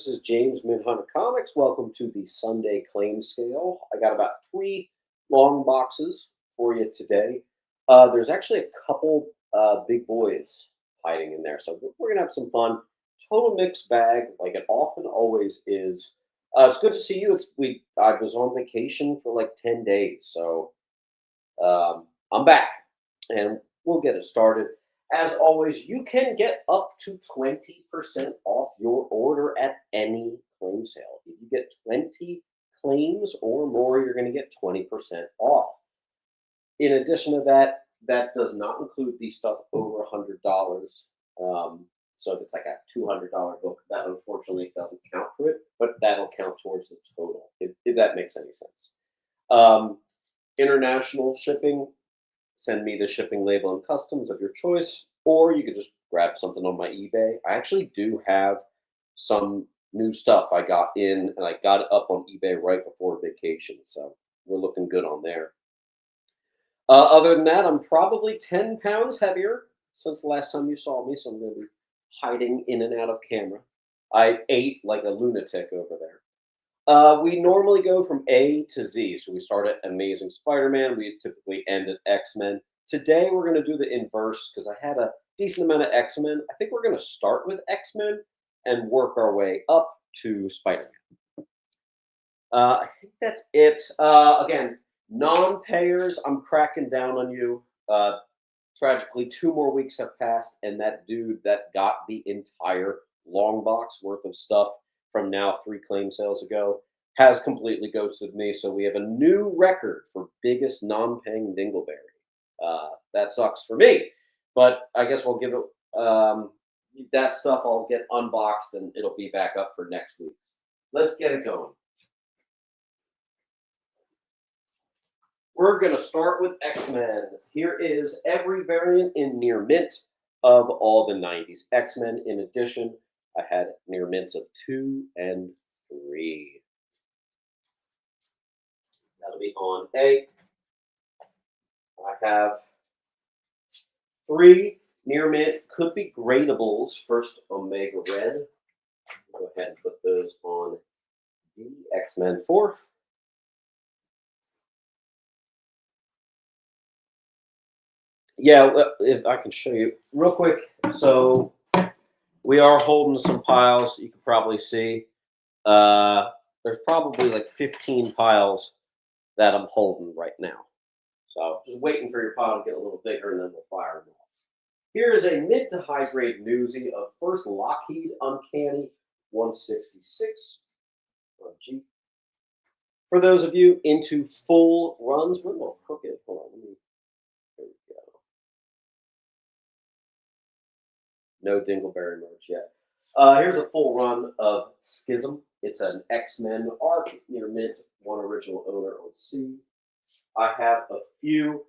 This is James Minhunter Comics. Welcome to the Sunday Claim Scale. I got about 3 long boxes for you today. There's actually a couple big boys hiding in there, so we're gonna have some fun. Total mixed bag, like it often always is. It's good to see you. I was on vacation for like 10 days, so I'm back, and we'll get it started. As always, you can get up to 20% off your order at any claim sale. If you get 20 claims or more, you're going to get 20% off. In addition to that, that does not include the stuff over $100. So if it's like a $200 book, that unfortunately doesn't count for it, but that'll count towards the total, if that makes any sense. International shipping, send me the shipping label and customs of your choice, or you could just grab something on my eBay. I actually do have some new stuff I got in, and I got it up on eBay right before vacation, so we're looking good on there. Other than that, I'm probably 10 pounds heavier since the last time you saw me, so I'm going to be hiding in and out of camera. I ate like a lunatic over there. We normally go from A to Z. So we start at Amazing Spider-Man. We typically end at X-Men. Today we're going to do the inverse because I had a decent amount of X-Men. I think we're going to start with X-Men and work our way up to Spider-Man. I think that's it. Again, non-payers, I'm cracking down on you. Tragically, 2 more weeks have passed, and that dude that got the entire long box worth of stuff from now 3 claim sales ago has completely ghosted me. So we have a new record for biggest non-paying dingleberry. That sucks for me, but I guess we'll give it that stuff. I'll get unboxed and it'll be back up for next week's. Let's get it going. We're going to start with X-Men. Here is every variant in near mint of all the 90s X-Men. In addition, I had near mints of 2 and 3. That'll be on A. I have 3 near mint, could be gradables. First, Omega Red. Go ahead and put those on D. X-Men 4. Yeah, if I can show you real quick. So we are holding some piles. You can probably see. There's probably like 15 piles that I'm holding right now. So just waiting for your pile to get a little bigger, and then we'll fire them off. Here is a mid to high grade newsie of first Lockheed Uncanny 166 on G. For those of you into full runs, we're a little crooked. Hold on, there we go. No Dingleberry merch yet. Here's a full run of Schism. It's an X-Men arc, near mint, 1 original owner on C. I have a few.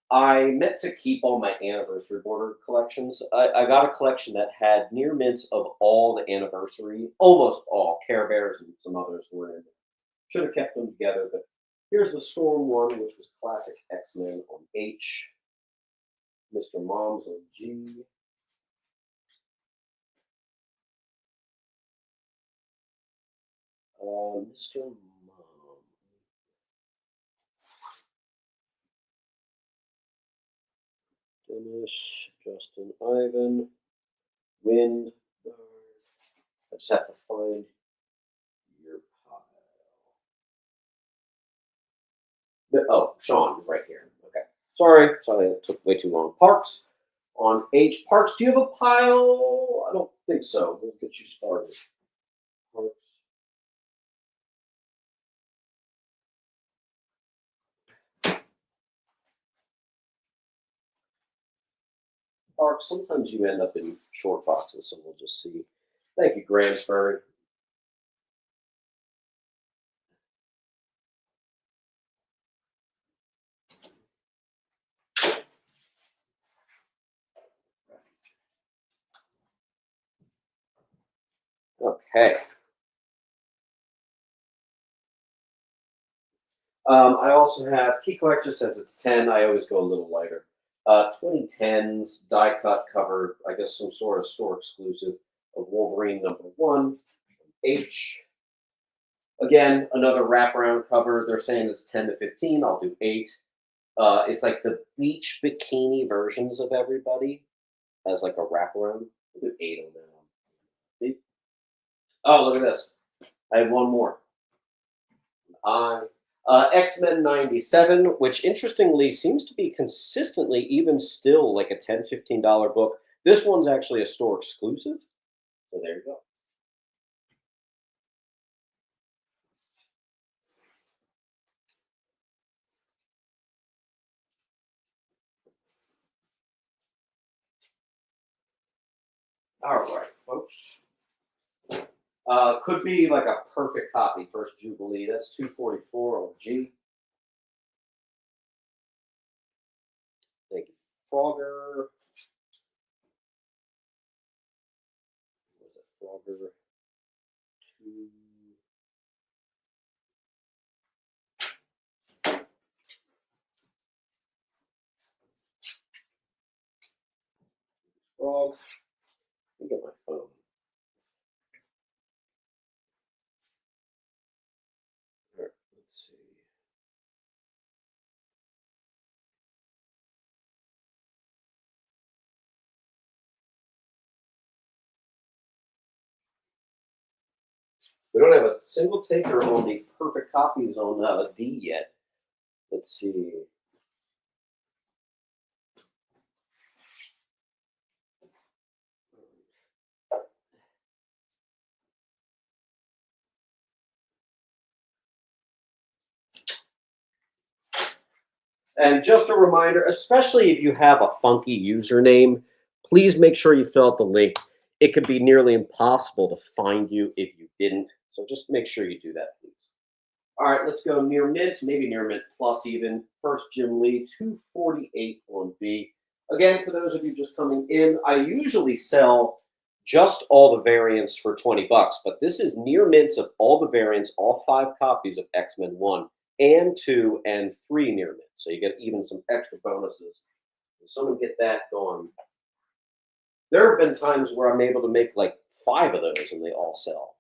I meant to keep all my anniversary border collections. I got a collection that had near mints of all the anniversary, almost all. Care Bears and some others were in. Should have kept them together, but here's the Storm one, which was classic X-Men on H. Mr. Moms on G. Mr. Mom. Dennis, Justin, Ivan, Wind. I just have to find your pile. Oh, Sean, right here. Okay. Sorry, it took way too long. Parks on H. Parks, do you have a pile? I don't think so. We'll get you started. Parks. Parks, sometimes you end up in short boxes, so we'll just see. Thank you, Gransbury. Okay. I also have Key Collector says it's 10. I always go a little lighter. 2010s die cut cover, I guess some sort of store exclusive of Wolverine #1, H. Again, another wraparound cover. They're saying it's 10 to 15. I'll do 8. It's like the beach bikini versions of everybody as like a wraparound. I'll do 8 on that one. See? Oh, look at this. I have one more. X-Men 97, which interestingly seems to be consistently, even still, like a $10, $15 book. This one's actually a store exclusive. So there you go. All right, folks. Could be like a perfect copy. First Jubilee. That's 244 on G. Thank you, Frogger. What was it, Frogger? 2. Frog. Let me get my phone. Here, let's see. We don't have a single taker on the perfect copies on D yet. Let's see. And just a reminder, especially if you have a funky username, please make sure you fill out the link. It could be nearly impossible to find you if you didn't. So just make sure you do that, please. All right, let's go near mint, maybe near mint plus even. First Jim Lee, 248 on B. Again, for those of you just coming in, I usually sell just all the variants for 20 bucks, but this is near mints of all the variants, all 5 copies of X-Men 1 and 2 and 3 near mint. So you get even some extra bonuses. So someone get that going. There have been times where I'm able to make like 5 of those and they all sell.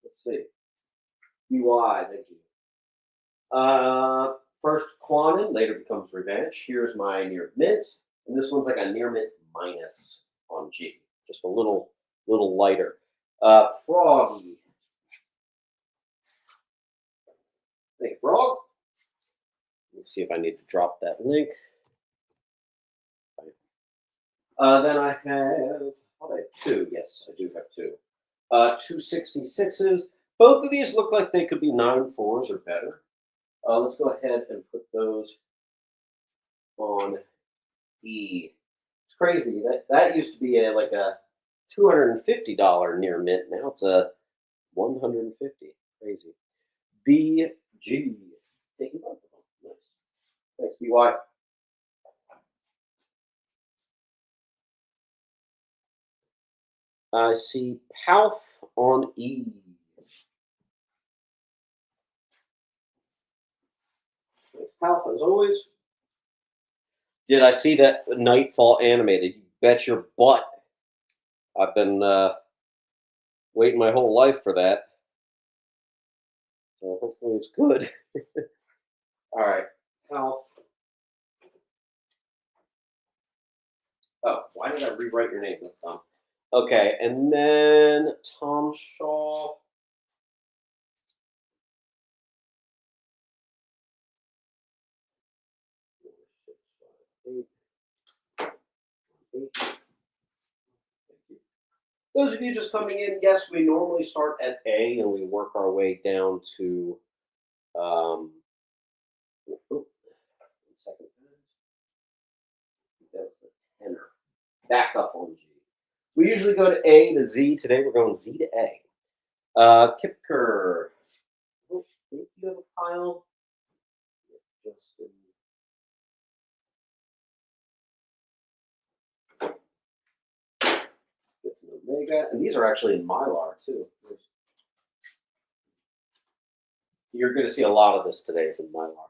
Let's see. UI, thank you. First Quanon, later becomes Revenge. Here's my near mint, and this one's like a near mint minus on G, just a little lighter. Froggy, thank you, Frog. Let's see if I need to drop that link. Then I have, oh, I have 2. Yes, I do have 2. 266s. Both of these look like they could be 9.4s or better. Let's go ahead and put those on E. It's crazy. That used to be like a $250 near mint. Now it's a $150. Crazy. BG. Taking both of them. Nice. Thanks, BY. I see Palf on E. Palf, as always. Did I see that Nightfall animated? You bet your butt. I've been waiting my whole life for that. So hopefully it's good. All right. Palf. Oh, why did I rewrite your name this time? Okay, and then Tom Shaw. Those of you just coming in, yes, we normally start at A and we work our way down to second. That's the tenor. Back up on G. We usually go to A to Z. Today we're going Z to A. Kipker. I think you have a pile. Justin. Get an Omega. And these are actually in Mylar too. You're going to see a lot of this today is in Mylar.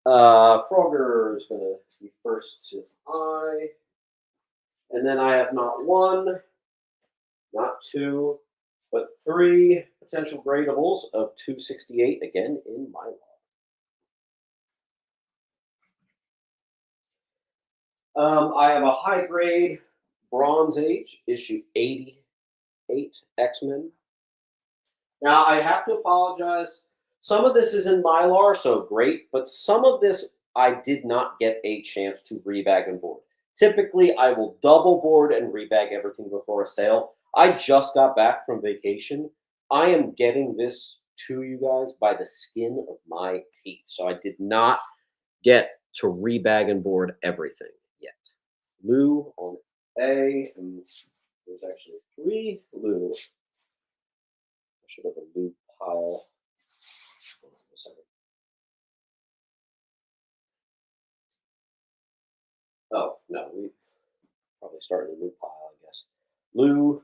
Frogger is going to be first to I. And then I have not 1, not 2, but 3 potential gradables of 268 again in my log. I have a high grade Bronze Age issue 88 X-Men. Now I have to apologize. Some of this is in Mylar, so great, but some of this I did not get a chance to rebag and board. Typically, I will double board and rebag everything before a sale. I just got back from vacation. I am getting this to you guys by the skin of my teeth. So I did not get to rebag and board everything yet. Lou on A, and there's actually 3 Lou. I should have a Lou pile. Hold on a second. Oh, no, we probably started a Lou pile, I guess. Lou.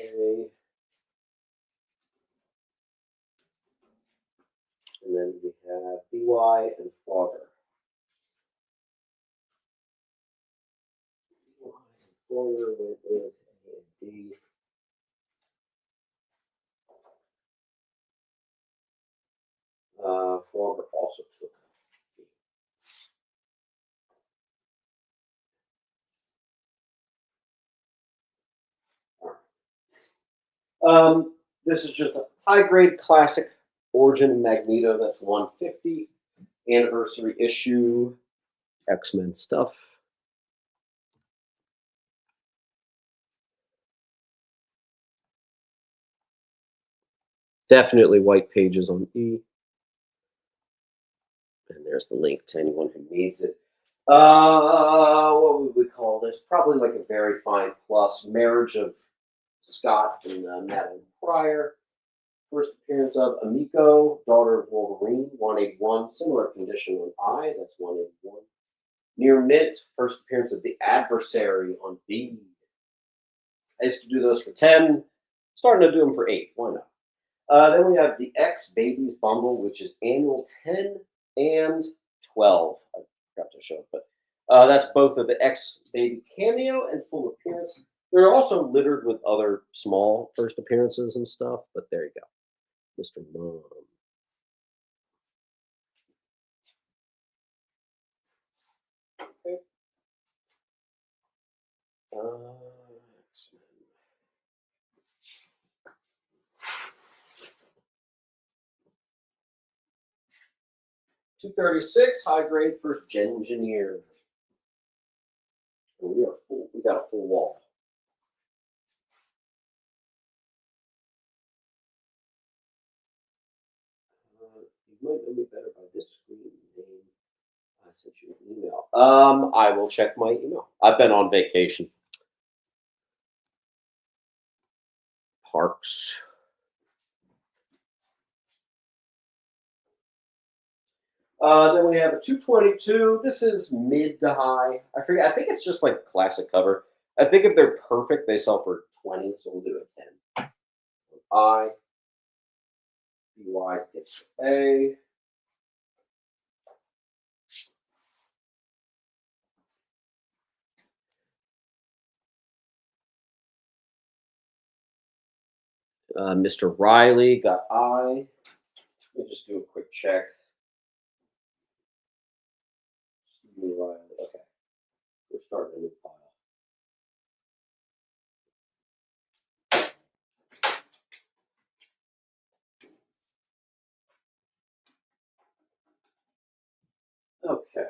A. And then we have BY and Flogger. BY and Flogger with A and D. Flogger also took B. All right. This is just a high grade classic Origin Magneto. That's 150 anniversary issue. X-Men stuff. Definitely white pages on E. And there's the link to anyone who needs it. What would we call this? Probably like a very fine plus. Marriage of Scott and Madeline Pryor. First appearance of Amiko, daughter of Wolverine, 181. Similar condition on I, that's 181. Near mint, first appearance of the Adversary on B. I used to do those for 10. Starting to do them for 8. Why not? Then we have the X Babies bundle, which is annual 10 and 12. I forgot to show it, but that's both of the X Baby cameo and full appearance. They're also littered with other small first appearances and stuff, but there you go. Mr. Mom. Okay. 236, high grade first gen engineer. And we are full. We got a full wall. You might know me better by this screen name. I sent you an email. I will check my email. I've been on vacation. Parks. Then we have a 222. This is mid to high. I forget. I think it's just like classic cover. I think if they're perfect, they sell for 20. So we'll do a 10. I. BY gets A. Mr. Riley got I. Let me just do a quick check. Riley. Okay. We're starting a new pile. Okay.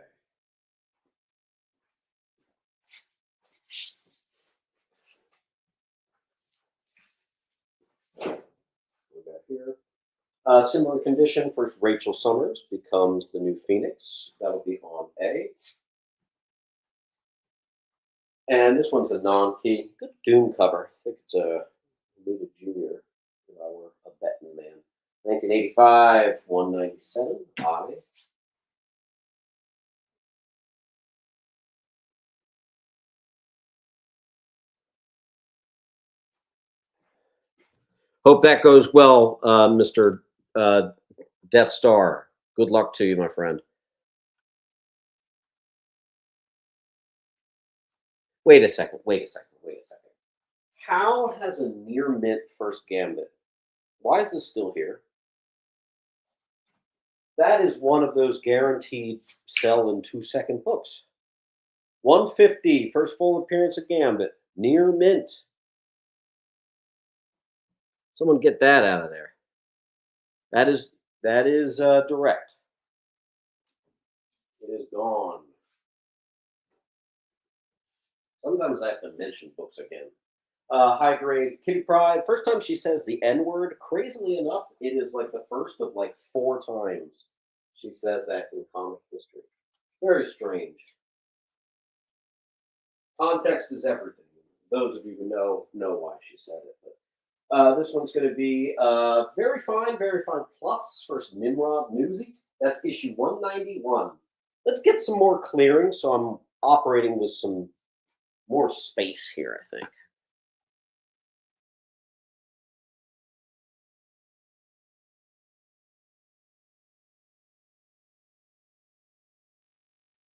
We got here. Similar condition. First, Rachel Summers becomes the new Phoenix. That'll be on A. And this one's a non-key. Good Doom cover. I think it's a Luda Jr. If I were a betting man. 1985, 197. I. Hope that goes well, Mr. Death Star. Good luck to you, my friend. Wait a second. Wait a second. Wait a second. How has a near mint first gambit? Why is this still here? That is one of those guaranteed sell in 2 second books. 150, first full appearance of Gambit, near mint. Someone get that out of there. That is direct. It is gone. Sometimes I have to mention books again. High grade Kitty Pride. First time she says the N word. Crazily enough, it is like the first of like 4 times she says that in comic history. Very strange. Context is everything. Those of you who know why she said it. But this one's going to be very fine plus first Nimrod Newsy. That's issue 191. Let's get some more clearing. So I'm operating with some more space here, I think.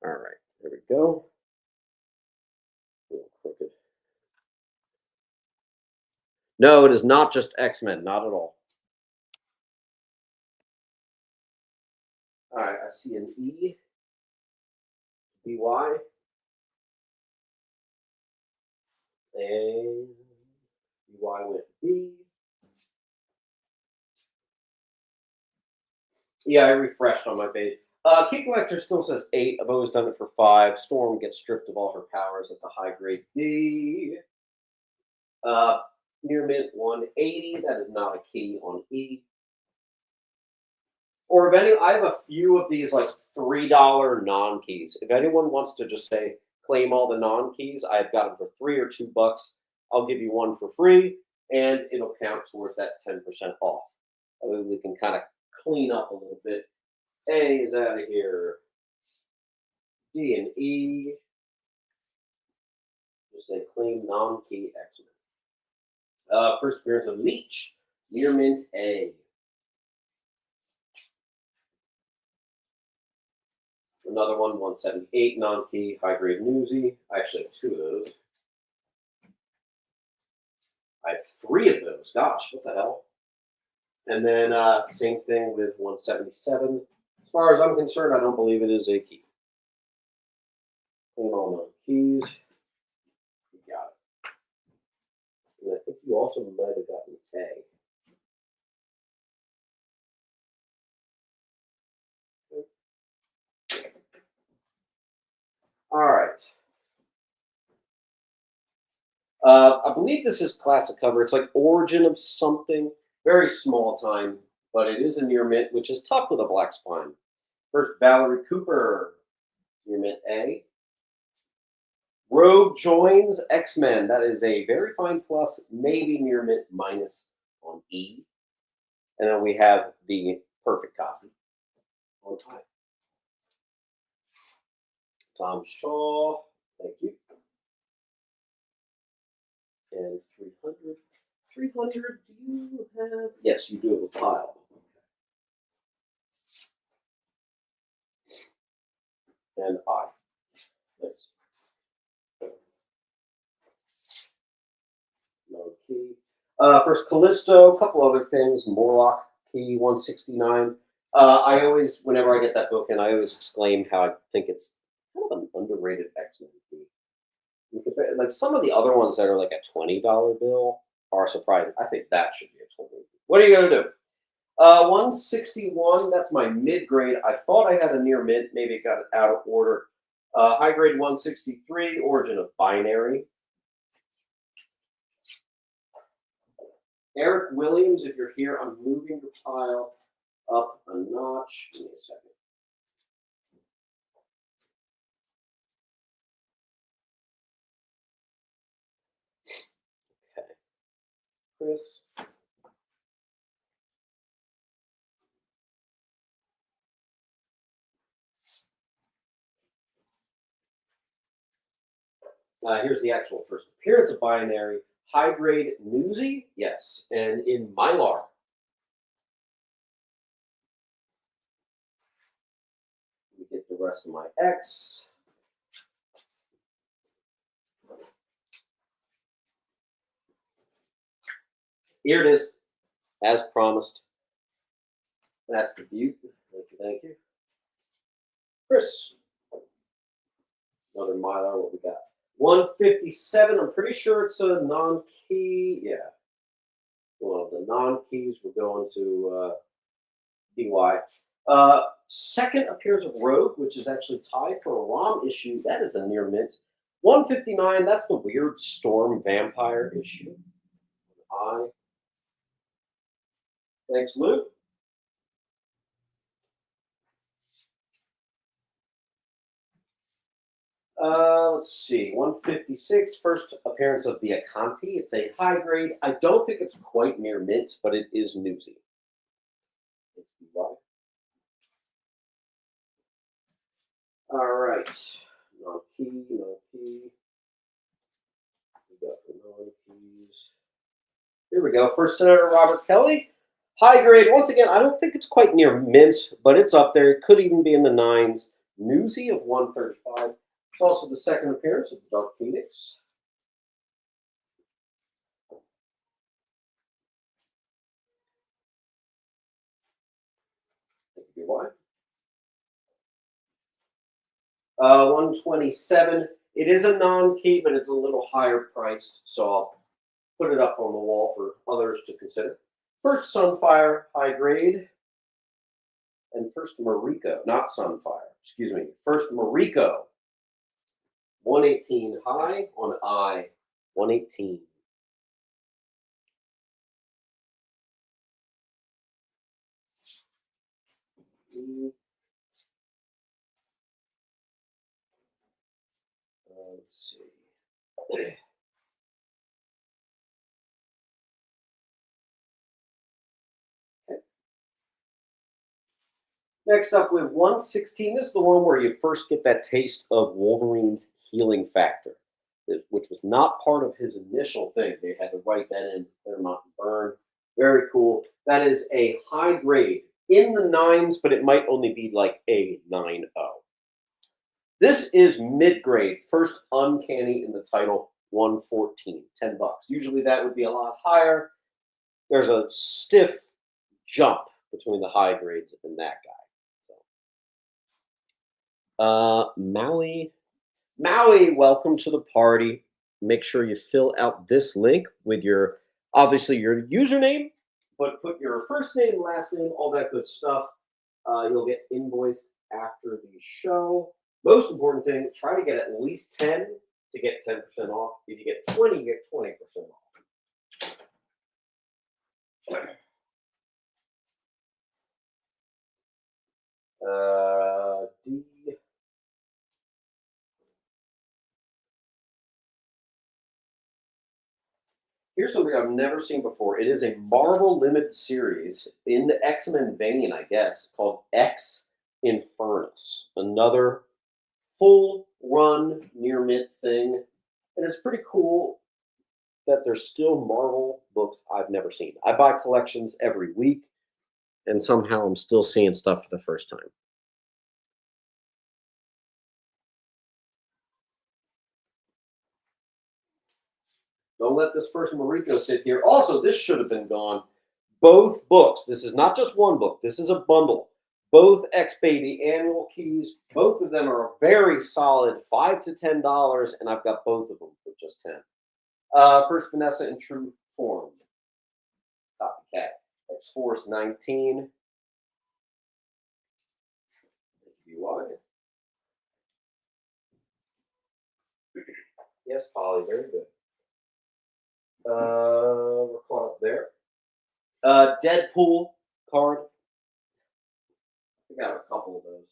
All right, there we go. A little crooked. No, it is not just X-Men, not at all. All right, I see an E, BY, and BY with B. Yeah, I refreshed on my page. Key Collector still says 8. I've always done it for 5. Storm gets stripped of all her powers. That's a high grade D. Near mint 180. That is not a key on E. Or if any, I have a few of these like $3 non keys. If anyone wants to just say claim all the non keys, I've got them for $3 or $2. I'll give you one for free, and it'll count towards that 10% off. That way we can kind of clean up a little bit. A is out of here. D and E. Just say claim non-key X-Men. First appearance of Leech. Near mint A. Another one, 178 non-key, high grade Newsy. I actually have 2 of those. I have 3 of those. Gosh, what the hell? And then same thing with 177. As far as I'm concerned, I don't believe it is a key. Clean all non-keys. You got it. And I think you also might have gotten A. All right. I believe this is classic cover. It's like Origin of something. Very small time, but it is a near mint, which is tough with a black spine. First, Valerie Cooper, near mint A. Rogue joins X-Men. That is a very fine plus, maybe near mint minus on E. And then we have the perfect copy on I. Tom Shaw, thank you. And 300. 300, do you have? Yes, you do have a pile. And I. Nice. No key. First, Callisto, a couple other things. Morlock key, 169. I always, whenever I get that book in, I always exclaim how I think it's kind of an underrated X-Men key. Like some of the other ones that are like a $20 bill are surprising. I think that should be a 20. What are you gonna do? 161. That's my mid grade. I thought I had a near mint. Maybe it got out of order. High grade 163. Origin of Binary. Eric Williams, if you're here, I'm moving the pile up a notch. Give me a second. Okay. Chris. Here's the actual first appearance of Binary. High grade Newsy, yes, and in Mylar. Let me get the rest of my X. Here it is, as promised. That's the view. Thank you, thank you. Chris, another Mylar, what we got? 157, I'm pretty sure it's a non-key. Yeah. Well, the non-keys, we're going to DY. Second appearance of Rogue, which is actually tied for a ROM issue. That is a near mint. 159, that's the weird Storm Vampire issue. Thanks, Luke. Let's see, 156, first appearance of the Akanti. It's a high grade. I don't think it's quite near mint, but it is newsy. All right, no key, no key. We got the non-keys. Here we go. First Senator Robert Kelly. High grade. Once again, I don't think it's quite near mint, but it's up there. It could even be in the nines. Newsy of 135. It's also the second appearance of the Dark Phoenix. Why? 127. It is a non-key, but it's a little higher priced, so I'll put it up on the wall for others to consider. First Sunfire, high grade. And first Mariko, not Sunfire, excuse me. First Mariko, 118 high on I, 118. Let's see. Next up, we have 116. This is the one where you first get that taste of Wolverine's healing factor, which was not part of his initial thing. They had to write that in Claremont and Burn. Very cool. That is a high grade in the nines, but it might only be like a 9.0. This is mid grade, first uncanny in the title, 114, $10. Usually that would be a lot higher. There's a stiff jump between the high grades and that guy. Maui, welcome to the party. Make sure you fill out this link with your, obviously your username, but put your first name, last name, all that good stuff. You'll get invoiced after the show. Most important thing, try to get at least 10 to get 10% off. If you get 20, you get 20% off. D. Here's something I've never seen before. It is a Marvel limited series in the X-Men vein, I guess, called X Infernus. Another full run near mint thing. And it's pretty cool that there's still Marvel books I've never seen. I buy collections every week, and somehow I'm still seeing stuff for the first time. Don't let this person Mariko sit here. Also, this should have been gone. Both books. This is not just one book. This is a bundle. Both X-Baby annual keys. Both of them are a very solid $5 to $10, and I've got both of them for just 10. First Vanessa in true form. Copycat. X-Force 19. Yes, Polly, very good. We're caught up there. Deadpool card. I got a couple of those.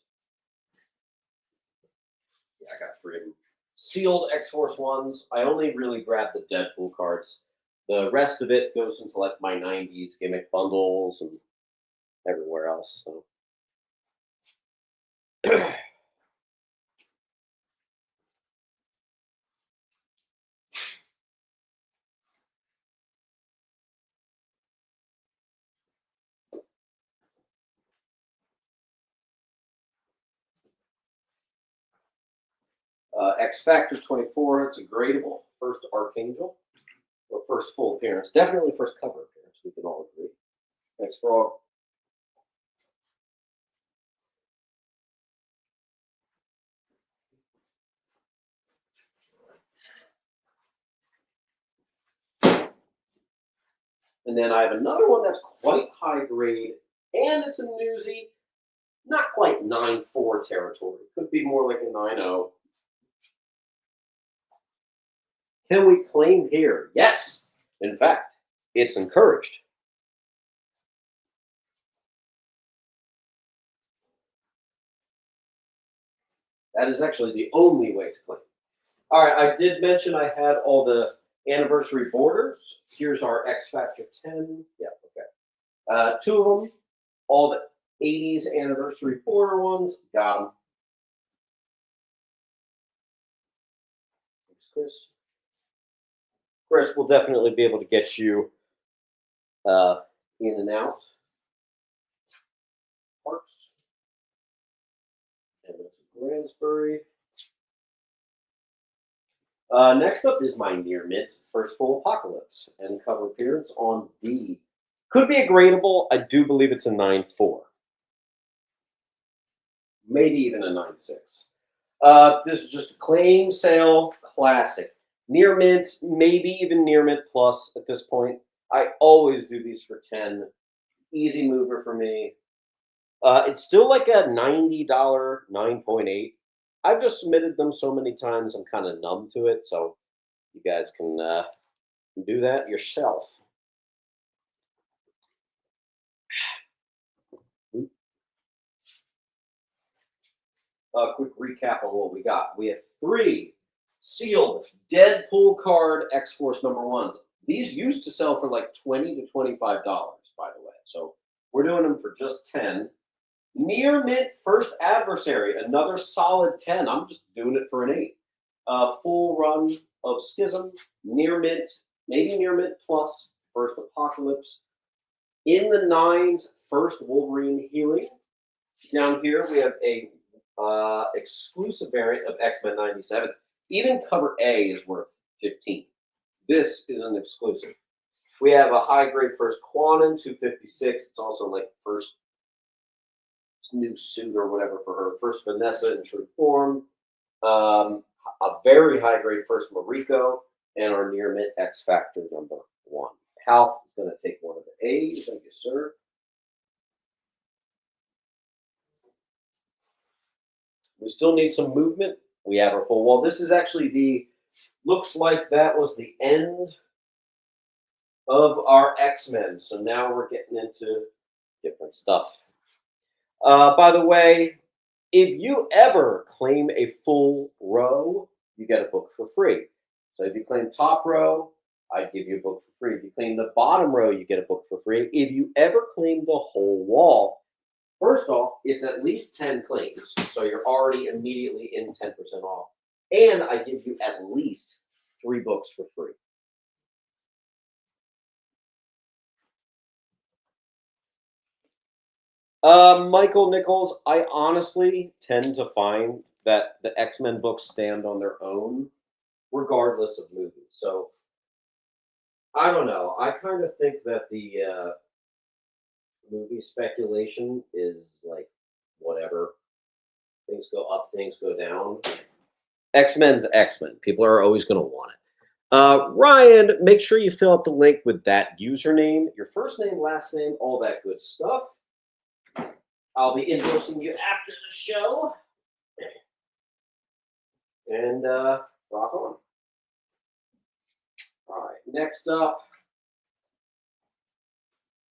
Yeah, I got 3 of them. Sealed X-Force ones. I only really grab the Deadpool cards. The rest of it goes into like my 90s gimmick bundles and everywhere else. So. X Factor 24, it's a gradable. First Archangel. Or first full appearance. Definitely first cover appearance. we can all agree. Thanks for all. And then I have another one that's quite high grade, and it's a newsie, not quite 9.4 territory. Could be more like a 9.0. Can we claim here? Yes. In fact, it's encouraged. That is actually the only way to claim. All right, I did mention I had all the anniversary borders. Here's our X Factor 10. Yeah, okay. Two of them, all the 80s anniversary border ones. Got them. Thanks, Chris. Chris will definitely be able to get you in and out. Parks. And it's Grandsbury. Next up is my near mint first full apocalypse and cover appearance on D. Could be a gradable. I do believe it's a 9.4. Maybe even a 9.6. This is just a claim sale classic. Near mints, maybe even near mint plus at this point. I always do these for 10. Easy mover for me. It's still like a $90 9.8. I've just submitted them so many times, I'm kind of numb to it. So you guys can do that yourself. Quick recap of what we got. We have 3 sealed Deadpool card X-Force #1s. These used to sell for like $20 to $25, by the way. So we're doing them for just 10. Near mint first adversary, another solid 10. I'm just doing it for an 8. Full run of Schism, near mint, maybe near mint plus, first Apocalypse. In the 9s, first Wolverine healing. Down here we have a exclusive variant of X-Men 97. Even cover A is worth 15. This is an exclusive. We have a high grade first Quanon 256. It's also like first new suit or whatever for her. First Vanessa in true form. A very high grade first Mariko, and our near mint X Factor #1. Hal is going to take one of the A's. Thank you, sir. We still need some movement. We have our full wall. This is actually looks like that was the end of our X-Men. So now we're getting into different stuff. By the way, if you ever claim a full row, you get a book for free. So if you claim top row, I'd give you a book for free. If you claim the bottom row, you get a book for free. If you ever claim the whole wall, first off, it's at least 10 claims. So you're already immediately in 10% off. And I give you at least 3 books for free. Michael Nichols, I honestly tend to find that the X-Men books stand on their own, regardless of movies. So, I don't know. I kind of think that the movie speculation is like whatever. Things go up, things go down. X-Men's X-Men. People are always going to want it. Ryan, make sure you fill out the link with that username, your first name, last name, all that good stuff. I'll be invoicing you after the show. And rock on. All right, next up,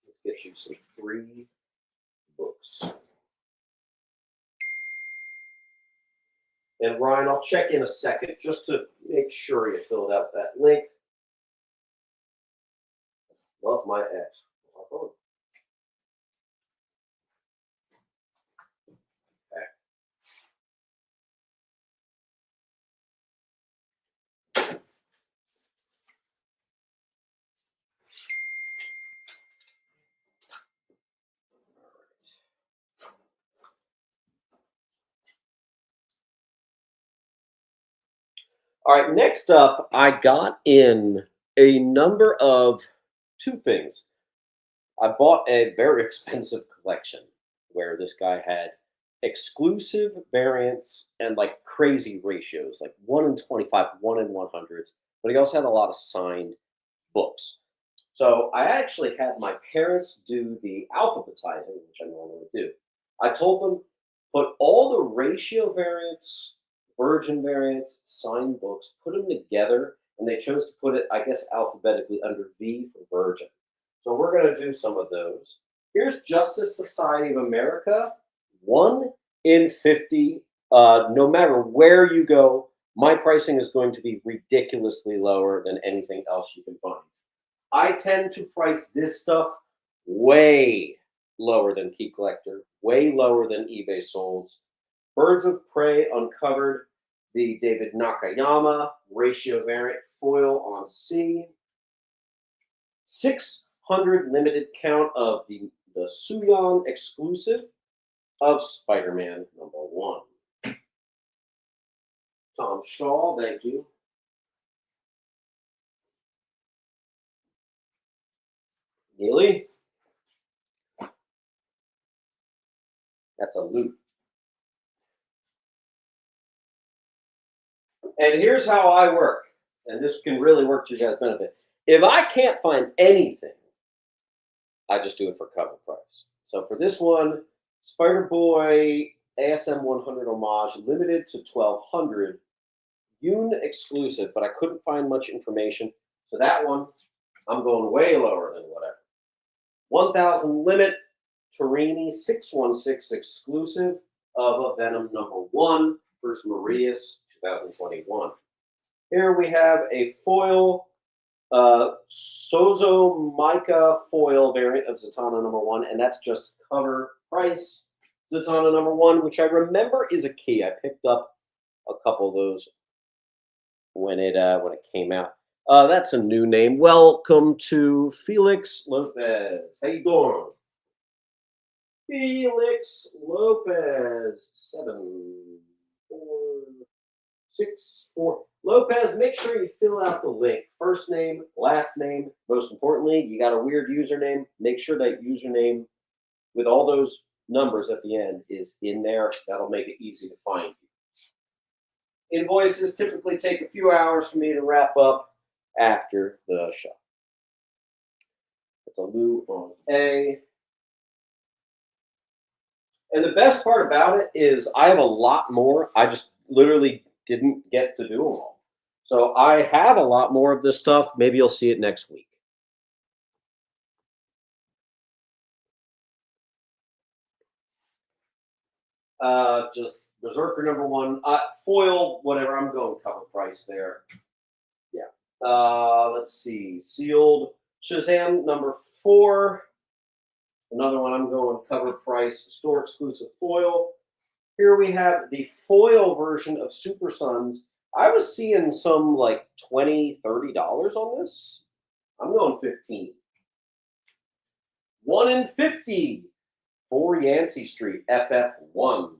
let's get you some free books. And Ryan, I'll check in a second just to make sure you filled out that link. Love my ex. Rock on. All right, next up, I got in a number of 2 things. I bought a very expensive collection where this guy had exclusive variants and like crazy ratios, like 1 in 25, 1 in 100s. But he also had a lot of signed books. So I actually had my parents do the alphabetizing, which I normally do. I told them put all the ratio variants, virgin variants, signed books, put them together, and they chose to put it, I guess, alphabetically under V for virgin. So we're going to do some of those. Here's Justice Society of America, 1 in 50. No matter where you go, my pricing is going to be ridiculously lower than anything else you can find. I tend to price this stuff way lower than Key Collector, way lower than eBay solds. Birds of Prey uncovered the David Nakayama ratio variant foil on C. 600 limited count of the Suyon exclusive of Spider-Man #1. Tom Shaw, thank you. Neely, that's a loot. And here's how I work, and this can really work to your guys' benefit. If I can't find anything, I just do it for cover price. So for this one, Spider Boy ASM 100 homage, limited to 1200, Yoon exclusive, but I couldn't find much information. So that one, I'm going way lower than whatever. 1000 limit, Torini 616 exclusive of Venom #1, Bruce Marias 2021. Here we have a foil Sozo Mica foil variant of Zatanna #1, and that's just cover price. Zatanna #1, which I remember is a key. I picked up a couple of those when it came out. That's a new name. Welcome to Felix Lopez. How you doing? Felix Lopez, 7464. Lopez, make sure you fill out the link. First name, last name. Most importantly, you got a weird username. Make sure that username with all those numbers at the end is in there. That'll make it easy to find you. Invoices typically take a few hours for me to wrap up after the show. It's a Lou on A. And the best part about it is I have a lot more. I just literally didn't get to do them all. So I have a lot more of this stuff. Maybe you'll see it next week. Just Berserker #1, foil, whatever. I'm going cover price there. Yeah. Let's see. Sealed Shazam #4. Another one I'm going cover price, store exclusive foil. Here we have the foil version of Super Sons. I was seeing some like $20, $30 on this. I'm going 15. 1 in 50 for Yancey Street, FF1.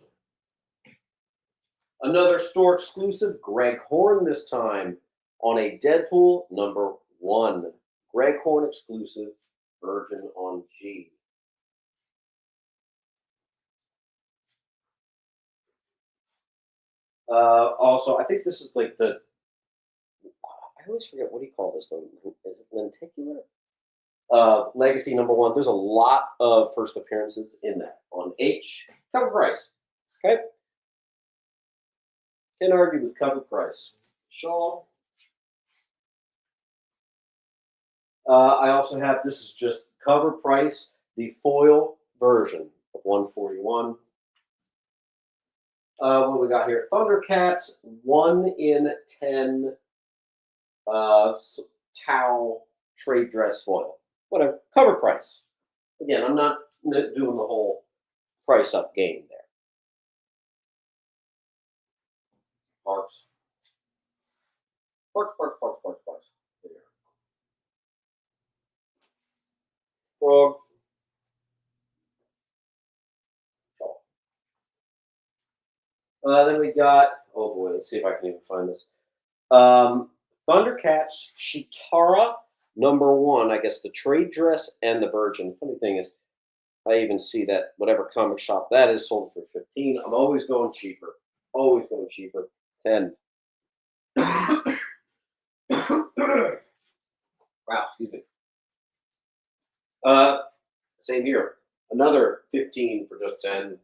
Another store exclusive, Greg Horn this time on a Deadpool #1. Greg Horn exclusive, Virgin on G. Also, I think this is like I always forget, what do you call this thing? Is it lenticular? Legacy #1. There's a lot of first appearances in that on H. Cover price. Okay. Can't argue with cover price. Shaw. I also have, this is just cover price, the foil version of 141. What we got here? Thundercats, 1 in 10 towel trade dress foil. Whatever. Cover price. Again, I'm not doing the whole price up game there. Parks. Parks. There. Frog. Then we got, oh boy, let's see if I can even find this. Thundercats Chitara #1, I guess the trade dress and the virgin. Funny thing is, I even see that whatever comic shop that is sold for 15. I'm always going cheaper. Always going cheaper. 10. Wow, excuse me. Same here. Another 15 for just 10.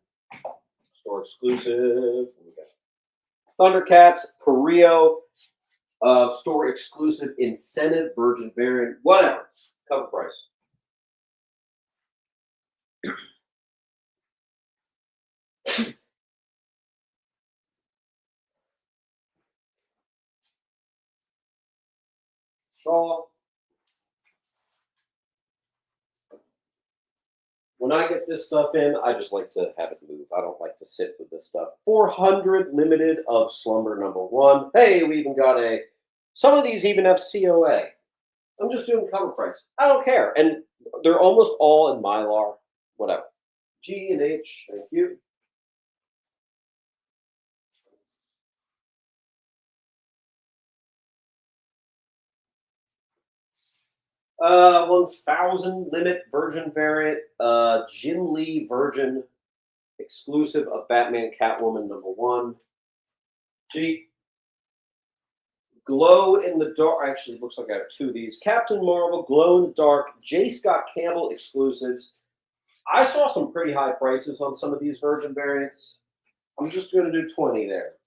Store exclusive. Thundercats, Perio, store exclusive incentive virgin variant, whatever. Cover price. Shaw. When I get this stuff in, I just like to have it move. I don't like to sit with this stuff. 400 limited of Slumber #1. Hey, we even got a. Some of these even have COA. I'm just doing cover price. I don't care, and they're almost all in Mylar. Whatever. G and H. Thank you. 1,000 limit virgin variant. Jim Lee virgin exclusive of Batman Catwoman #1. G. Glow in the dark. Actually, it looks like I have two of these. Captain Marvel Glow in the Dark. J. Scott Campbell exclusives. I saw some pretty high prices on some of these virgin variants. I'm just going to do 20 there.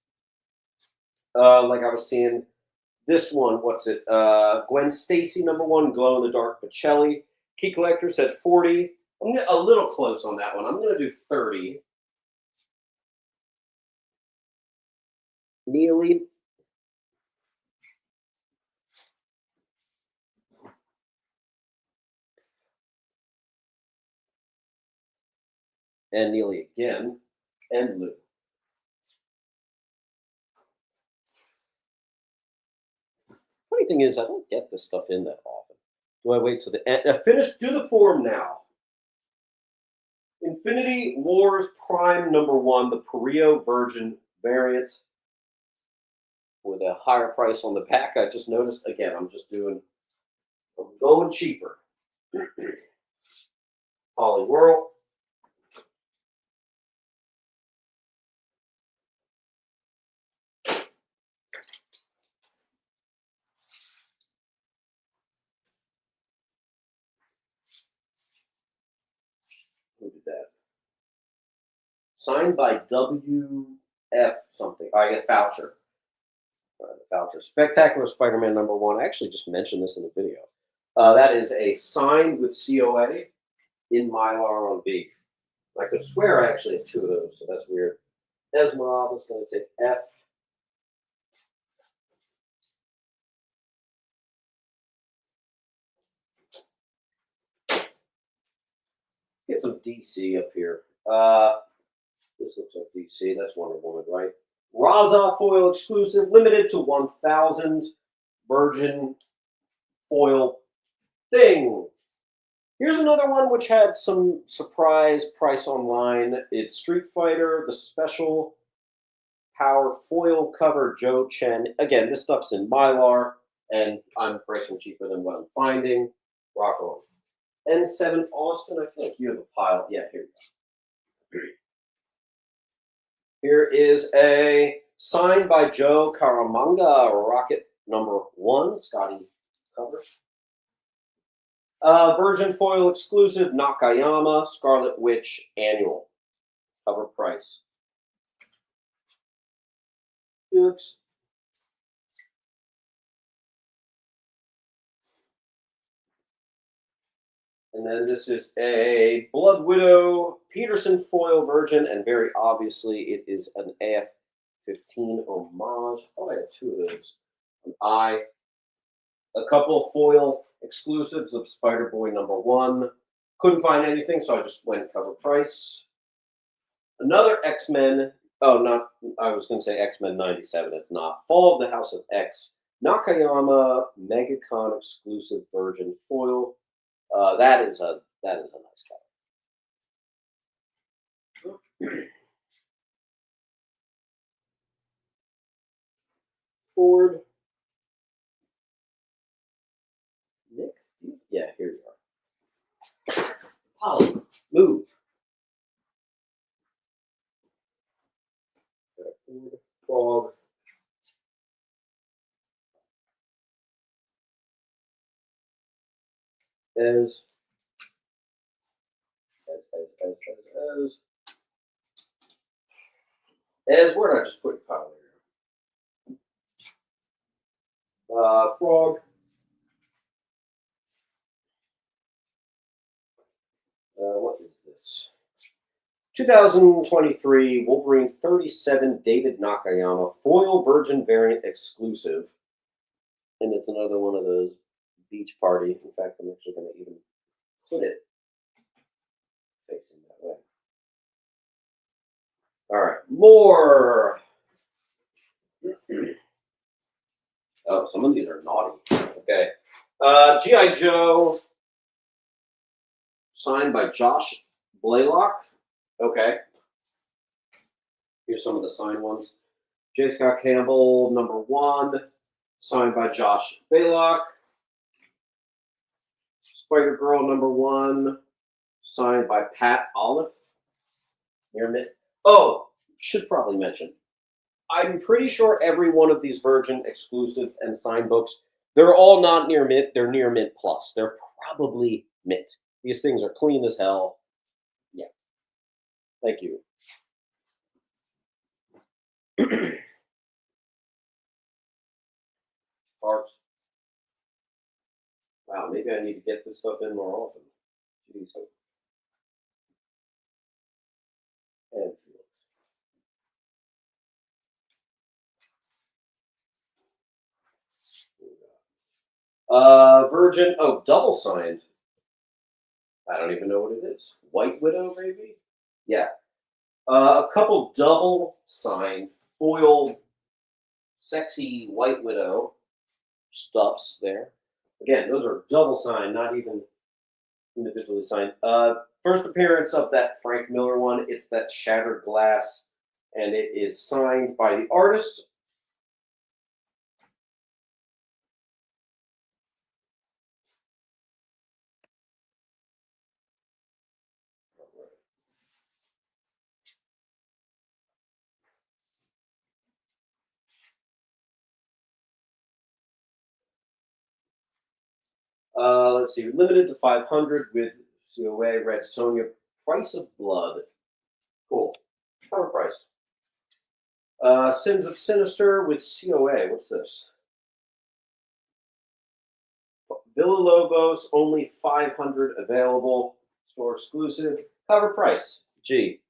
Like I was seeing this one, what's it? Gwen Stacy #1, Glow in the Dark Pacelli. Key Collector said 40. I'm a little close on that one. I'm going to do 30. Neely. And Neely again. And Lou. Funny thing is, I don't get this stuff in that often. Do I wait till the end? Finish. Do the form now. Infinity Wars Prime #1, the Perio Virgin variant with a higher price on the back. I just noticed. Again, I'm going cheaper. Holly World. Who did that? Signed by WF something. I get voucher. Voucher. Spectacular Spider-Man #1. I actually just mentioned this in the video. That is a signed with COA in Mylar on B. I could swear I actually had two of those, so that's weird. Esmeralda's going to take F. Get some DC up here. This looks like DC. That's Wonder Woman, right? Raza foil exclusive, limited to 1,000 virgin foil thing. Here's another one which had some surprise price online. It's Street Fighter, the special power foil cover Joe Chen. Again, this stuff's in Mylar, and I'm pricing cheaper than what I'm finding. Rock on. N7 Austin, I feel like you have a pile. Yeah, here you go. Here is a signed by Joe Caramanga Rocket #1, Scotty cover. Virgin foil exclusive Nakayama Scarlet Witch annual cover price. Felix. And then this is a Blood Widow Peterson foil virgin, and very obviously it is an AF-15 homage. Oh, I have two of those. An eye. A couple of foil exclusives of Spider-Boy #1. Couldn't find anything, so I just went cover price. Another X-Men. Oh, not. I was going to say X-Men '97. It's not. Fall of the House of X. Nakayama MegaCon exclusive virgin foil. That is a nice cover. Ford. Nick Ollie, move. Frog. As. As, where did I just put Kyle here? Frog. What is this? 2023 Wolverine 37 David Nakayama foil virgin variant exclusive. And it's another one of those beach party. In fact, I'm actually going to even put it facing that way. All right, more. Oh, some of these are naughty. Okay. G.I. Joe, signed by Josh Blaylock. Okay. Here's some of the signed ones. J. Scott Campbell, #1, signed by Josh Blaylock. Spider-Girl, #1, signed by Pat Olive. Near mint. Oh, should probably mention. I'm pretty sure every one of these Virgin exclusives and signed books, they're all not near mint. They're near mint plus. They're probably mint. These things are clean as hell. Yeah. Thank you. Parks. Wow, maybe I need to get this stuff in more often. Jeez. And Felix. Virgin. Oh, double signed. I don't even know what it is. White Widow, maybe? Yeah. A couple double signed foil sexy White Widow stuffs there. Again, those are double signed, not even individually signed. First appearance of that Frank Miller one. It's that Shattered Glass, and it is signed by the artist. Let's see, limited to 500 with COA, Red Sonja, Price of Blood. Cool. Cover price. Sins of Sinister with COA. What's this? Villa Lobos, only 500 available. Store exclusive. Cover price. G.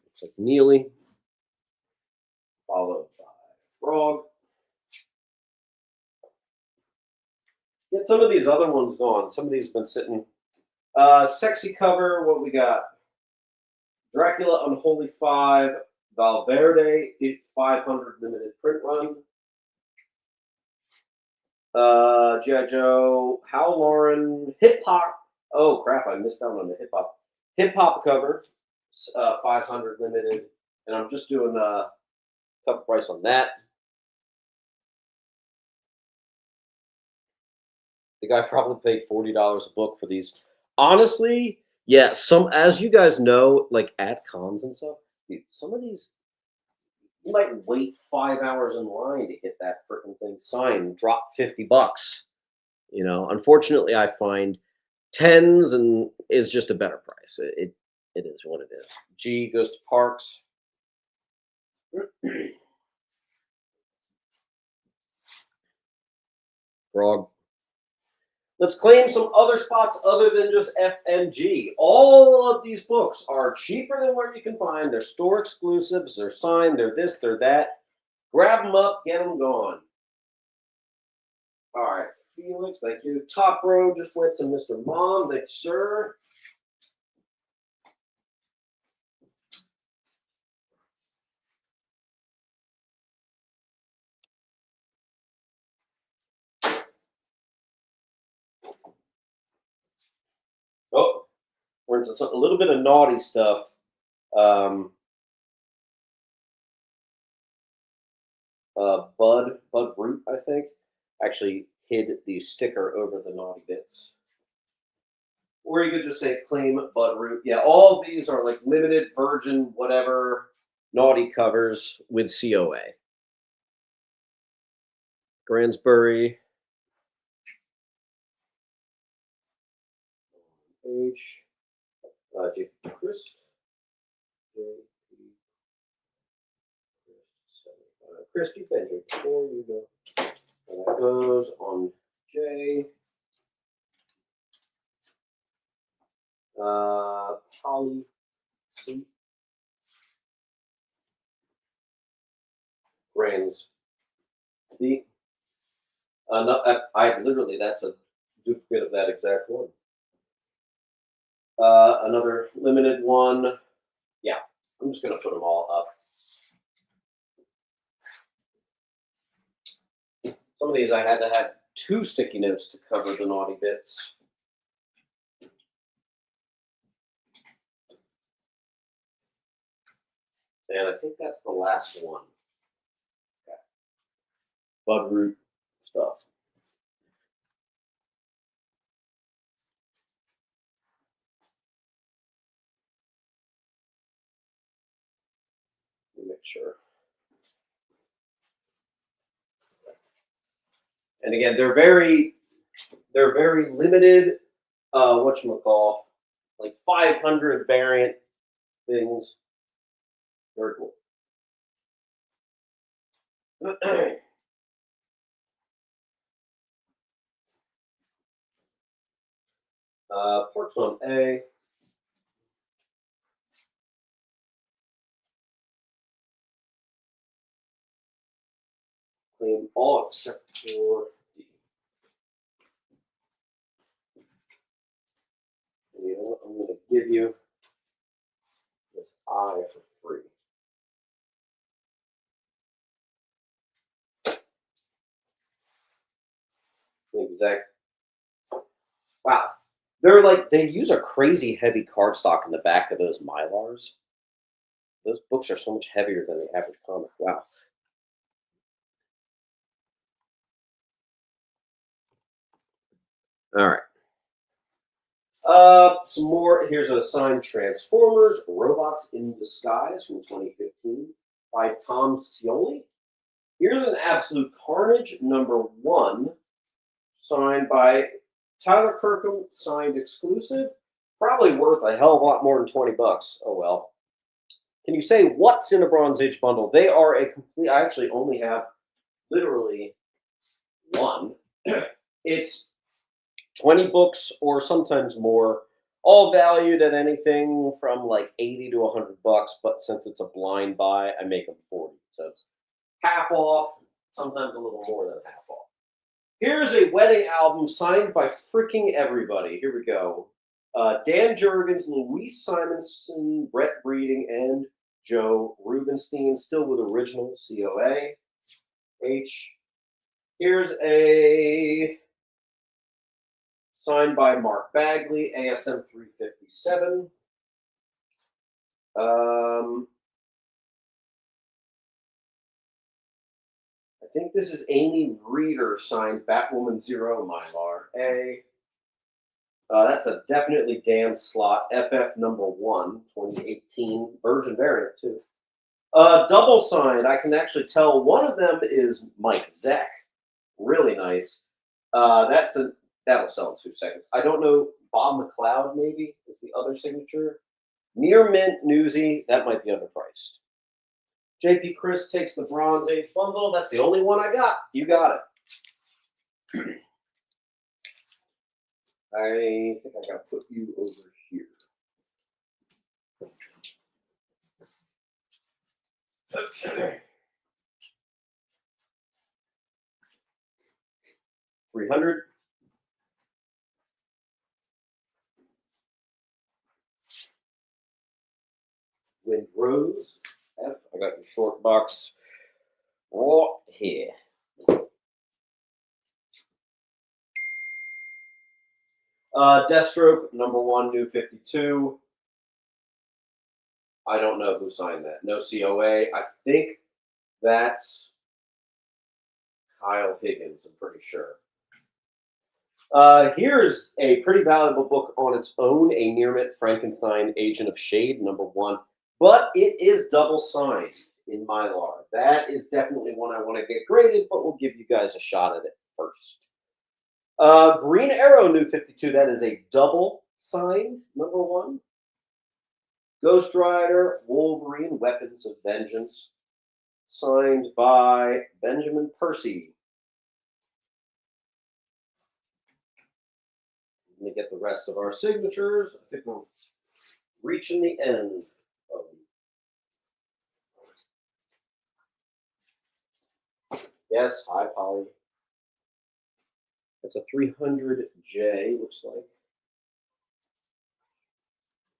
Looks like Neely. Followed by Frog. Get some of these other ones gone. Some of these have been sitting. Sexy cover. What we got? Dracula Unholy 5. Valverde 500 limited print run. G.I. Joe. Hal Lauren. Hip Hop. Oh, crap. I missed out on the hip hop. Hip Hop cover. 500 limited. And I'm just doing a cover price on that. The guy probably paid $40 a book for these. Honestly, yeah, some, as you guys know, like at cons and stuff, dude, some of these, you might wait 5 hours in line to get that freaking thing signed, drop $50. You know, unfortunately, I find tens and is just a better price. It is what it is. G goes to Parks. Frog. Let's claim some other spots other than just FNG. All of these books are cheaper than what you can find. They're store exclusives. They're signed. They're this, they're that. Grab them up. Get them gone. All right. Felix, thank you. Top row just went to Mr. Mom. Thank you, sir. Oh, we're into a little bit of naughty stuff. Bud Root, I think, actually hid the sticker over the naughty bits. Or you could just say claim Bud Root. Yeah, all of these are like limited, virgin, whatever, naughty covers with COA. Gransbury, H, J. Christ, J. P. Chris, you've been here before, you know. And that goes on J. Polly C. Brands D. No, I literally, that's a duplicate of that exact one. Another limited one. Yeah, I'm just going to put them all up. Some of these I had to have 2 sticky notes to cover the naughty bits. And I think that's the last one. Okay. Bud Root stuff. Let me make sure. And again, they're very limited. Whatchamacall, like 500 variant things. Very cool. Ports on A. Claim all except for D. And you know what? I'm going to give you this I for free. Exact. Wow. They're like, they use a crazy heavy cardstock in the back of those Mylars. Those books are so much heavier than the average comic. Wow. All right. Some more. Here's a signed Transformers, Robots in Disguise from 2015 by Tom Scioli. Here's an Absolute Carnage #1, signed by Tyler Kirkham, signed exclusive. Probably worth a hell of a lot more than 20 bucks. Oh well. Can you say what's in a Bronze Age bundle? They are a complete. I actually only have literally one. It's 20 books or sometimes more, all valued at anything from like 80 to 100 bucks. But since it's a blind buy, I make them 40. So it's half off, sometimes a little more than half off. Here's a wedding album signed by freaking everybody. Here we go. Dan Jurgens, Louise Simonson, Brett Breeding, and Joe Rubenstein, still with original COA. H. Here's a signed by Mark Bagley, ASM 357. I think this is Amy Reeder signed Batwoman 0 Mylar. A. That's a definitely Dan Slott, FF #1, 2018, Virgin variant too. Double signed, I can actually tell one of them is Mike Zeck. Really nice. That'll sell in 2 seconds. I don't know, Bob McLeod maybe is the other signature. Near mint, newsy, that might be underpriced. JP Chris takes the Bronze Age bundle. That's the only one I got. You got it. I think I gotta put you over here. Okay. 300. Wind Rose. F. I got your short box right here. Deathstroke #1, new 52. I don't know who signed that. No COA. I think that's Kyle Higgins, I'm pretty sure. Here's a pretty valuable book on its own, A Near Mint Frankenstein Agent of Shade, #1. But it is double signed in Mylar. That is definitely one I want to get graded, but we'll give you guys a shot at it first. Green Arrow New 52, that is a double signed #1. Ghost Rider, Wolverine, Weapons of Vengeance, signed by Benjamin Percy. Let me get the rest of our signatures. I think we're reaching the end of them. Yes, hi, Polly. That's a 300J, looks like.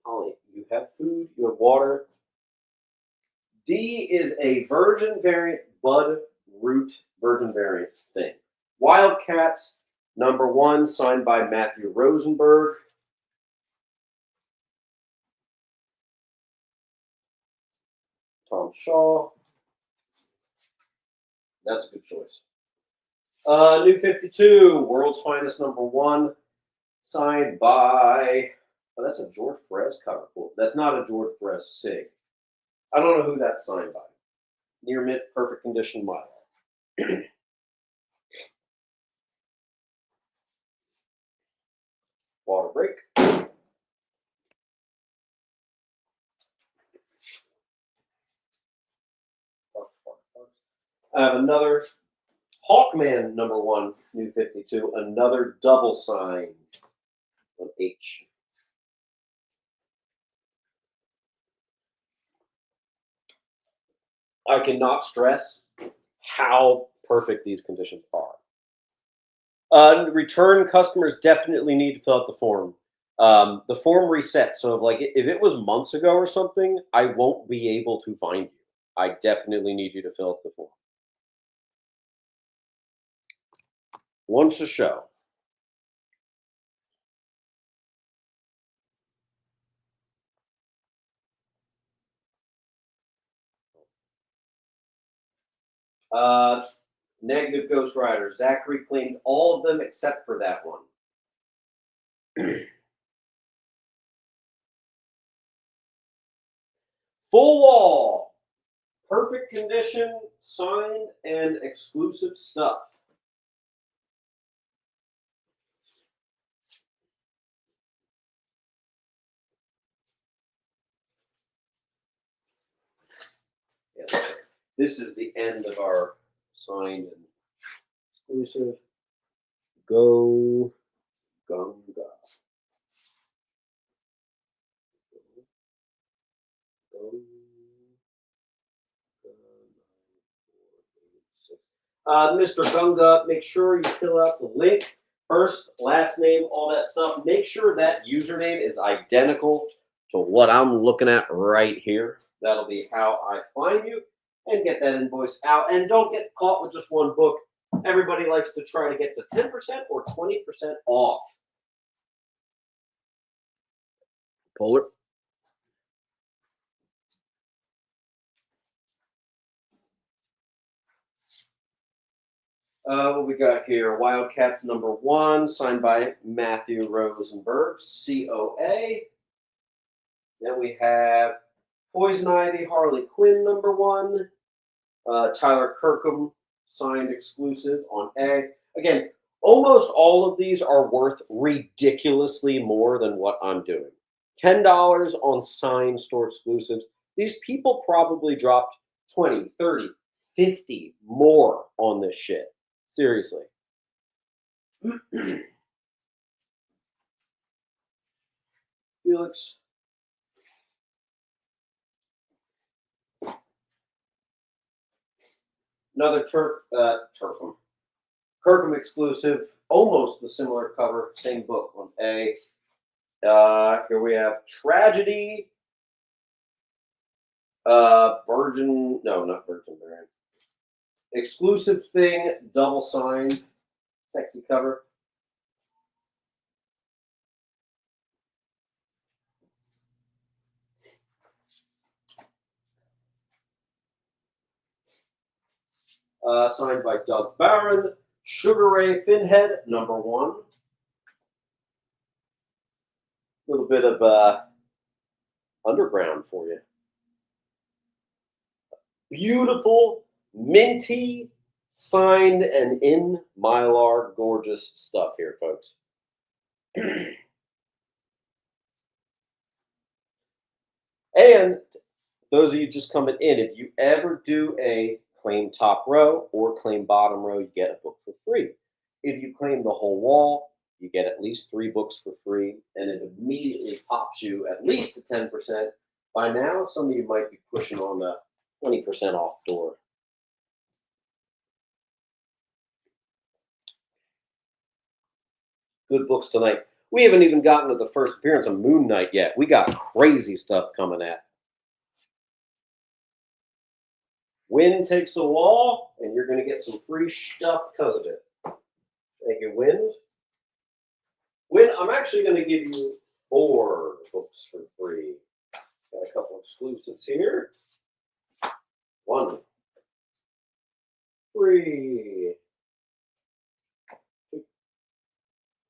Polly, you have food, you have water. D is a virgin variant, bud root virgin variant thing. Wildcats, #1, signed by Matthew Rosenberg. Tom Shaw. That's a good choice. New 52, World's Finest #1, signed by, oh, that's a George Perez cover. Cool. That's not a George Perez sig. I don't know who that's signed by. Near mint, perfect condition model. Water break. I have another Hawkman #1, New 52, another double sign on H. I cannot stress how perfect these conditions are. Return customers definitely need to fill out the form. The form resets, so like if it was months ago or something, I won't be able to find you. I definitely need you to fill out the form. Once a show. Negative Ghost Rider. Zachary claimed all of them except for that one. Full wall. Perfect condition, signed, and exclusive stuff. Yeah, this is the end of our signed and exclusive. Go Gunga. Mr. Gunga, make sure you fill out the link, first, last name, all that stuff. Make sure that username is identical to what I'm looking at right here. That'll be how I find you and get that invoice out. And don't get caught with just one book. Everybody likes to try to get to 10% or 20% off. Polar. What we got here? Wildcats #1, signed by Matthew Rosenberg, COA. Then we have Poison Ivy, Harley Quinn #1. Tyler Kirkham, signed exclusive on A. Again, almost all of these are worth ridiculously more than what I'm doing. $10 on signed store exclusives. These people probably dropped 20, 30, 50 more on this shit. Seriously. Felix. Another Kirkham exclusive, almost the similar cover, same book on A. Here we have Tragedy. Virgin, no, not Virgin Brand. Exclusive thing, double signed, sexy cover. Signed by Doug Barron. Sugar Ray Finhead, #1. A little bit of underground for you. Beautiful, minty, signed and in Mylar, gorgeous stuff here, folks. And those of you just coming in, if you ever do a claim top row or claim bottom row, you get a book for free. If you claim the whole wall, you get at least 3 books for free, and it immediately pops you at least to 10%. By now, some of you might be pushing on the 20% off door. Good books tonight. We haven't even gotten to the first appearance of Moon Knight yet. We got crazy stuff coming at. Wind takes the wall, and you're going to get some free stuff because of it. Thank you, Wind. Wind, I'm actually going to give you 4 books for free. Got a couple exclusives here. 1, 3,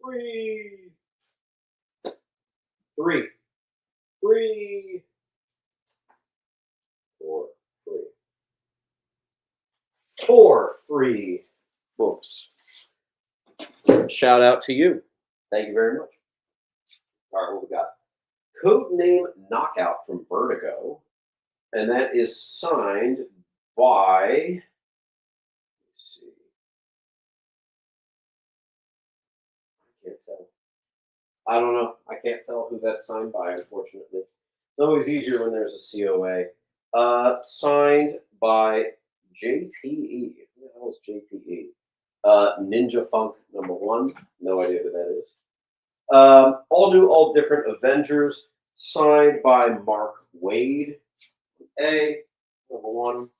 3, 3, 3, 4, 3. 4 free books. Shout out to you. Thank you very much. All right, what we got? Codename Knockout from Vertigo. And that is signed by, let's see. I can't tell. I don't know. I can't tell who that's signed by, unfortunately. It's always easier when there's a COA. Signed by JPE. Who the hell is JPE? Ninja Funk #1. No idea who that is. All New, All Different Avengers. Signed by Mark Wade. A, #1.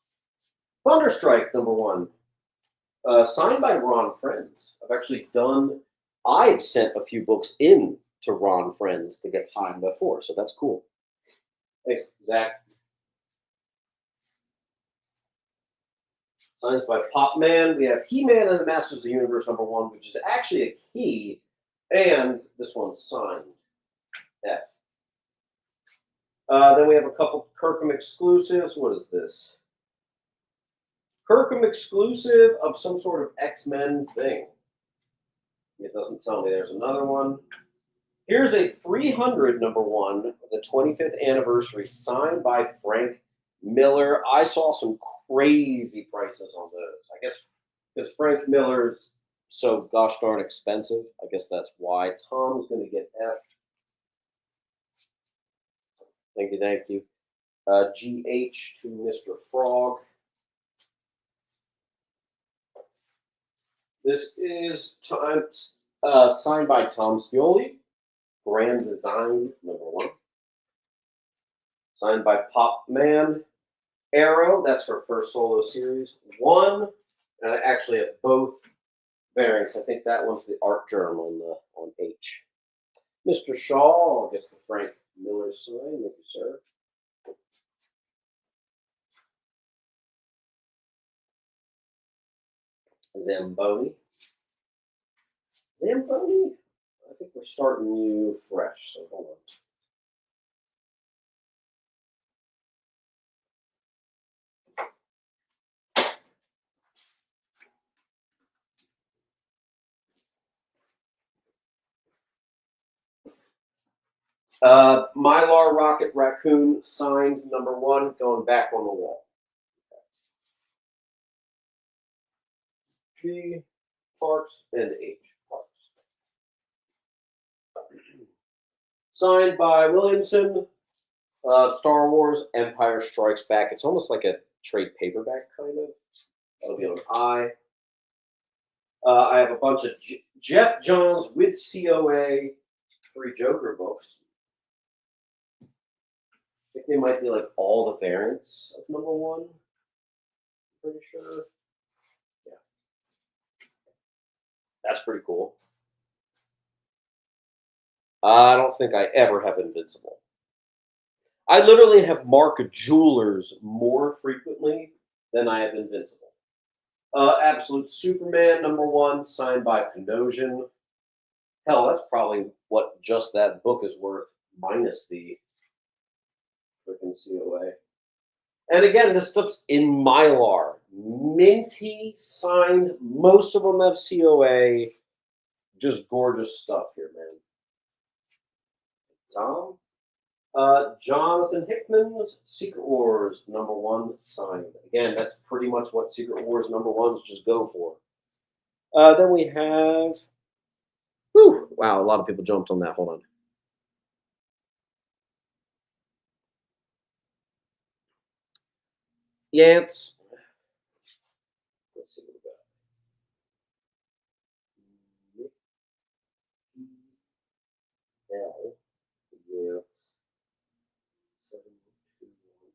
Thunderstrike, #1. Signed by Ron Friends. I've sent a few books in to Ron Friends to get signed before, so that's cool. Thanks, Zach. Signed by Pop Man. We have He-Man and the Masters of the Universe #1, which is actually a key, and this one's signed. F. Then we have a couple Kirkham exclusives. What is this? Kirkham exclusive of some sort of X-Men thing. It doesn't tell me. There's another one. Here's a 300 #1, the 25th anniversary, signed by Frank Miller. I saw some crazy prices on those. I guess because Frank Miller's so gosh darn expensive. I guess that's why. Tom's going to get F. Thank you, thank you. GH to Mr. Frog. This is signed by Tom Scioli. Grand Design #1. Signed by Pop Man. Arrow, that's her first solo series. 1, and I actually have both variants. I think that one's the art journal on H. Mr. Shaw gets the Frank Miller sign. Thank you, sir. Zamboni. Zamboni? I think we're starting you fresh, so hold on. Mylar Rocket Raccoon, signed #1, going back on the wall. G Parks and H Parks. Signed by Williamson. Star Wars Empire Strikes Back. It's almost like a trade paperback, kind of. That'll be on I. I have a bunch of Jeff Johns with COA 3 Joker books. I think they might be like all the variants of #1. Pretty sure. Yeah. That's pretty cool. I don't think I ever have Invincible. I literally have Mark Jewelers more frequently than I have Invincible. Absolute Superman #1, signed by Panosian. Hell, that's probably what just that book is worth, minus the freaking COA. And again, this stuff's in Mylar. Minty signed. Most of them have COA. Just gorgeous stuff here, man. Tom? Jonathan Hickman's Secret Wars #1 signed. Again, that's pretty much what Secret Wars #1s just go for. Then we have. Whew, wow, a lot of people jumped on that. Hold on. Yance. Let's see what we got. L. Yance.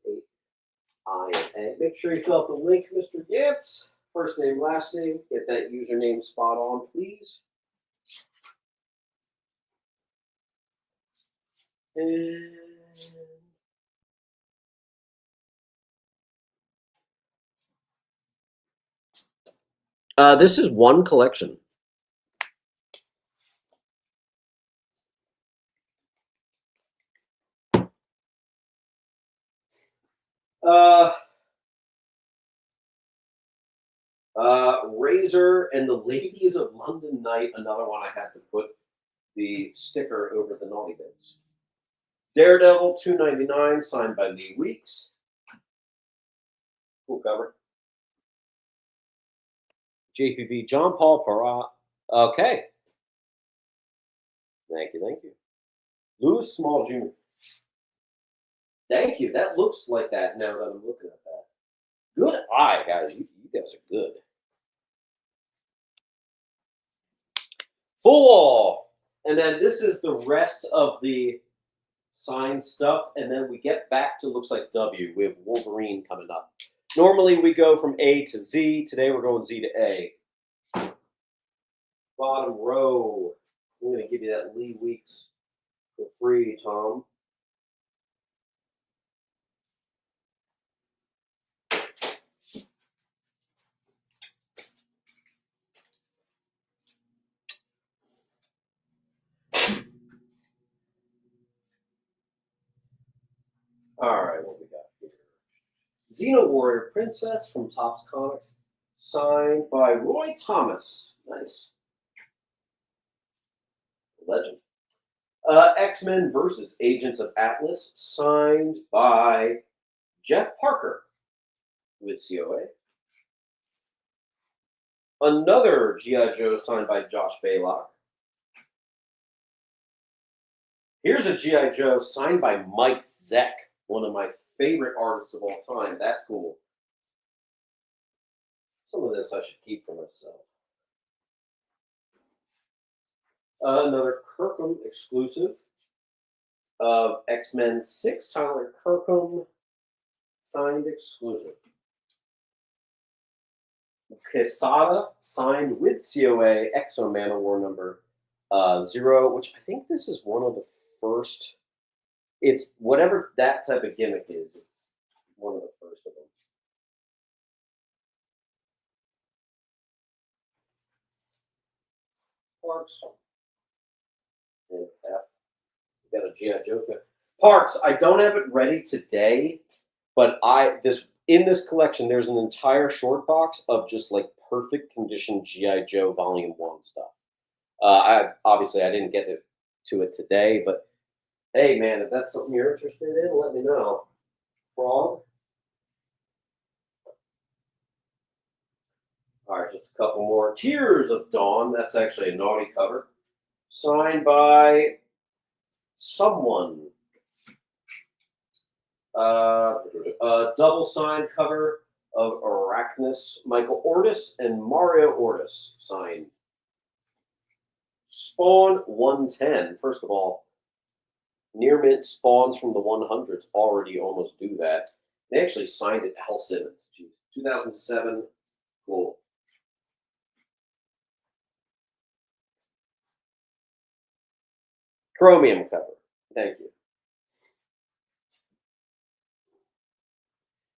7218. Make sure you fill out the link, Mr. Yance. First name, last name. Get that username spot on, please. And this is one collection. Razor and the Ladies of London Night. Another one I had to put the sticker over the naughty bits. Daredevil $2.99, signed by Lee Weeks. Cool cover. JPB John Paul Parat. Okay. Thank you, thank you. Louis Small Jr. Thank you. That looks like that now that I'm looking at that. Good eye, guys. You guys are good. Full wall. And then this is the rest of the signed stuff. And then we get back to looks like W. We have Wolverine coming up. Normally we go from A to Z. Today we're going Z to A. Bottom row. I'm going to give you that Lee Weeks for free, Tom. All right, what we got here? Xena Warrior Princess from Topps Comics, signed by Roy Thomas. Nice. Legend. X-Men versus Agents of Atlas, signed by Jeff Parker with COA. Another G.I. Joe signed by Josh Baylock. Here's a G.I. Joe signed by Mike Zeck, one of my favorite artists of all time. That's cool. Some of this I should keep for myself. Another Kirkham exclusive of X-Men 6, Tyler Kirkham, signed exclusive. Quesada, signed with COA, Exo Man of War number 0, which I think this is one of the first. It's whatever that type of gimmick is. It's one of the first of them. Parks. And F. We got a G.I. Joe fan. Parks, I don't have it ready today, but in this collection, there's an entire short box of just like perfect condition G.I. Joe Volume 1 stuff. I didn't get to it today, but hey, man, if that's something you're interested in, let me know. Frog. All right, just a couple more. Tears of Dawn. That's actually a naughty cover. Signed by someone. Double signed cover of Arachnus, Michael Ortis, and Mario Ortis signed. Spawn 110. First of all, near mint spawns from the 100s already almost do that. They actually signed it Al Simmons. Jeez. 2007. Cool. Chromium cover. Thank you.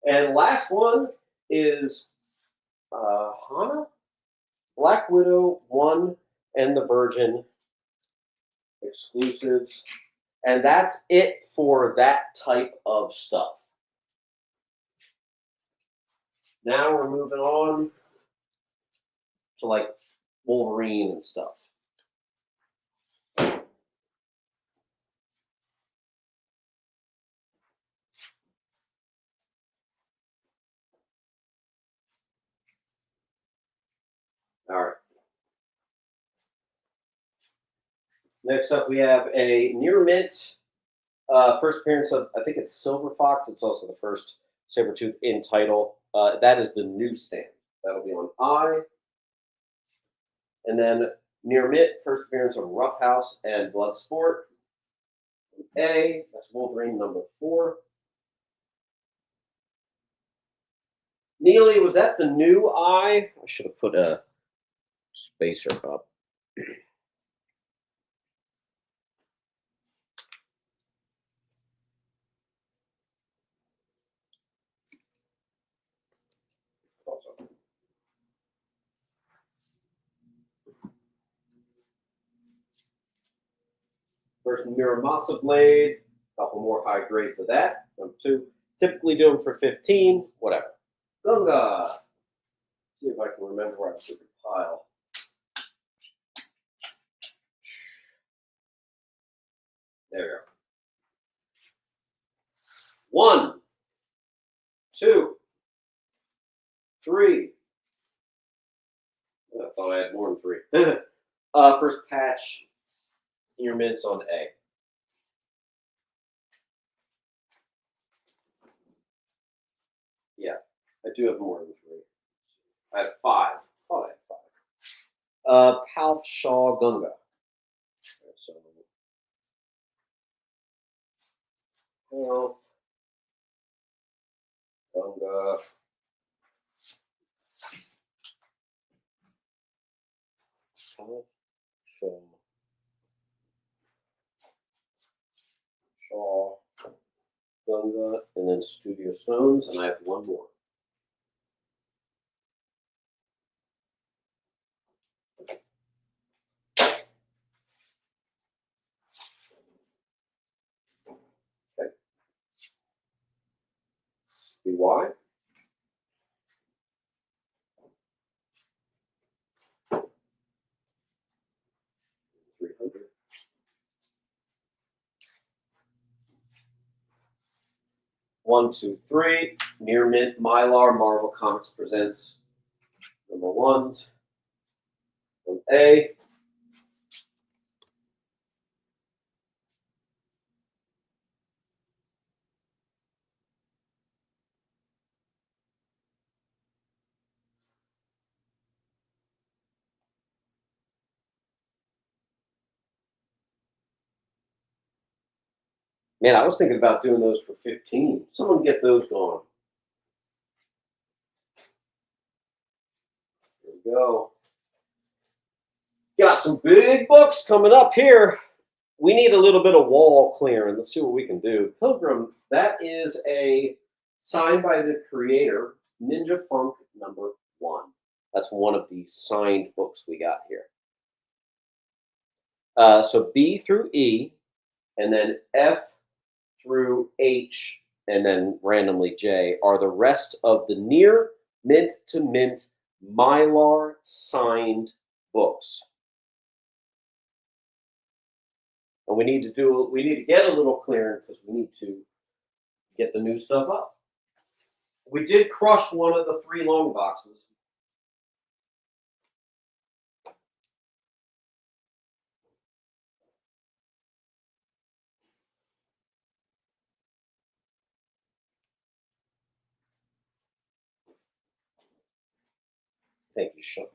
And last one is Hana, Black Widow 1, and the Virgin exclusives. And that's it for that type of stuff. Now we're moving on to like Wolverine and stuff. All right. Next up, we have a near mint first appearance of, I think it's Silver Fox. It's also the first Sabretooth in title. That is the newsstand. That'll be on I. And then near mint, first appearance of Rough House and Bloodsport. A, that's Wolverine number 4. Neely, was that the new I? I should have put a spacer up. First Miramasa Blade, a couple more high grades of that. Number 2, typically do them for 15, whatever. Gunga. See if I can remember where I put the pile. There we go. 1, 2, 3. I thought I had more than 3. First patch, near mints on A. Yeah, I do have more than 3. I have 5. Oh, I have 5. Palf Shaw Gunga. So, Palf Gunga. Palf Shaw. Shaw Gunga. And then Studio Stones. And I have 1 more. BY. 300. 1, 2, 3. Near mint Mylar Marvel Comics presents number 1s on A. Man, I was thinking about doing those for 15. Someone get those going. There we go. Got some big books coming up here. We need a little bit of wall clearing. Let's see what we can do. Pilgrim, that is a signed by the creator, Ninja Funk number 1. That's one of the signed books we got here. So B through E, and then F through H, and then randomly J are the rest of the near mint to mint Mylar signed books. And we need to get a little clearing because we need to get the new stuff up. We did crush one of the 3 long boxes. Thank you, Sean.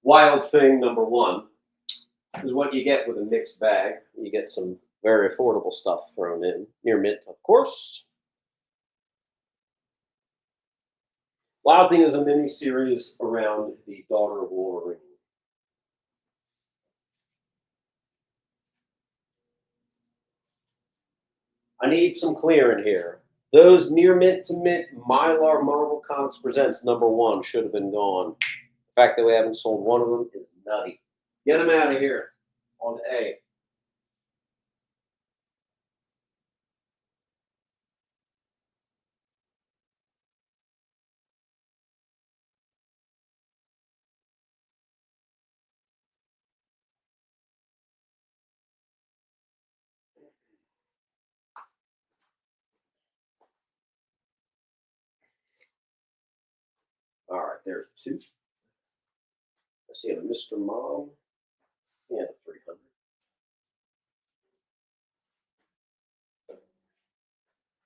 Wild Thing number 1 is what you get with a mixed bag. You get some very affordable stuff thrown in. Near mint, of course. Wild Thing is a mini-series around the daughter of Wolverine. I need some clearing here. Those near mint to mint Mylar Marvel Comics Presents #1 should have been gone. The fact that we haven't sold one of them is nutty. Get them out of here on A. All right, there's 2. I see a Mr. Mom and a 300.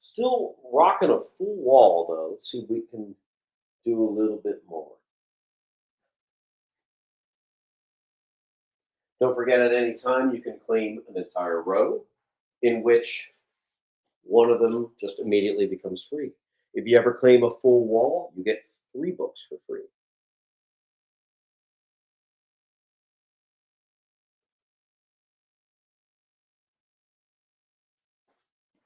Still rocking a full wall though. Let's see if we can do a little bit more. Don't forget at any time you can claim an entire row in which one of them just immediately becomes free. If you ever claim a full wall, you get 3 books for free.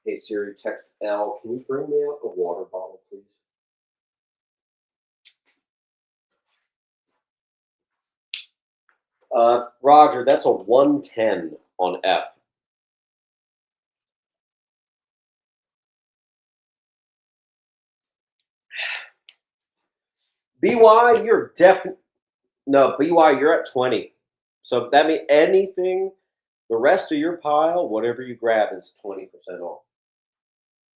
Hey Siri, text L. Can you bring me out a water bottle, please? Roger, that's a 110 on F. BY, you're definitely no BY. You're at 20. So that means anything, the rest of your pile, whatever you grab, is 20% off.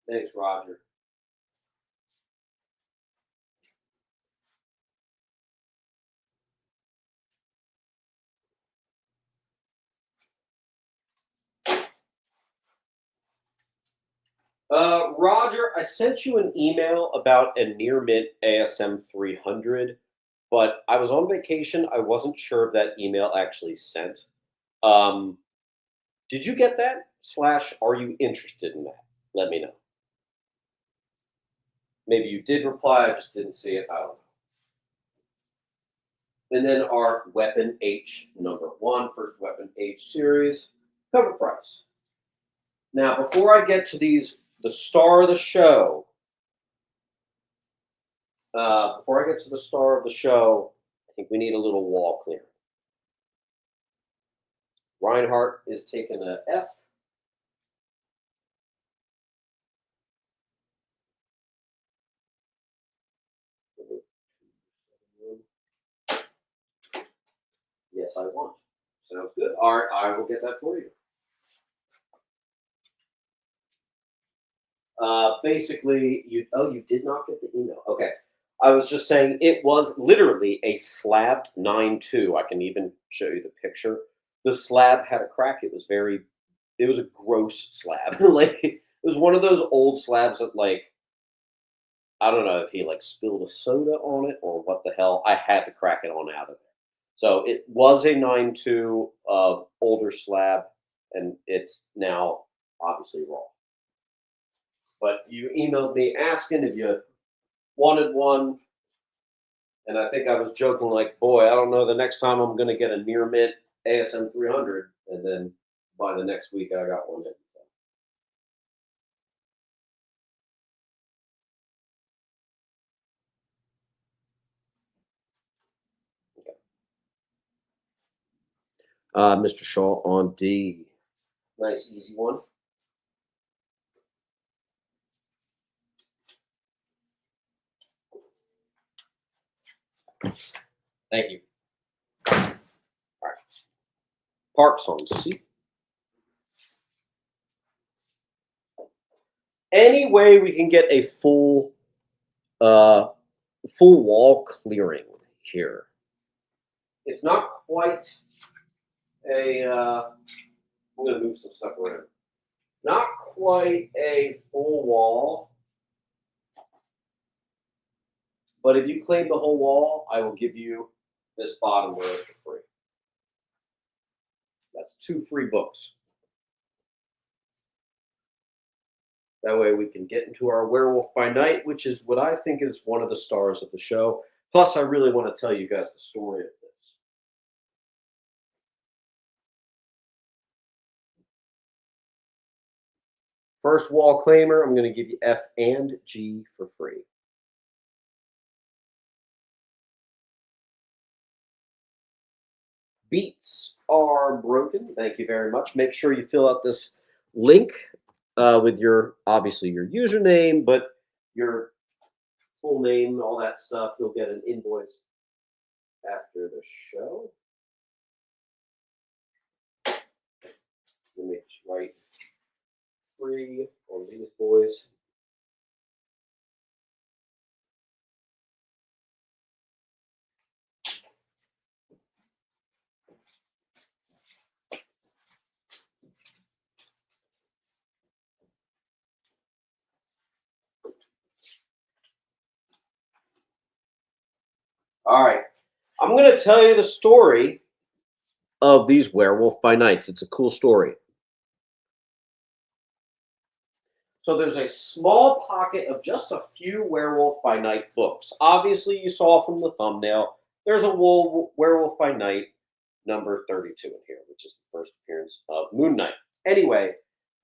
Thanks, Roger. Roger, I sent you an email about a near mint ASM 300, but I was on vacation. I wasn't sure if that email actually sent. Um, did you get that? Slash, are you interested in that? Let me know. Maybe you did reply. I just didn't see it. I don't know. And then our Weapon H #1, first Weapon H series, cover price. Now, before I get to these, the star of the show, before I get to the star of the show, I think we need a little wall clearing. Reinhardt is taking a F. Yes, I want. Sounds good. All right, I will get that for you. Basically, you did not get the email. Okay. I was just saying it was literally a slabbed 9.2. I can even show you the picture. The slab had a crack. It was a gross slab. Like it was one of those old slabs that like I don't know if he like spilled a soda on it or what the hell. I had to crack it on out of there. So it was a 9.2 older slab, and it's now obviously raw. But you emailed me asking if you wanted one, and I think I was joking like, "Boy, I don't know the next time I'm going to get a near mint ASM 300," and then by the next week I got one in. So. Okay. Mr. Shaw on D. Nice, easy one. Thank you. All right. Parks on C. Any way we can get a uh, full wall clearing here. It's not quite a. I'm going to move some stuff around. Not quite a full wall, but if you claim the whole wall, I will give you this bottom row for free. That's 2 free books. That way we can get into our Werewolf by Night, which is what I think is one of the stars of the show. Plus, I really want to tell you guys the story of this. First wall claimer, I'm going to give you F and G for free. Beats are broken. Thank you very much. Make sure you fill out this link with your, obviously, your username, but your full name, all that stuff. You'll get an invoice after the show. Let me just write free on these boys. All right. I'm going to tell you the story of these Werewolf by Nights. It's a cool story. So there's a small pocket of just a few Werewolf by Night books. Obviously, you saw from the thumbnail, there's a Werewolf by Night number 32 in here, which is the first appearance of Moon Knight. Anyway,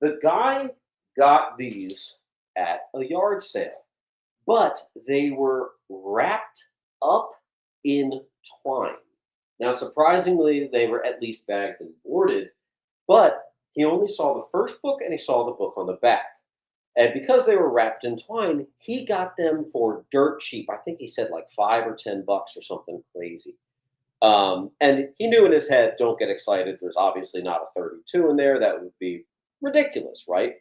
the guy got these at a yard sale, but they were wrapped up in twine. Now, surprisingly, they were at least bagged and boarded, but he only saw the first book and he saw the book on the back. And because they were wrapped in twine, he got them for dirt cheap. I think he said like $5 or $10 or something crazy. And he knew in his head, don't get excited. There's obviously not a 32 in there. That would be ridiculous, right?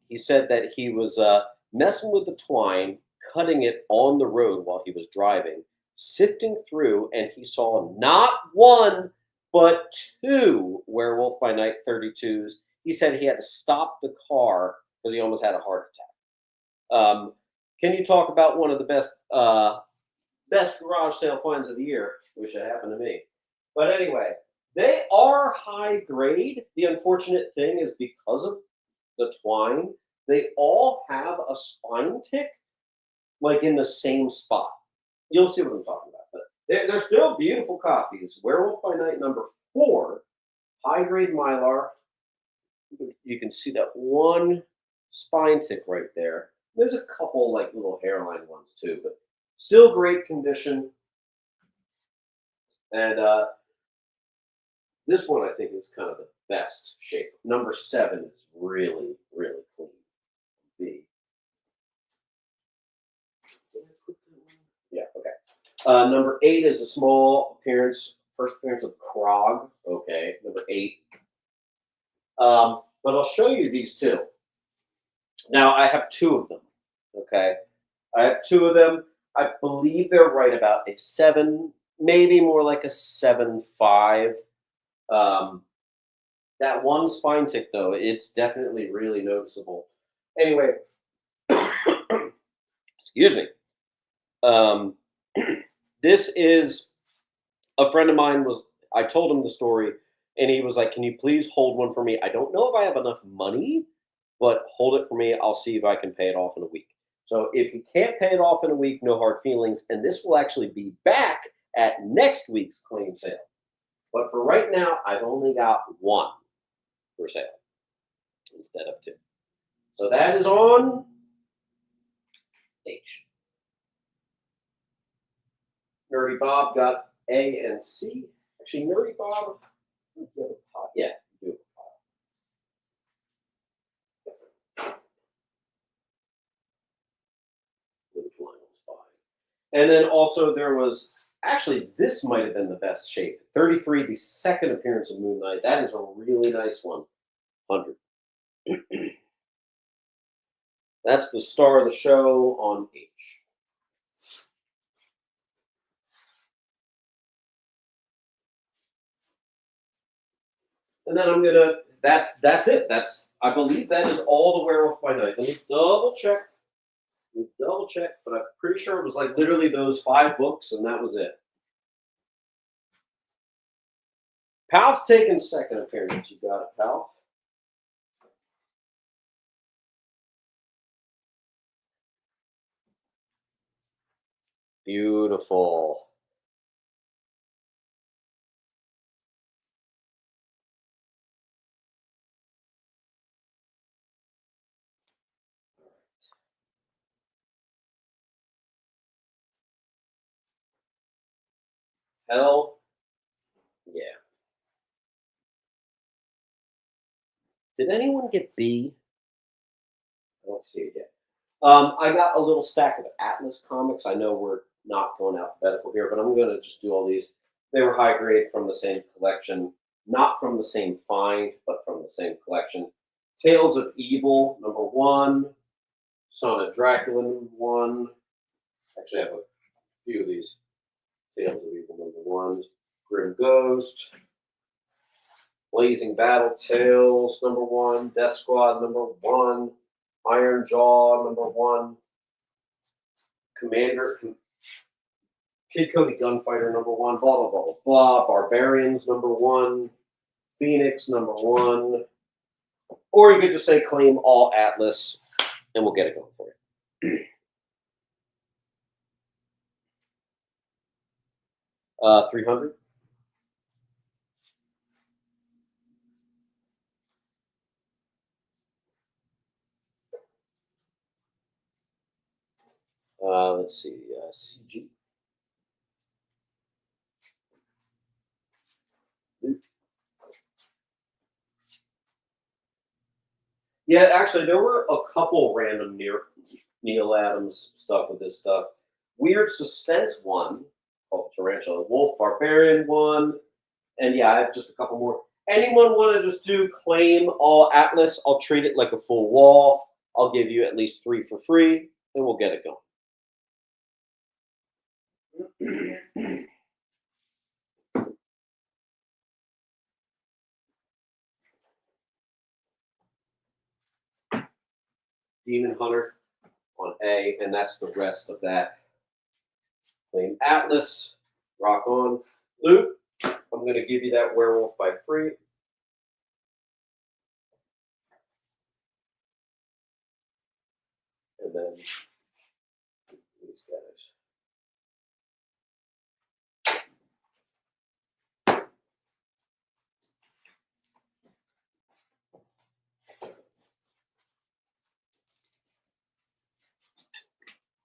He said that he was messing with the twine, cutting it on the road while he was driving, sifting through, and he saw not one, but two Werewolf by Night 32s. He said he had to stop the car because he almost had a heart attack. Can you talk about one of the best garage sale finds of the year? Wish it happened to me. But anyway, they are high grade. The unfortunate thing is because of the twine, they all have a spine tick like in the same spot. You'll see what I'm talking about. But they're still beautiful copies. Werewolf by Night number 4, high grade Mylar. You can see that one spine tick right there. There's a couple like little hairline ones too, but still great condition. And this one I think is kind of the best shape. Number 7 is really, really clean. B. Yeah, okay. Number 8 is a small appearance, first appearance of Krog. Okay, number 8. But I'll show you these two. Now, I have 2 of them, okay? I have 2 of them. I believe they're right about a 7, maybe more like a 7.5. That one spine tick, though, it's definitely really noticeable. Anyway, excuse me. This is a friend of mine I told him the story, and he was like, can you please hold one for me? I don't know if I have enough money, but hold it for me. I'll see if I can pay it off in a week. So if you can't pay it off in a week, no hard feelings. And this will actually be back at next week's claim sale. But for right now, I've only got 1 for sale instead of 2. So that is on H. Nerdy Bob got A and C. Actually, Nerdy Bob, yeah, you do. Which one was fine. And then also there was, actually, this might have been the best shape. 33, the second appearance of Moon Knight. That is a really nice one. 100. That's the star of the show on H. And then I'm gonna. That's it. I believe that is all the Werewolf by Night. Let me double check. But I'm pretty sure it was like literally those 5 books, and that was it. Palf's taking second appearance. You got it, Palf. Beautiful. Hell yeah. Did anyone get B? I don't see it yet. I got a little stack of Atlas comics. I know we're not going alphabetical here, but I'm going to just do all these. They were high grade from the same collection, not from the same find, but from the same collection. Tales of Evil, #1. Son of Dracula, #1. Actually, I have a few of these. Tales of Evil, #1s. Grim Ghost. Blazing Battle Tales, #1. Death Squad, #1. Iron Jaw, #1. Commander, Kid Cody Gunfighter, #1. Blah, blah, blah, blah, blah. Barbarians, #1. Phoenix, #1. Or you could just say claim all Atlas, and we'll get it going for you. 300. Let's see, CG. Yeah, actually, there were a couple random Neil Adams stuff with this stuff. Weird Suspense one called Tarantula Wolf, Barbarian one, and yeah, I have just a couple more. Anyone want to just do claim all Atlas? I'll treat it like a full wall. I'll give you at least 3 for free, and we'll get it going. Demon Hunter on A, and that's the rest of that. Claim Atlas, rock on. Luke, I'm going to give you that werewolf by free. And then these guys.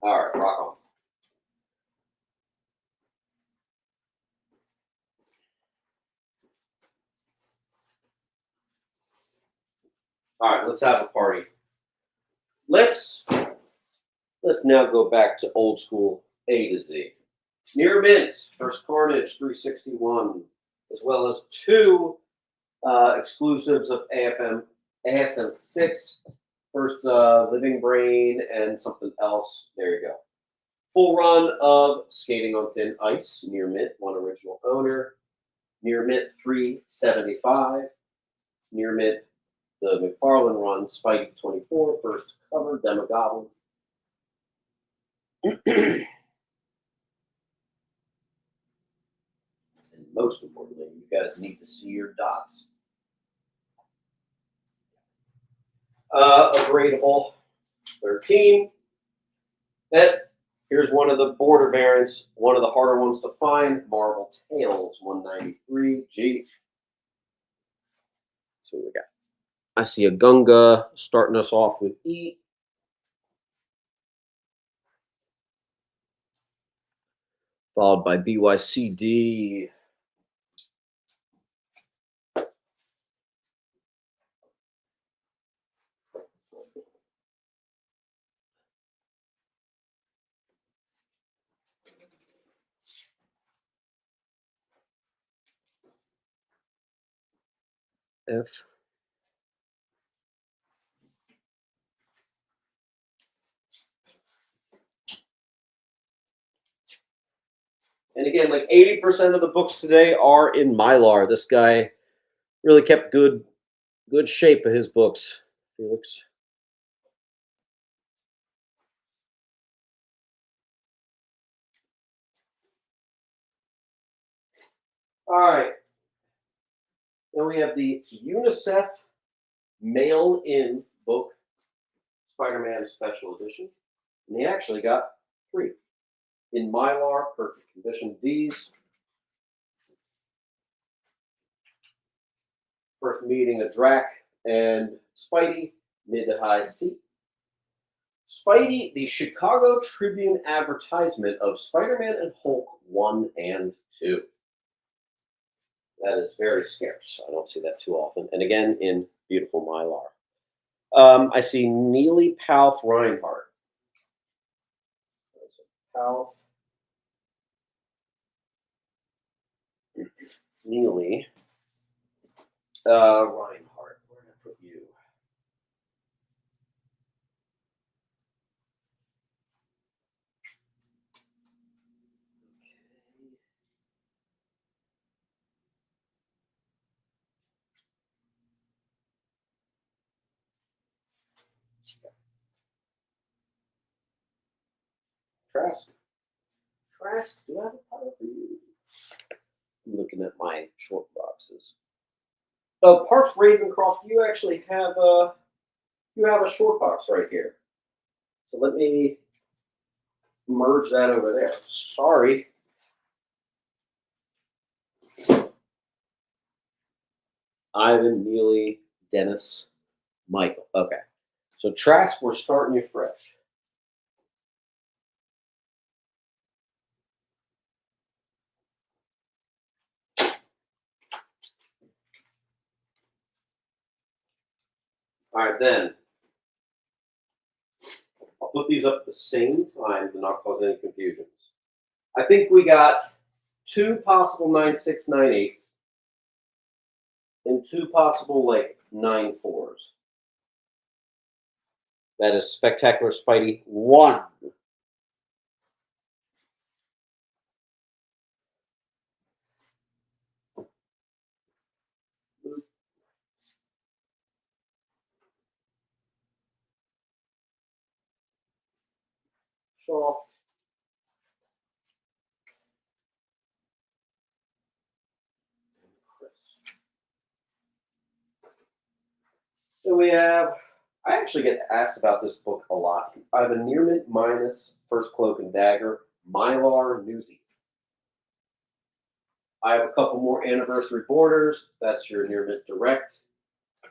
All right, rock on. All right, let's have a party. Let's now go back to old school A to Z. Near Mint, First Carnage 361, as well as 2 exclusives of ASM 6, First Living Brain, and something else. There you go. Full run of Skating on Thin Ice, Near Mint, 1 original owner. Near Mint 375. Near Mint, the McFarlane run, Spidey 24, first cover, Demogoblin. And most importantly, you guys need to see your dots. Upgradable 13. And here's one of the border variants, one of the harder ones to find, Marvel Tales 193G. So we got. I see a Gunga starting us off with E. Followed by BYCD. F. And again, like 80% of the books today are in Mylar. This guy really kept good shape of his books, Felix. All right. Then we have the UNICEF mail-in book, Spider-Man Special Edition. And they actually got 3. In Mylar, perfect condition. These. First meeting of Drac and Spidey, mid to high C. Spidey, the Chicago Tribune advertisement of Spider-Man and Hulk 1 and 2. That is very scarce. I don't see that too often. And again, in beautiful Mylar. I see Neely Palth Reinhardt. Palth Neely Reinhardt. Where did I put you? Trask. Trask, do I have a pile for you? I'm looking at my short boxes. Parks Ravencroft, you actually have a short box right here. So let me merge that over there. Sorry. Ivan, Neely, Dennis, Michael. Okay. So Trask, we're starting you fresh. All right, then. I'll put these up at the same time to not cause any confusions. I think we got 2 possible 9.6, 9.8s and 2 possible like 9.4s. That is Spectacular Spidey 1. Shaw. Chris. So we have, I actually get asked about this book a lot. I have a Near Mint Minus, First Cloak and Dagger, Mylar Newsy. I have a couple more anniversary borders. That's your Near Mint Direct,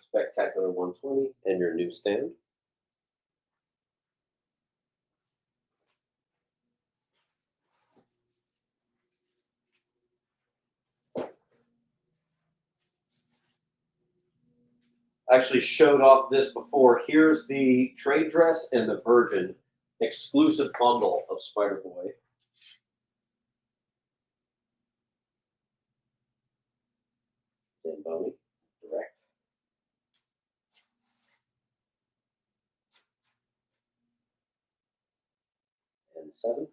Spectacular 120, and your newsstand. I actually showed off this before. Here's the trade dress and the Virgin exclusive bundle of Spider-Boy. Zamboni, direct. And 7.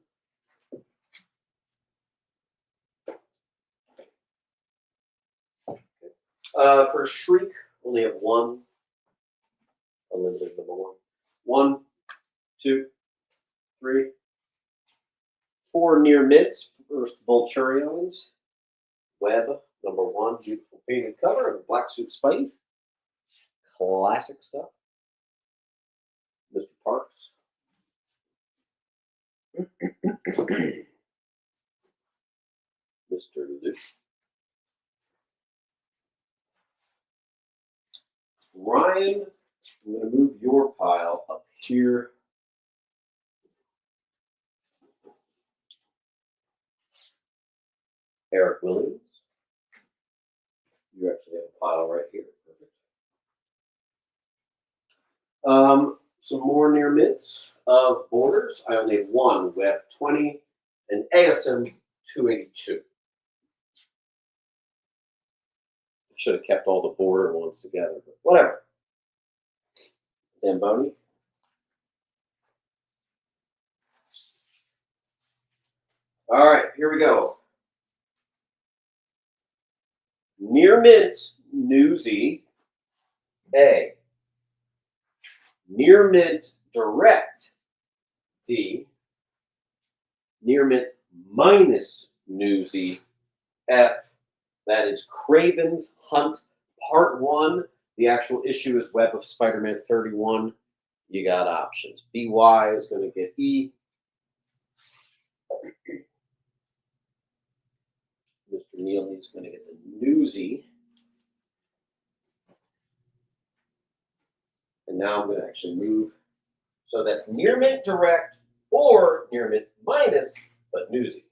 For Shriek, only have 1. Unlimited number 1. 1, 2, 3, 4 near mints. First Vulturions. Web, number 1. Beautiful painted cover of Black Suit Spidey. Classic stuff. Mr. Parks. Mr. Luke. Ryan, I'm going to move your pile up here. Eric Williams. You actually have a pile right here. Perfect. Some more near mints of borders. I only have 1 Web 20 and ASM 282. I should have kept all the border ones together, but whatever. Zamboni. All right, here we go. Near mint Newsy A. Near mint direct D. Near mint minus Newsy F. That is Craven's Hunt Part 1. The actual issue is Web of Spider-Man 31. You got options. BY is going to get E. Mr. Neely is going to get the Newsy. And now I'm going to actually move. So that's Near Mint Direct or Near Mint Minus, but Newsy.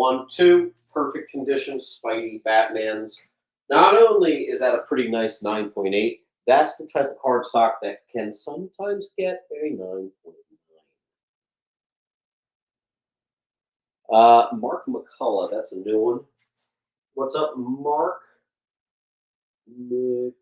1, 2, perfect condition, Spidey, Batman's. Not only is that a pretty nice 9.8, that's the type of cardstock that can sometimes get a 9.9. Mark McCullough, that's a new one. What's up, Mark? McCullough.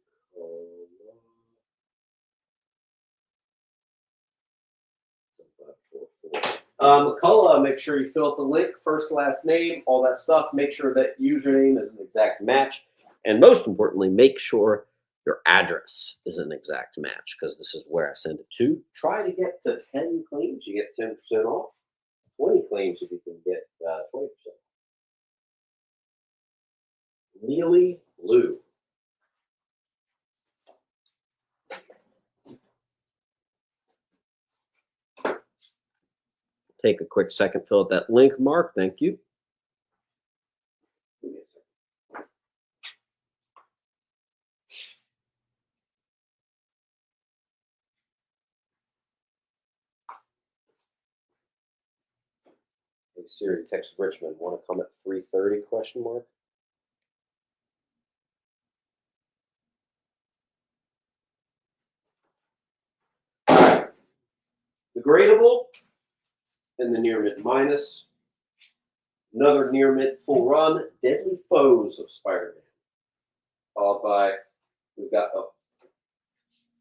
McCullough, make sure you fill out the link, first, last name, all that stuff. Make sure that username is an exact match. And most importantly, make sure your address is an exact match, because this is where I send it to. Try to get to 10 claims, you get 10% off. 20 claims if you can get 20%. Neely Blue. Take a quick second, fill out that link, Mark. Thank you. Hey Siri, text Richmond. Want to come at 3:30? Question mark. The gradable and the near mid minus. Another near mid full run. Deadly Foes of Spider-Man. Followed by, we've got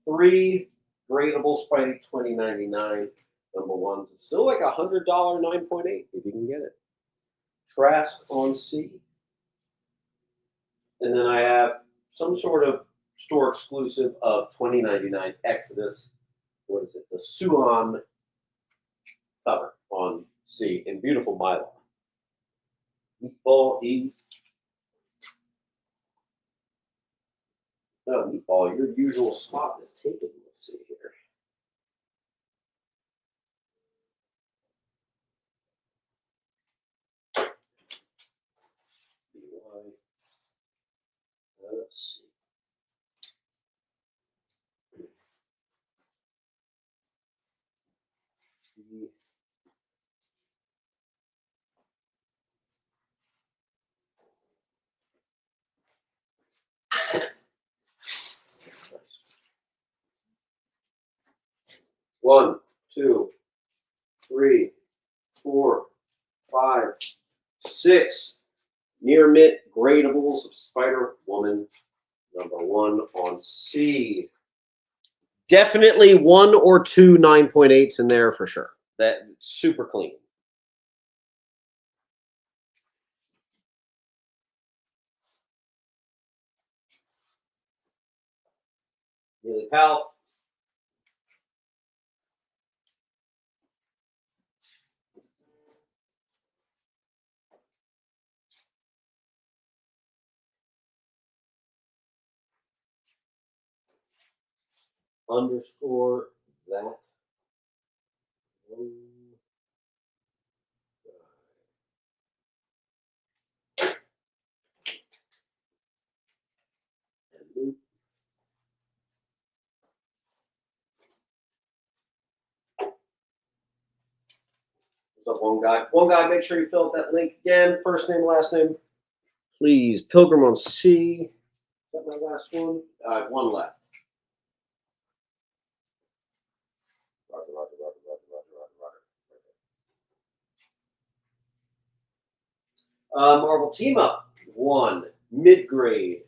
3 gradable Spidey 2099 number ones. It's still like $100 9.8 if you can get it. Trask on C. And then I have some sort of store exclusive of 2099 Exodus. What is it? The Suon cover on C in beautiful Mylar. Meatball E. No, Meatball, your usual spot is taken. Let's see here. Let's see. One, two, three, 4, 5, 6 near mint gradables of Spider-Woman number 1 on C. Definitely 1 or 2 9.8s in there for sure. That's super clean. Nearly Pal. Underscore that. What's up, one guy? One guy, make sure you fill out that link again. First name, last name. Please. Pilgrim on C. Is that my last one? I have one left. Roger, roger, roger, roger, roger, roger, roger. Marvel Team Up, 1. Mid-grade.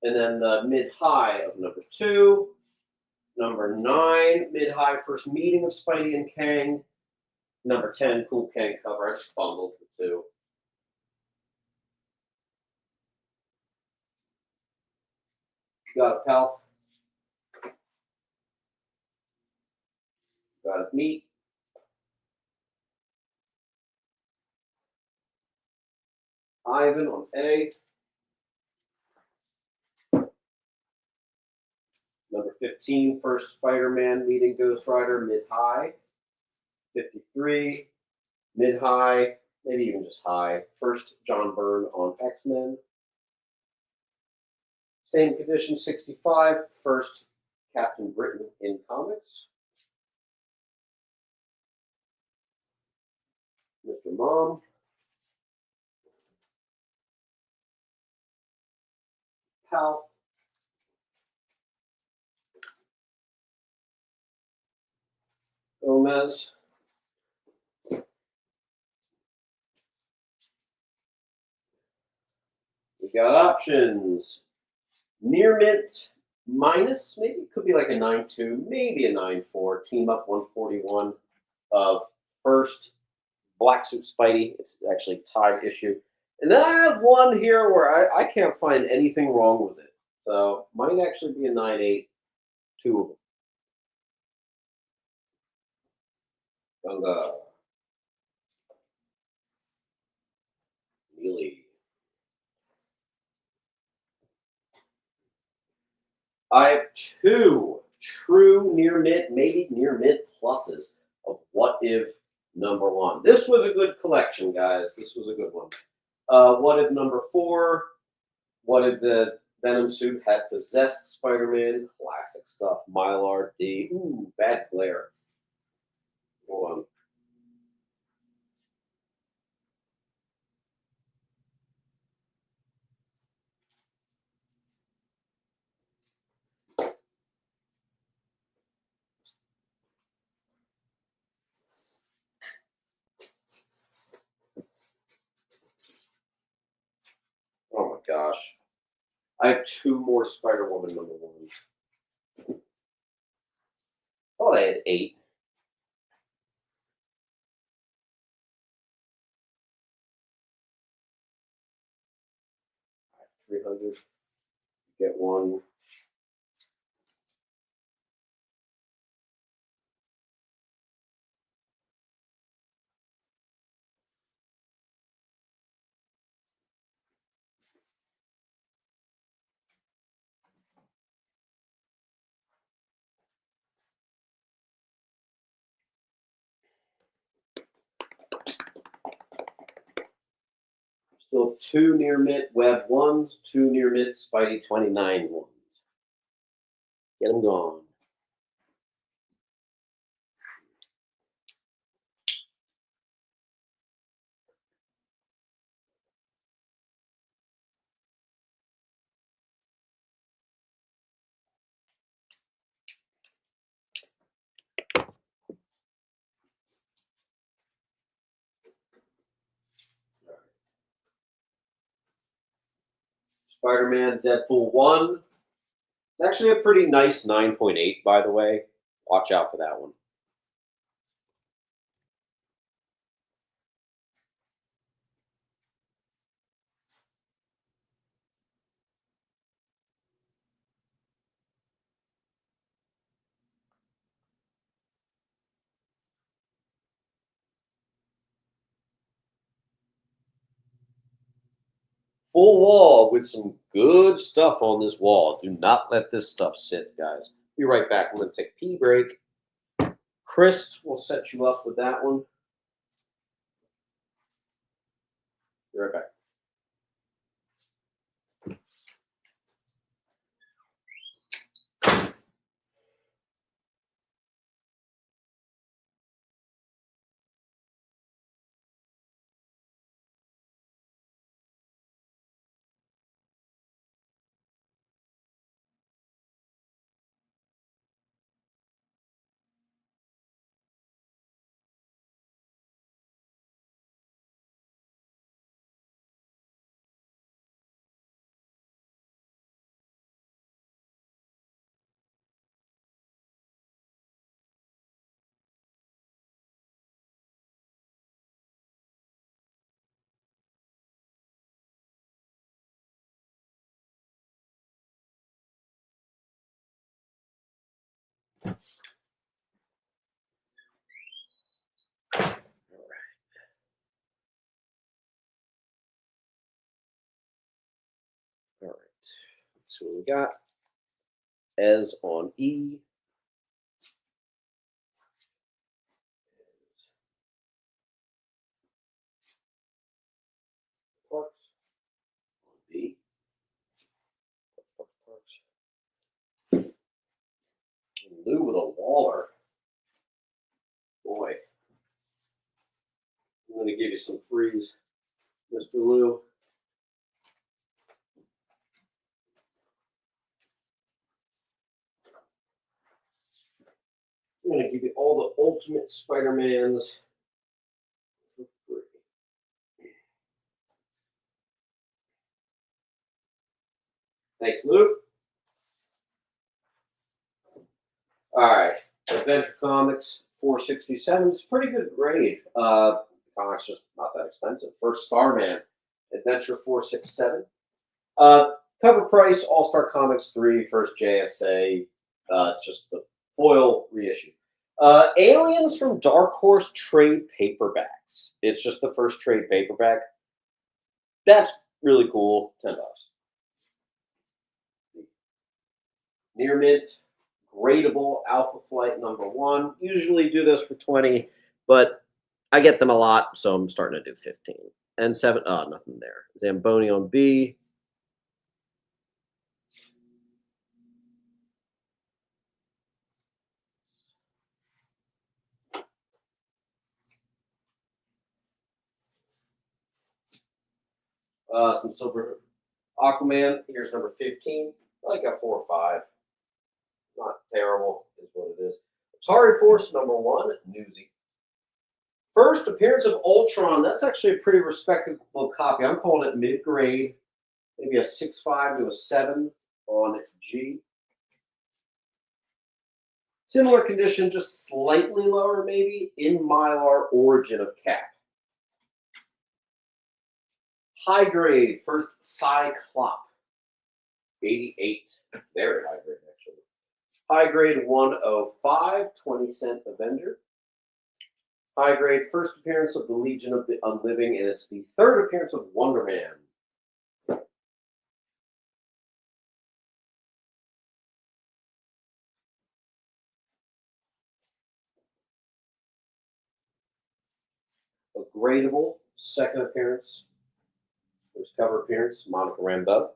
And then the mid-high of number 2. Number 9, mid-high first meeting of Spidey and Kang. Number 10, Cool Kang cover. I just bundled the 2. Got it, pal. Got it, meat. Ivan on A. Number 15, first Spider-Man meeting Ghost Rider, mid-high. 53, mid-high, maybe even just high. First John Byrne on X-Men. Same condition, 65, first Captain Britain in comics. Mr. Mom. Pal. Gomez. We got options. Near mint minus, maybe it could be like a 9.2, maybe a 9.4. Team up 141 of first Black Suit Spidey. It's actually tied issue. And then I have one here where I can't find anything wrong with it. So might actually be a 9.8, two of them. Gunga. Neely. I have two true near mint, maybe near mint pluses of What If #1. This was a good collection, guys. This was a good one. What If #4? What If the Venom suit had possessed Spider-Man? Classic stuff. Mylar D. Ooh, bad glare. Hold on. Oh my gosh. I have two more Spider-Woman #1s. Oh, I had 8. 300. Get one. Still two near mint Web 1s, two near mint Spidey 29 ones. Get them gone. Spider-Man Deadpool 1. It's actually a pretty nice 9.8, by the way. Watch out for that one. Full wall with some good stuff on this wall. Do not let this stuff sit, guys. Be right back. I'm going to take a pee break. Chris will set you up with that one. Be right back. All right. Let's see what we got. Ez on E. Parks on B. Parks. Lou with a Waller. Boy. I'm going to give you some freeze, Mr. Lou. I'm going to give you all the Ultimate Spider-Mans for free. Thanks, Luke. All right, Adventure Comics 467. It's pretty good grade. Comics just not that expensive. First Starman, Adventure 467. Cover price, All Star Comics 3, first JSA. It's just the foil reissue. Aliens from Dark Horse trade paperbacks. It's just the first trade paperback. That's really cool. $10. Near mint, gradable Alpha Flight #1. Usually do this for 20, but I get them a lot, so I'm starting to do 15. And 7, nothing there. Zamboni on B. Some silver Aquaman. Here's number 15. I like a 4 or 5. Not terrible, is what it is. Atari Force #1, Newsy. First appearance of Ultron. That's actually a pretty respectable copy. I'm calling it mid-grade, maybe a 6.5 to a 7 on G. Similar condition, just slightly lower maybe, in Mylar, Origin of Cap. High grade, first Cyclop, 88. Very high grade, actually. High grade 105, 20-cent Avenger. High grade, first appearance of the Legion of the Unliving, and it's the third appearance of Wonder Man. A gradable, second appearance. First cover appearance, Monica Rambeau.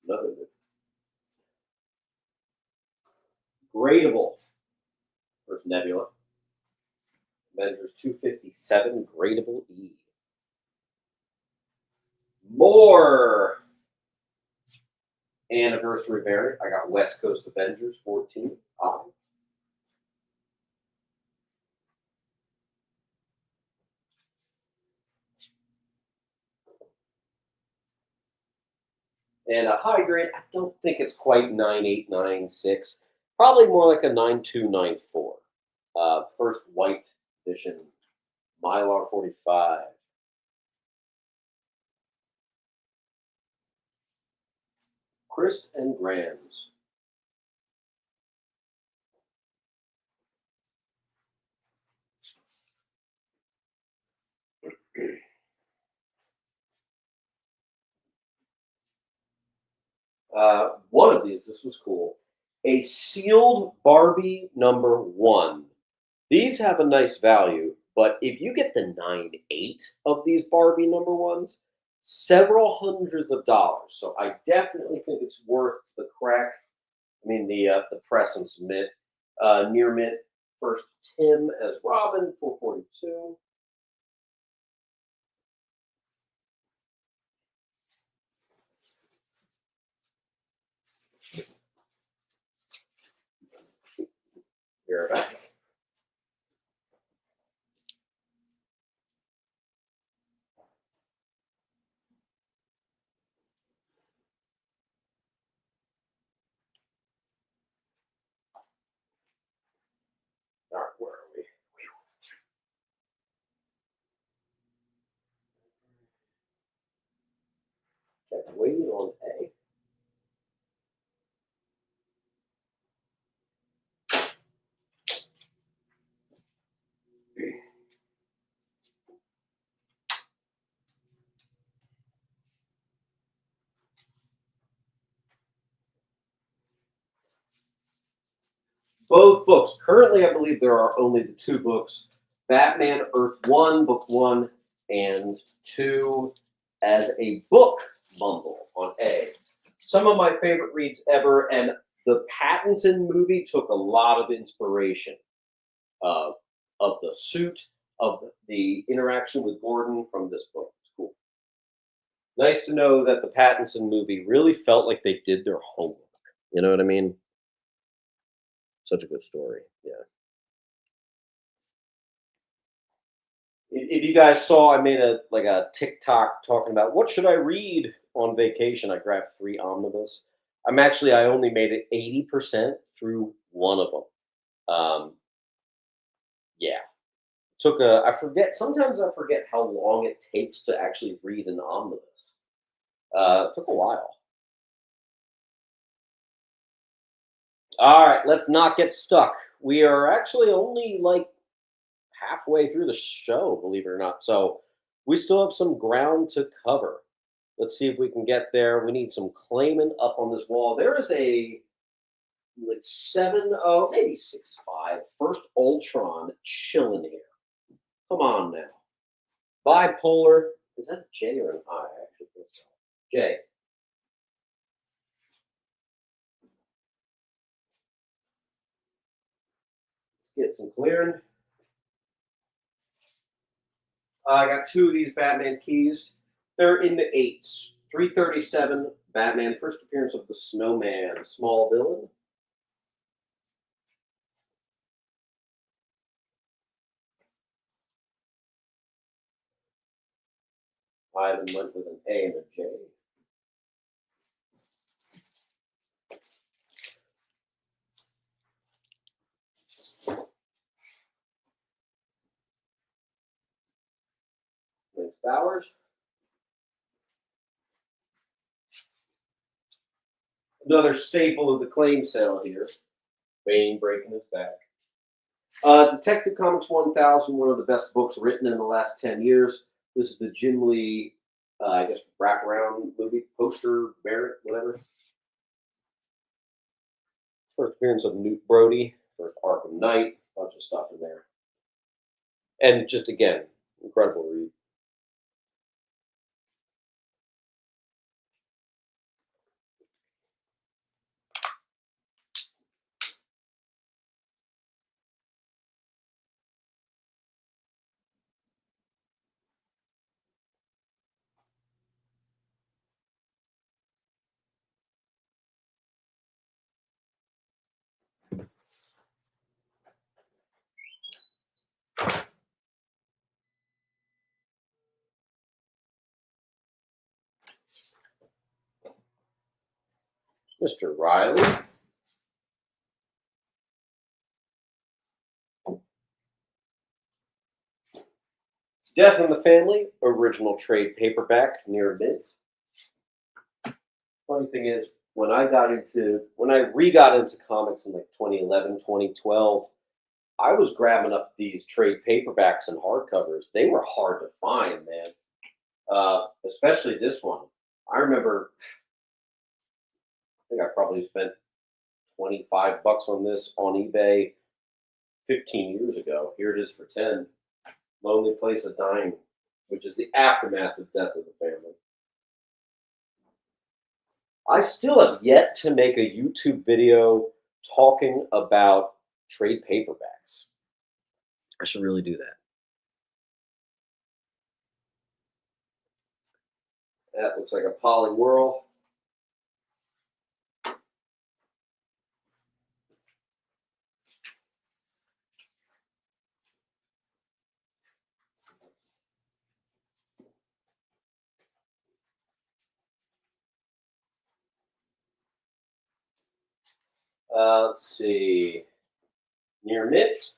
Another gradable. First Nebula. Avengers 257, gradable E. More anniversary variant. I got West Coast Avengers 14. And a high grade, I don't think it's quite 9896. Probably more like a 9294. First white edition, Mylar 45. Christ and Grams. One of these, this was cool. A sealed Barbie #1. These have a nice value, but if you get the 9.8 of these Barbie #1s, several hundreds of dollars. So I definitely think it's worth the crack. I mean, the press and submit. Near mint, first Tim as Robin, 442. You're back. All right, where are we? Okay, waiting on A. Both books. Currently, I believe there are only the 2 books. Batman Earth 1, Book 1, and 2 as a book bundle on A. Some of my favorite reads ever, and the Pattinson movie took a lot of inspiration uh, of the suit, of the interaction with Gordon from this book. It's cool. Nice to know that the Pattinson movie really felt like they did their homework. You know what I mean? Such a good story. Yeah. If you guys saw, I made a TikTok talking about what should I read on vacation. I grabbed 3 omnibus. I only made it 80% through one of them. Yeah, took a I forget sometimes I forget how long it takes to actually read an omnibus. It took a while. All right, let's not get stuck. We are actually only like halfway through the show, believe it or not. So we still have some ground to cover. Let's see if we can get there. We need some claiming up on this wall. There is a like 7.0, maybe 6.5 first Ultron chilling here. Come on now. Bipolar. Is that a J or an I? I actually think so. J. Get some clearing. I got 2 of these Batman keys. They're in the 8s. 337 Batman, first appearance of the Snowman, small villain. Ivan went with an A and a J. Thanks, Bowers. Another staple of the claim sale here. Bane breaking his back. Detective Comics 1000, one of the best books written in the last 10 years. This is the Jim Lee, I guess, wraparound movie, poster, Barrett, whatever. First appearance of Newt Brody, first Arkham Knight, bunch of stuff in there. And just again, incredible read. Mr. Riley. Death in the Family, original trade paperback, near mint. Funny thing is, when I re-got into comics in like 2011, 2012, I was grabbing up these trade paperbacks and hardcovers. They were hard to find, man. Especially this one. I remember, I think I probably spent 25 bucks on this on eBay 15 years ago. Here it is for 10. Lonely Place of Dying, which is the aftermath of Death of the Family. I still have yet to make a YouTube video talking about trade paperbacks. I should really do that. That looks like a poly whirl. Let's see. Near mint.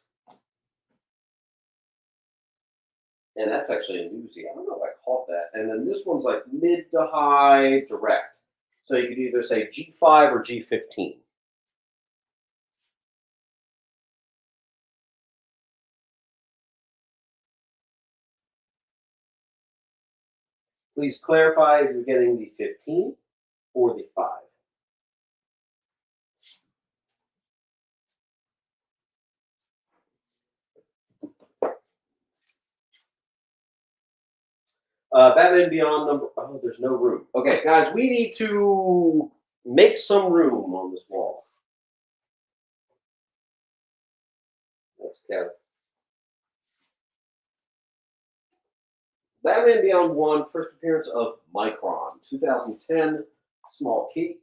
And that's actually a newsie. I don't know if I caught that. And then this one's like mid to high direct. So you could either say G5 or G15. Please clarify if you're getting the 15 or the 5. Batman Beyond number. Oh, there's no room. Okay, guys, we need to make some room on this wall. Yeah. Batman Beyond 1, first appearance of Micron, 2010, small key.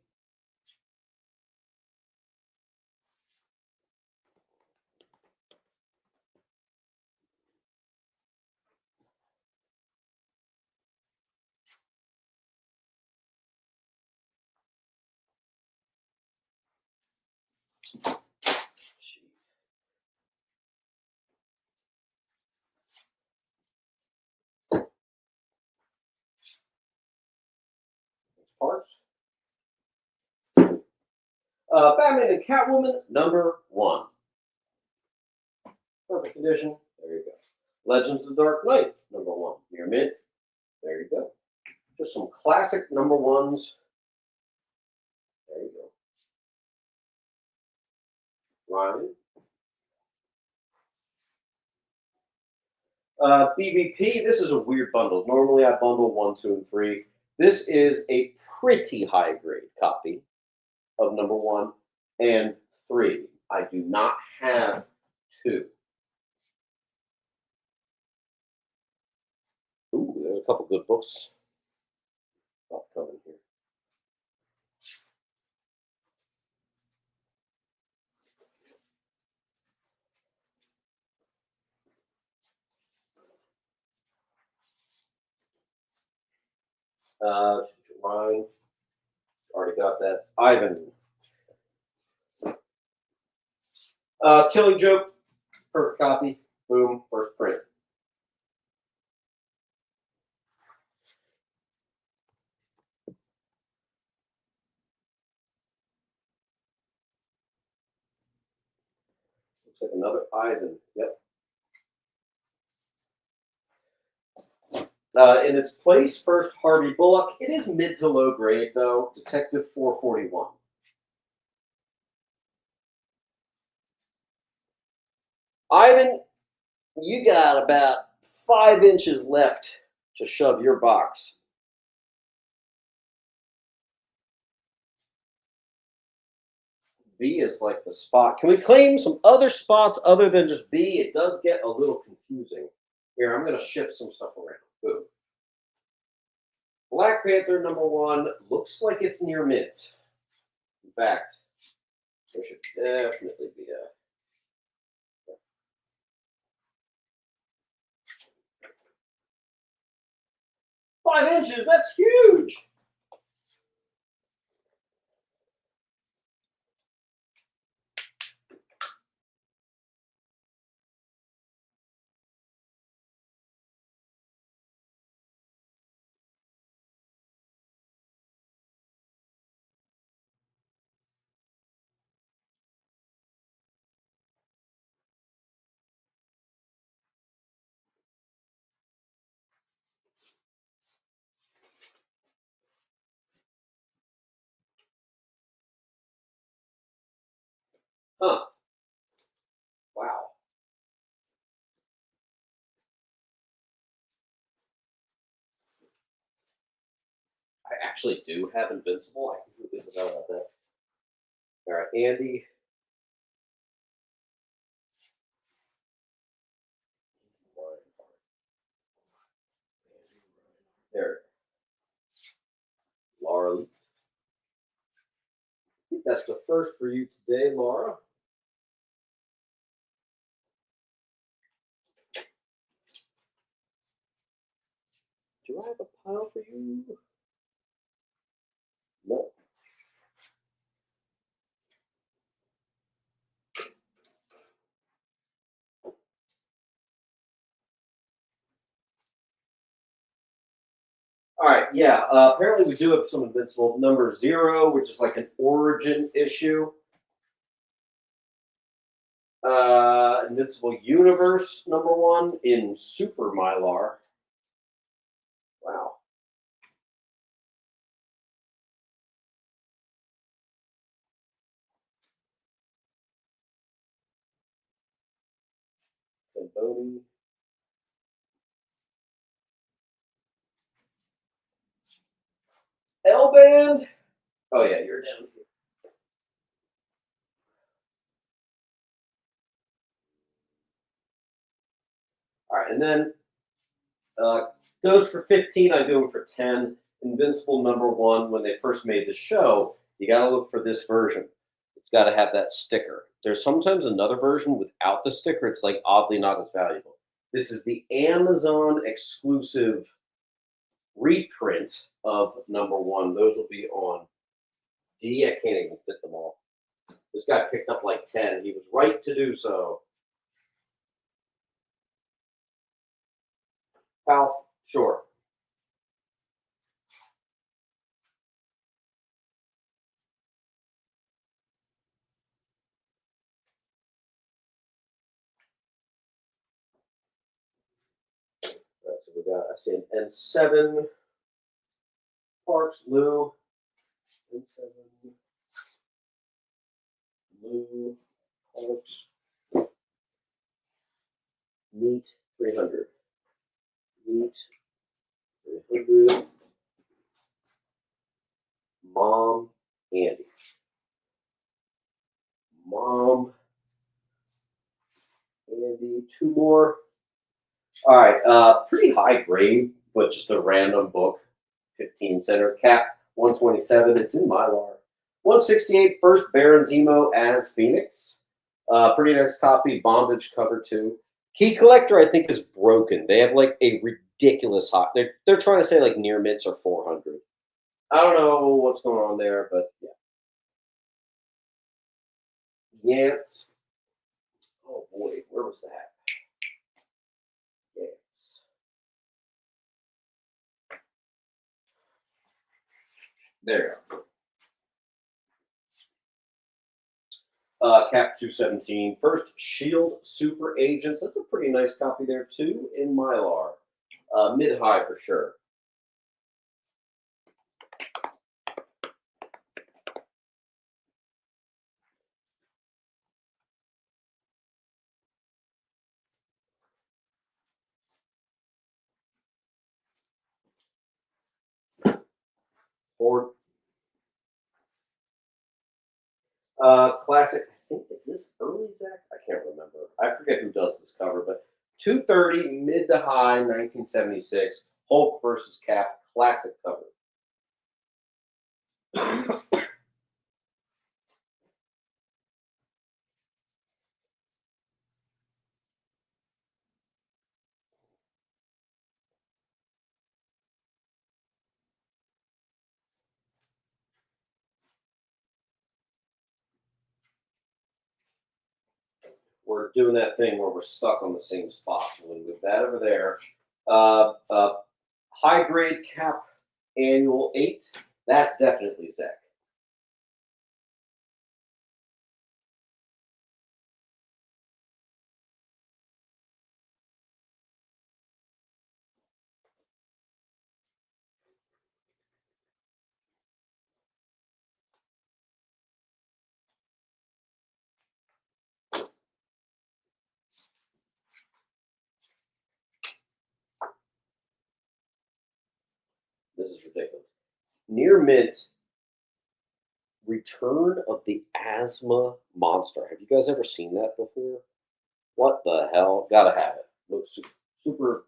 Parts. Batman and Catwoman, number 1. Perfect condition. There you go. Legends of the Dark Knight, number 1. Near mint. There you go. Just some classic number 1s. There you go. Ryan. BBP, this is a weird bundle. Normally I bundle 1, 2, and 3. This is a pretty high grade copy of number 1 and 3. I do not have 2. Ooh, there's a couple good books upcoming here. Ryan, already got that. Ivan. Killing Joke, perfect copy. Boom, first print. Looks like another Ivan. Yep. In its place, first Harvey Bullock. It is mid to low grade, though. Detective 441. Ivan, you got about 5 inches left to shove your box. B is like the spot. Can we claim some other spots other than just B? It does get a little confusing. Here, I'm going to shift some stuff around. Boom. Black Panther number 1 looks like it's near mint. In fact, there should definitely be a. 5 inches, that's huge. Huh. Wow. I actually do have Invincible. I completely forgot about that. All right, Andy. There. Laura. I think that's the first for you today, Laura. Do I have a pile for you? No. All right, yeah. Apparently, we do have some Invincible. Number 0, which is like an origin issue. Invincible Universe number 1 in Super Mylar. Wow. Bodie. L-Band. Oh, yeah, you're down here. All right, and then those for 15, I do them for 10. Invincible #1, when they first made the show, you got to look for this version. It's got to have that sticker. There's sometimes another version without the sticker. It's like oddly not as valuable. This is the Amazon exclusive reprint of #1. Those will be on D. I can't even fit them all. This guy picked up like 10. He was right to do so. Pal, sure. Right, so we got, I see an N7, Parks, Lou, N7, Lou, Parks, Meat, 300. Meat, 300. Mom, Andy. Mom, Andy, 2 more. All right, pretty high grade, but just a random book. 15 center cap, 127. It's in Mylar. 168. First Baron Zemo as Phoenix. Pretty nice copy. Bondage cover too. Key Collector, I think, is broken. They have like a ridiculous hot. They're trying to say like near mints are 400. I don't know what's going on there, but yeah. Yance. Oh boy, where was that? Yance. There. Cap 217. First Shield Super Agents. That's a pretty nice copy there too in Mylar. Mid high for sure. Ford. Classic. I think, is this early Zach? I can't remember. I forget who does this cover, but 230 mid to high 1976 Hulk versus Cap classic cover. We're doing that thing where we're stuck on the same spot. We'll move that over there. High grade Cap annual 8. That's definitely Zach. This is ridiculous. Near mint, Return of the Asthma Monster. Have you guys ever seen that before? What the hell? Gotta have it. Looks super, super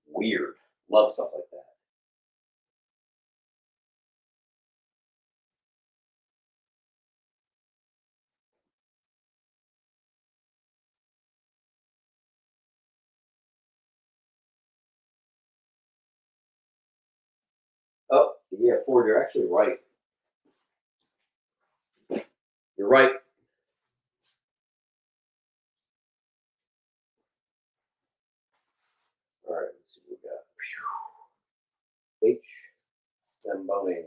weird. Love stuff like that. Oh, yeah, Ford, you're actually right. You're right. All right, let's see what we got. H. Zamboni.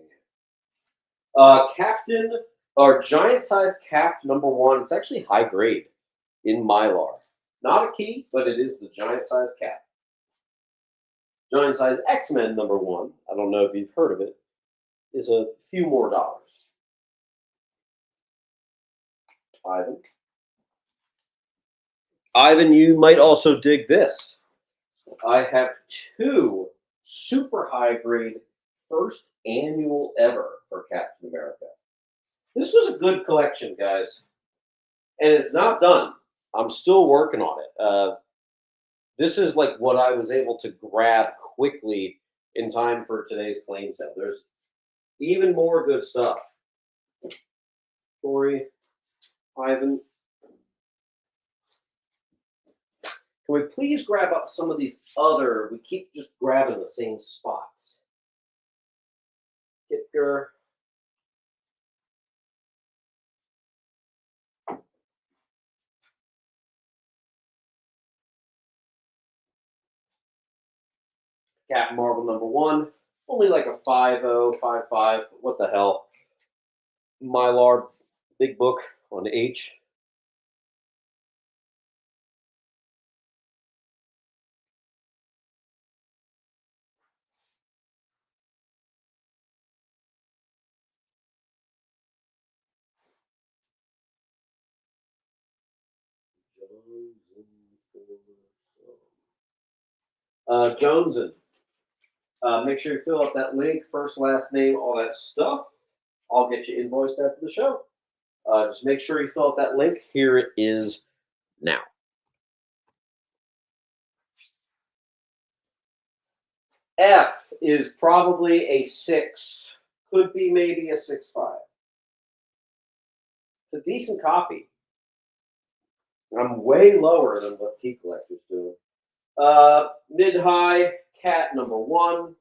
Captain, or giant size cap #1. It's actually high grade in Mylar. Not a key, but it is the giant size cap. Giant size X-Men #1. I don't know if you've heard of it. Is a few more dollars. Ivan. Ivan, you might also dig this. I have 2 super high grade first annual ever for Captain America. This was a good collection, guys, and it's not done. I'm still working on it. This is like what I was able to grab quickly in time for today's claim sale. There's even more good stuff. Tori, Ivan, can we please grab up some of these other? We keep just grabbing the same spots. Kitker. Captain Marvel #1. Only like a 5.0, 5.5. What the hell? Mylar, big book on H. Joneson. Make sure you fill out that link, first, last name, all that stuff. I'll get you invoiced after the show. Just make sure you fill out that link. Here it is now. F is probably a 6. Could be maybe a 6.5. It's a decent copy. I'm way lower than what Key Collector's doing. Mid-high, Cat #1.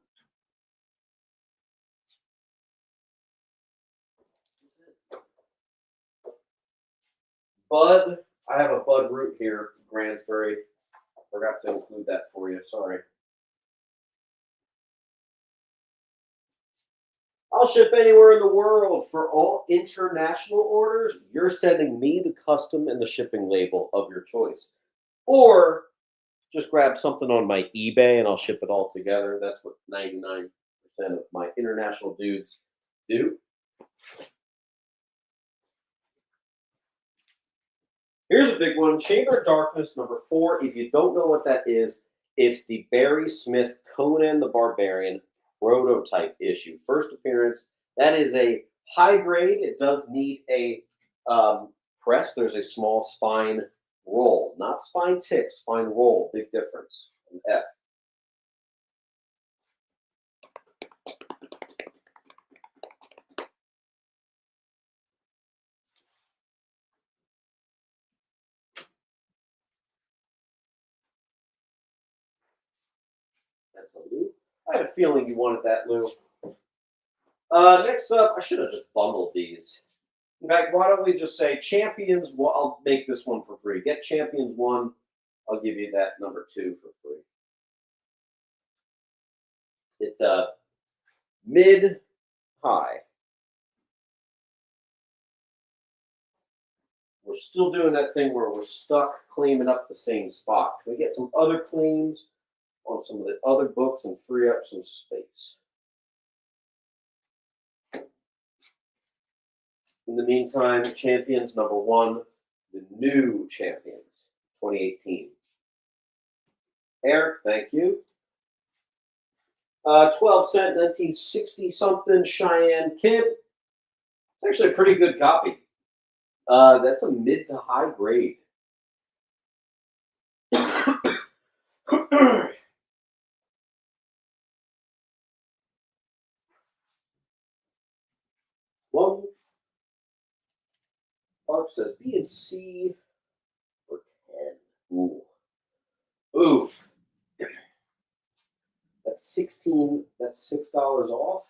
Bud, I have a Bud root here, Gransbury. Forgot to include that for you, sorry. I'll ship anywhere in the world. For all international orders, you're sending me the custom and the shipping label of your choice. Or just grab something on my eBay and I'll ship it all together. That's what 99% of my international dudes do. Here's a big one, Chamber of Darkness #4. If you don't know what that is, it's the Barry Smith Conan the Barbarian prototype issue. First appearance. That is a high grade. It does need a press. There's a small spine roll, not spine tick, spine roll. Big difference. An F. That's a Lou. I had a feeling you wanted that, Lou. Next up, I should have just bundled these. In fact, why don't we just say Champions? Well, I'll make this one for free. Get Champions 1. I'll give you that #2 for free. It's mid-high. We're still doing that thing where we're stuck claiming up the same spot. Can we get some other claims on some of the other books and free up some space? In the meantime, Champions #1, the new Champions, 2018. Eric, thank you. 12-cent, 1960 something Cheyenne Kid. It's actually a pretty good copy. That's a mid to high grade. One. Mark says B and C for 10. Ooh. Ooh. That's 16. That's $6 off.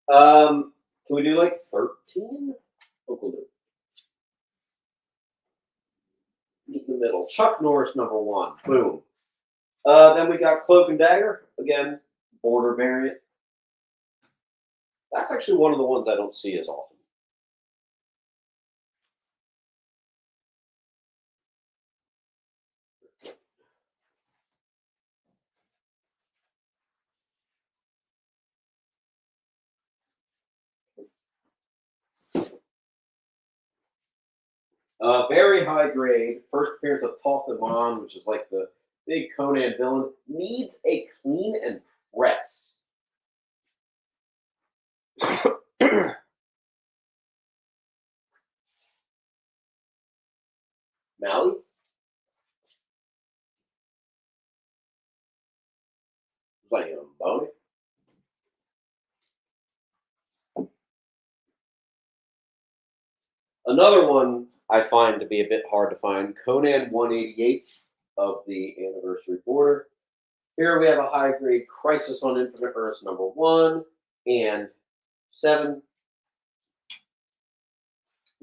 Can we do like 13? What we'll do? Meet in the middle. Chuck Norris #1. Boom. Then we got Cloak and Dagger. Again, border variant. That's actually one of the ones I don't see as often. Very high grade. First appearance of Tophamon, which is like the big Conan villain. Needs a clean and press. Maui. Playing on Boney. Another one I find to be a bit hard to find, Conan 188 of the Anniversary Border. Here we have a high grade Crisis on Infinite Earths #1 and 7.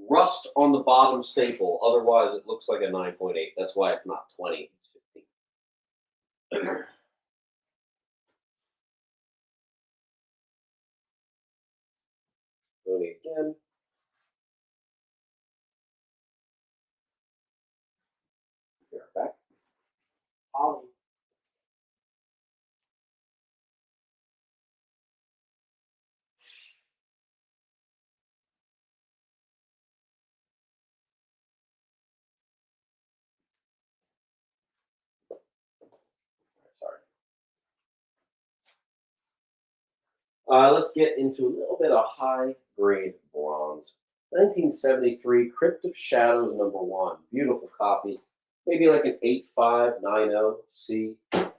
Rust on the bottom staple, otherwise it looks like a 9.8. That's why it's not 20, it's 15. Boney again. Be right back. Holly. Sorry. Let's get into a little bit of high grade bronze. 1973 Crypt of Shadows #1. Beautiful copy. Maybe like an 8590C. Nice.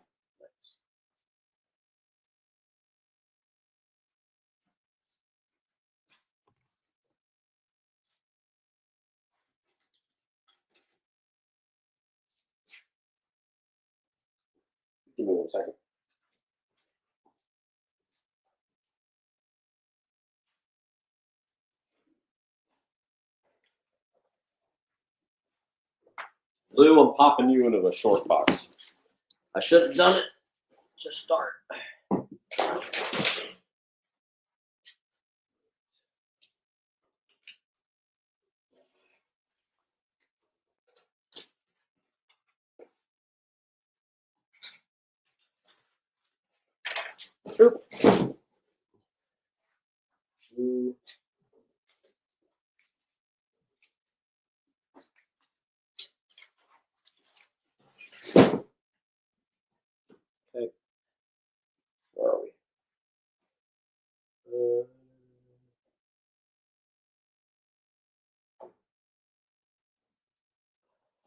Give me 1 second. Lou, I'm popping you into a short box. I should have done it to start. Sure. Okay. Where are we?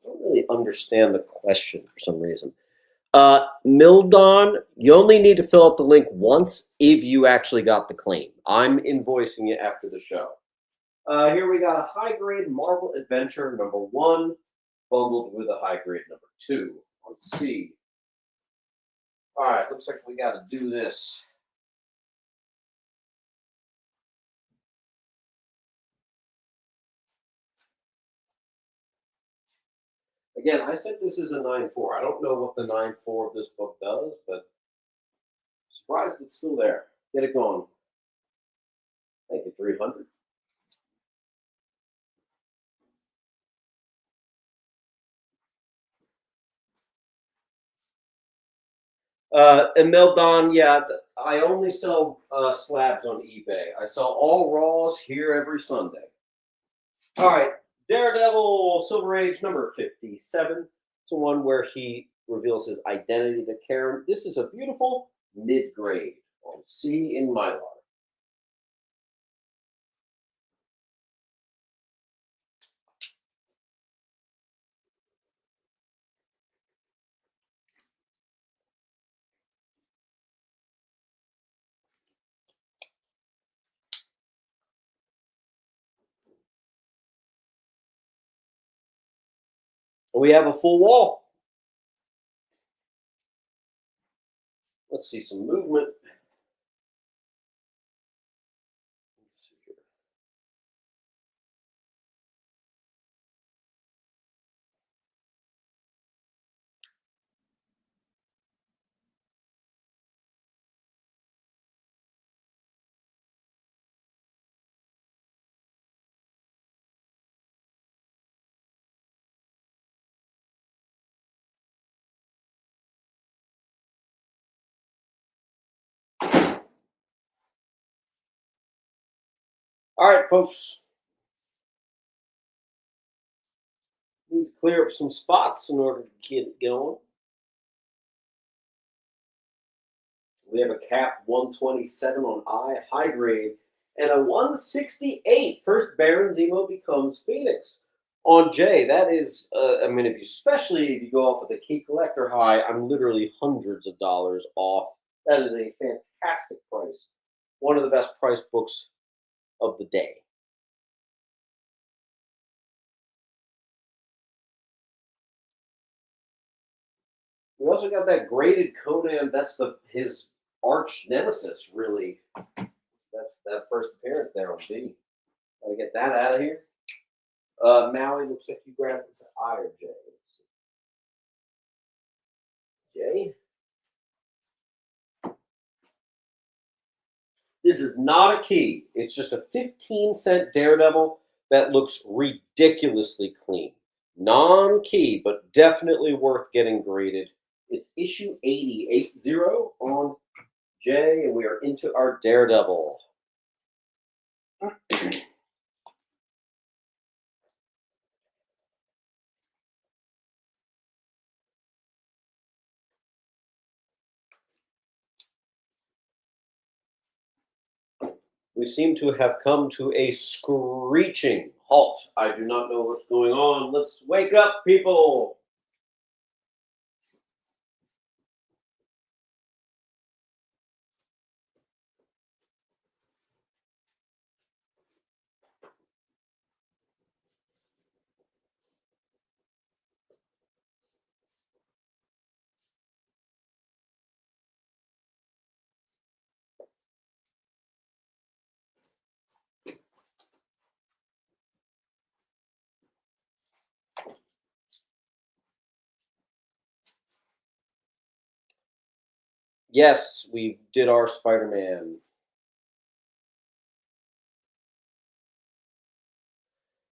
I don't really understand the question for some reason. Mildon, you only need to fill out the link once if you actually got the claim. I'm invoicing it after the show. Here we got a high grade Marvel Adventure #1 bundled with a high grade #2 on C. All right, looks like we got to do this. Again, I said this is a 9.4. I don't know what the 9.4 of this book does, but surprised it's still there. Get it going. Thank you, 300. And Mildon, yeah, I only sell slabs on eBay. I sell all raws here every Sunday. All right, Daredevil Silver Age #57. It's the one where he reveals his identity to Karen. This is a beautiful mid-grade on C in Mylar. We have a full wall. Let's see some movement. Let's see here. All right, folks. Need to clear up some spots in order to get it going. We have a cap 127 on I, high grade, and a 168. First Baron Zemo becomes Phoenix. On Jay, that is, I mean, especially if you go off with a key collector high, I'm literally hundreds of dollars off. That is a fantastic price. One of the best priced books of the day. We also got that graded Conan. That's his arch nemesis, really. That's that first appearance there on B. Gotta get that out of here. Maui looks like you grabbed it. I or J. J. This is not a key. It's just a 15-cent Daredevil that looks ridiculously clean. Non-key, but definitely worth getting graded. It's issue 80 on J, and we are into our Daredevil. We seem to have come to a screeching halt. I do not know what's going on. Let's wake up, people. Yes, we did our Spider-Man.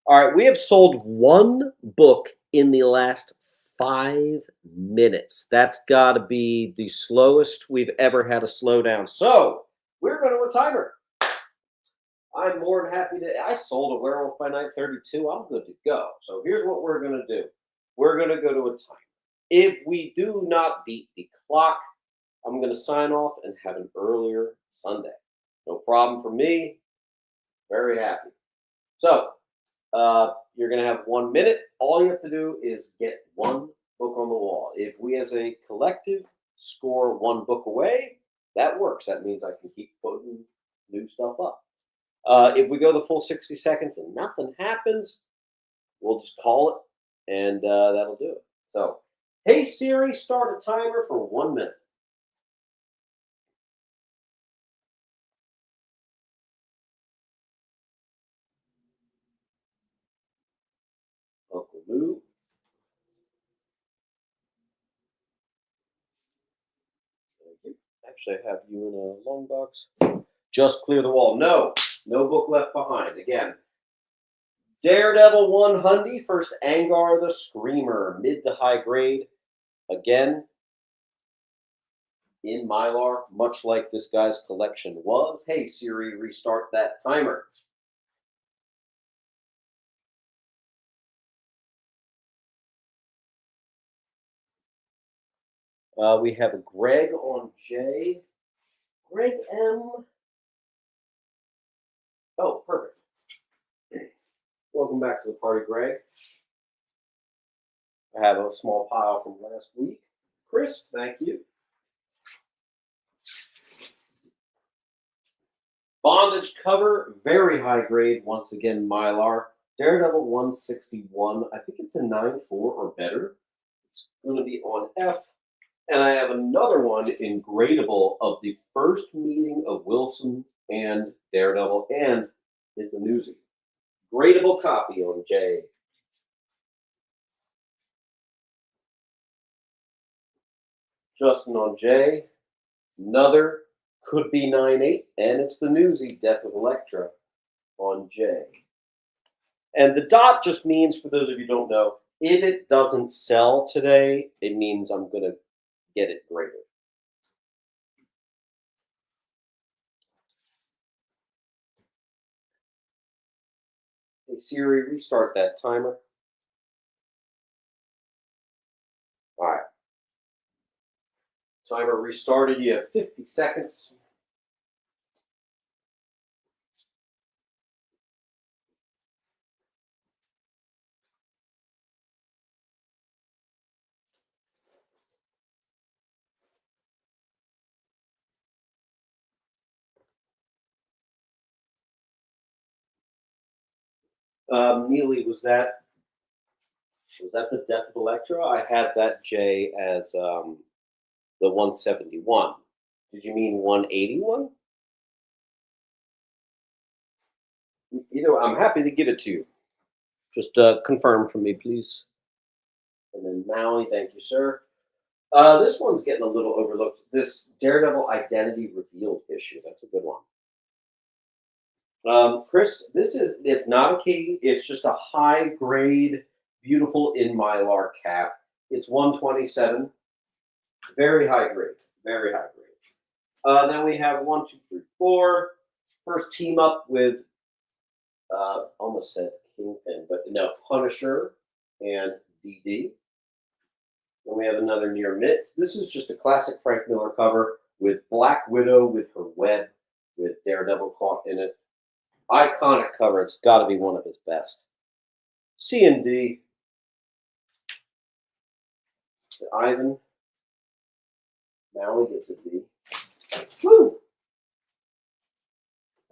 All right, we have sold one book in the last 5 minutes. That's got to be the slowest we've ever had a slowdown. So we're going to a timer. I'm more than happy to. I sold a Werewolf by Night 32. I'm good to go. So here's what we're going to do. We're going to go to a timer. If we do not beat the clock, I'm going to sign off and have an earlier Sunday. No problem for me. Very happy. So you're going to have 1 minute. All you have to do is get one book on the wall. If we as a collective score one book away, that works. That means I can keep putting new stuff up. If we go the full 60 seconds and nothing happens, we'll just call it, and that'll do it. So, hey Siri, start a timer for 1 minute. Uncle Lou. Thank you. Actually, I have you in a long box. Just clear the wall. No, no book left behind. Again, Daredevil 1 Hundy, first Angar the Screamer, mid to high grade. Again, in Mylar, much like this guy's collection was. Hey Siri, restart that timer. We have a Greg on J. Greg M. Oh, perfect. Welcome back to the party, Greg. I have a small pile from last week. Chris, thank you. Bondage cover, very high grade. Once again, Mylar. Daredevil 161. I think it's a 9.4 or better. It's going to be on F. And I have another one in gradable of the first meeting of Wilson and Daredevil, and it's a newsie. Gradable copy on J. Justin on J. Another could be 9.8, and it's the newsie Death of Elektra on J. And the dot just means, for those of you who don't know, if it doesn't sell today, it means I'm going to get it graded. Hey Siri, restart that timer. All right. Timer restarted. You have 50 seconds. Neely, was that the Death of Electra? I had that J as the 171. Did you mean 181? Either way, I'm happy to give it to you. Just confirm for me, please. And then Maui, thank you, sir. This one's getting a little overlooked. This Daredevil Identity Revealed issue. That's a good one. Chris, it's not a key. It's just a high grade, beautiful in Mylar cap. It's 127. Very high grade. Very high grade. Then we have one, two, three, four. First team up with almost said Kingpin, but no, Punisher and DD. Then we have another near mitt. This is just a classic Frank Miller cover with Black Widow with her web with Daredevil caught in it. Iconic cover. It's got to be one of his best. C and D. Ivan. Now he gets a D. Woo!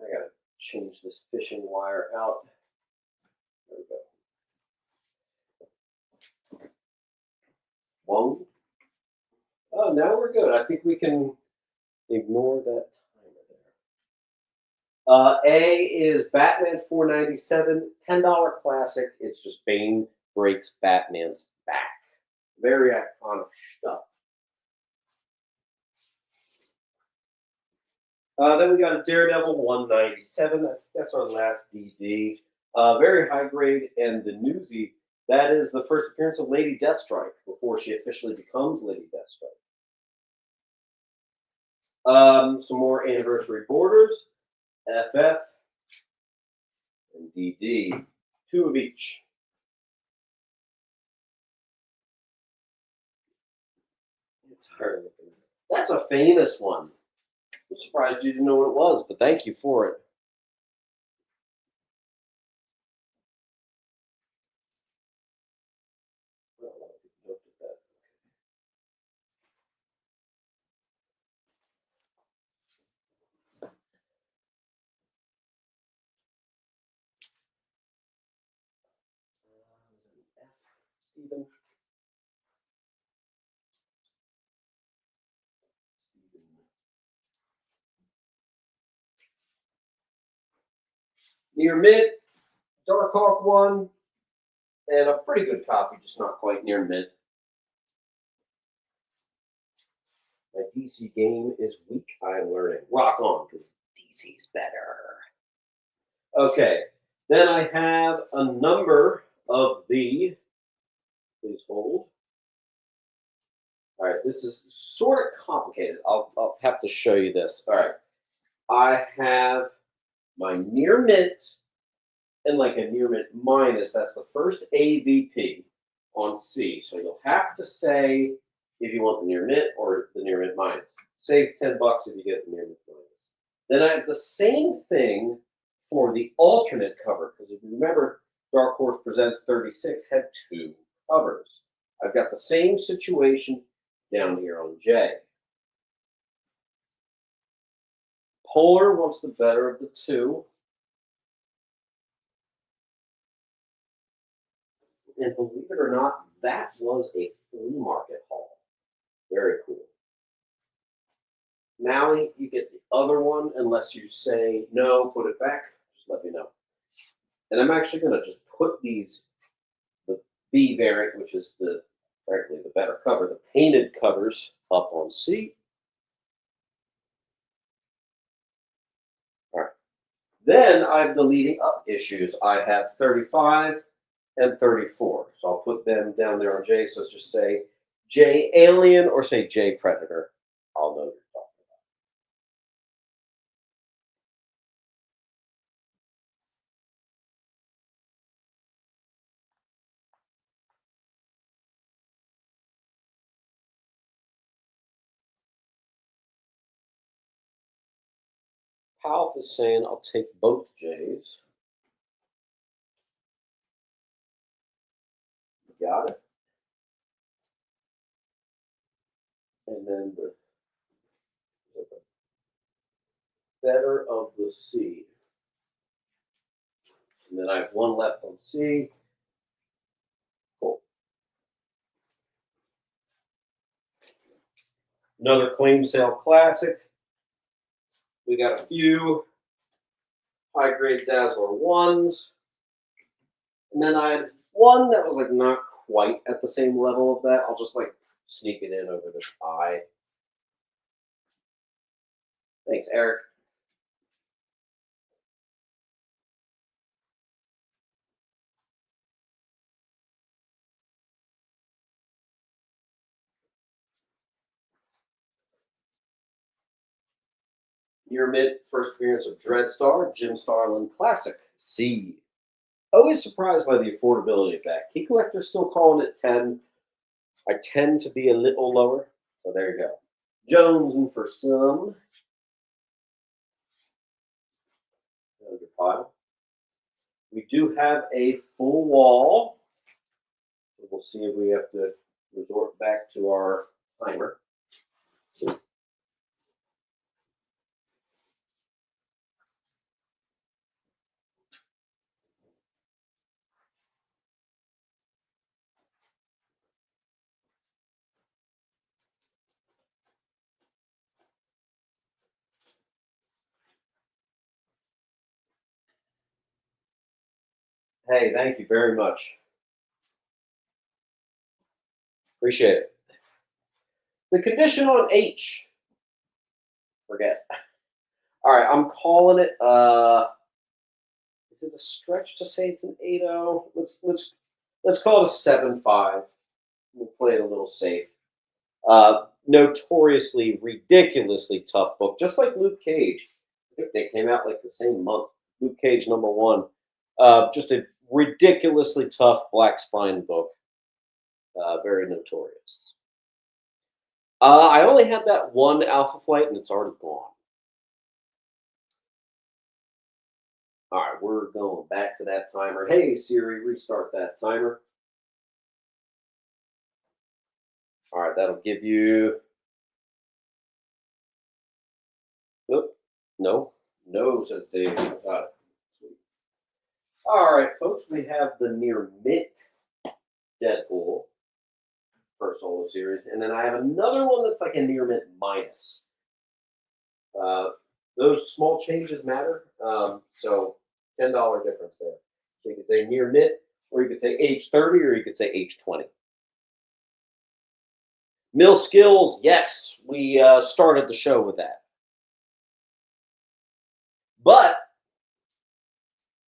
I gotta change this fishing wire out. There we go. One. Oh, now we're good. I think we can ignore that timer there. A is Batman 497, $10 classic. It's just Bane breaks Batman's back. Very iconic stuff. Then we got a Daredevil 197. That's our last DD. Very high grade. And the newsie, that is the first appearance of Lady Deathstrike before she officially becomes Lady Deathstrike. Some more anniversary borders. FF and DD. Two of each. That's a famous one. I'm surprised you didn't know what it was, but thank you for it. Stephen. Near mid, Dark Hawk 1, and a pretty good copy, just not quite near mid. My DC game is weak. I'm learning. Rock on, because DC's better. Okay, then I have a number of the. Please hold. All right, this is sort of complicated. I'll have to show you this. All right, I have my near mint and like a near mint minus. That's the first AVP on C. So you'll have to say if you want the near mint or the near mint minus. Saves $10 if you get the near mint minus. Then I have the same thing for the alternate cover, because if you remember, Dark Horse Presents 36 had two covers. I've got the same situation down here on J. Polar wants the better of the two. And believe it or not, that was a flea market haul. Very cool. Maui, you get the other one unless you say no, put it back. Just let me know. And I'm actually going to just put these, the B variant, which is frankly the better cover, the painted covers up on C. All right. Then I have the leading up issues. I have 35 and 34. So I'll put them down there on J. So just say J Alien or say J Predator. I'll know you're talking about. Powell is saying I'll take both J's. Got it. And then the better of the C. And then I have one left on C. Cool. Another claim sale classic. We got a few high grade Dazzler ones. And then I had one that was like not quite at the same level of that. I'll just like sneak it in over this eye. Thanks, Eric. Year mid, first appearance of Dreadstar, Jim Starlin Classic, C. Always surprised by the affordability of that. Key collector's still calling it 10. I tend to be a little lower, so there you go. Jonesing for some. Another pile. We do have a full wall. We'll see if we have to resort back to our timer. Hey, thank you very much. Appreciate it. The condition on H. Forget. All right, I'm calling it. Is it a stretch to say it's an 8-0? Let's call it a 7-5. We'll play it a little safe. Notoriously, ridiculously tough book, just like Luke Cage. I think they came out like the same month. Luke Cage #1. Just a ridiculously tough black spine book. Very notorious. I only had that one Alpha Flight, and it's already gone. All right, we're going back to that timer. Hey, Siri, restart that timer. All right, that'll give you. Oop, no, says Dave. Got it. Sweet. All right, folks, we have the near mint Deadpool first solo series, and then I have another one that's like a near mint minus. Those small changes matter, so $10 difference there. So you could say near mint, or you could say age 30, or you could say age 20. Mill skills, yes, we started the show with that. But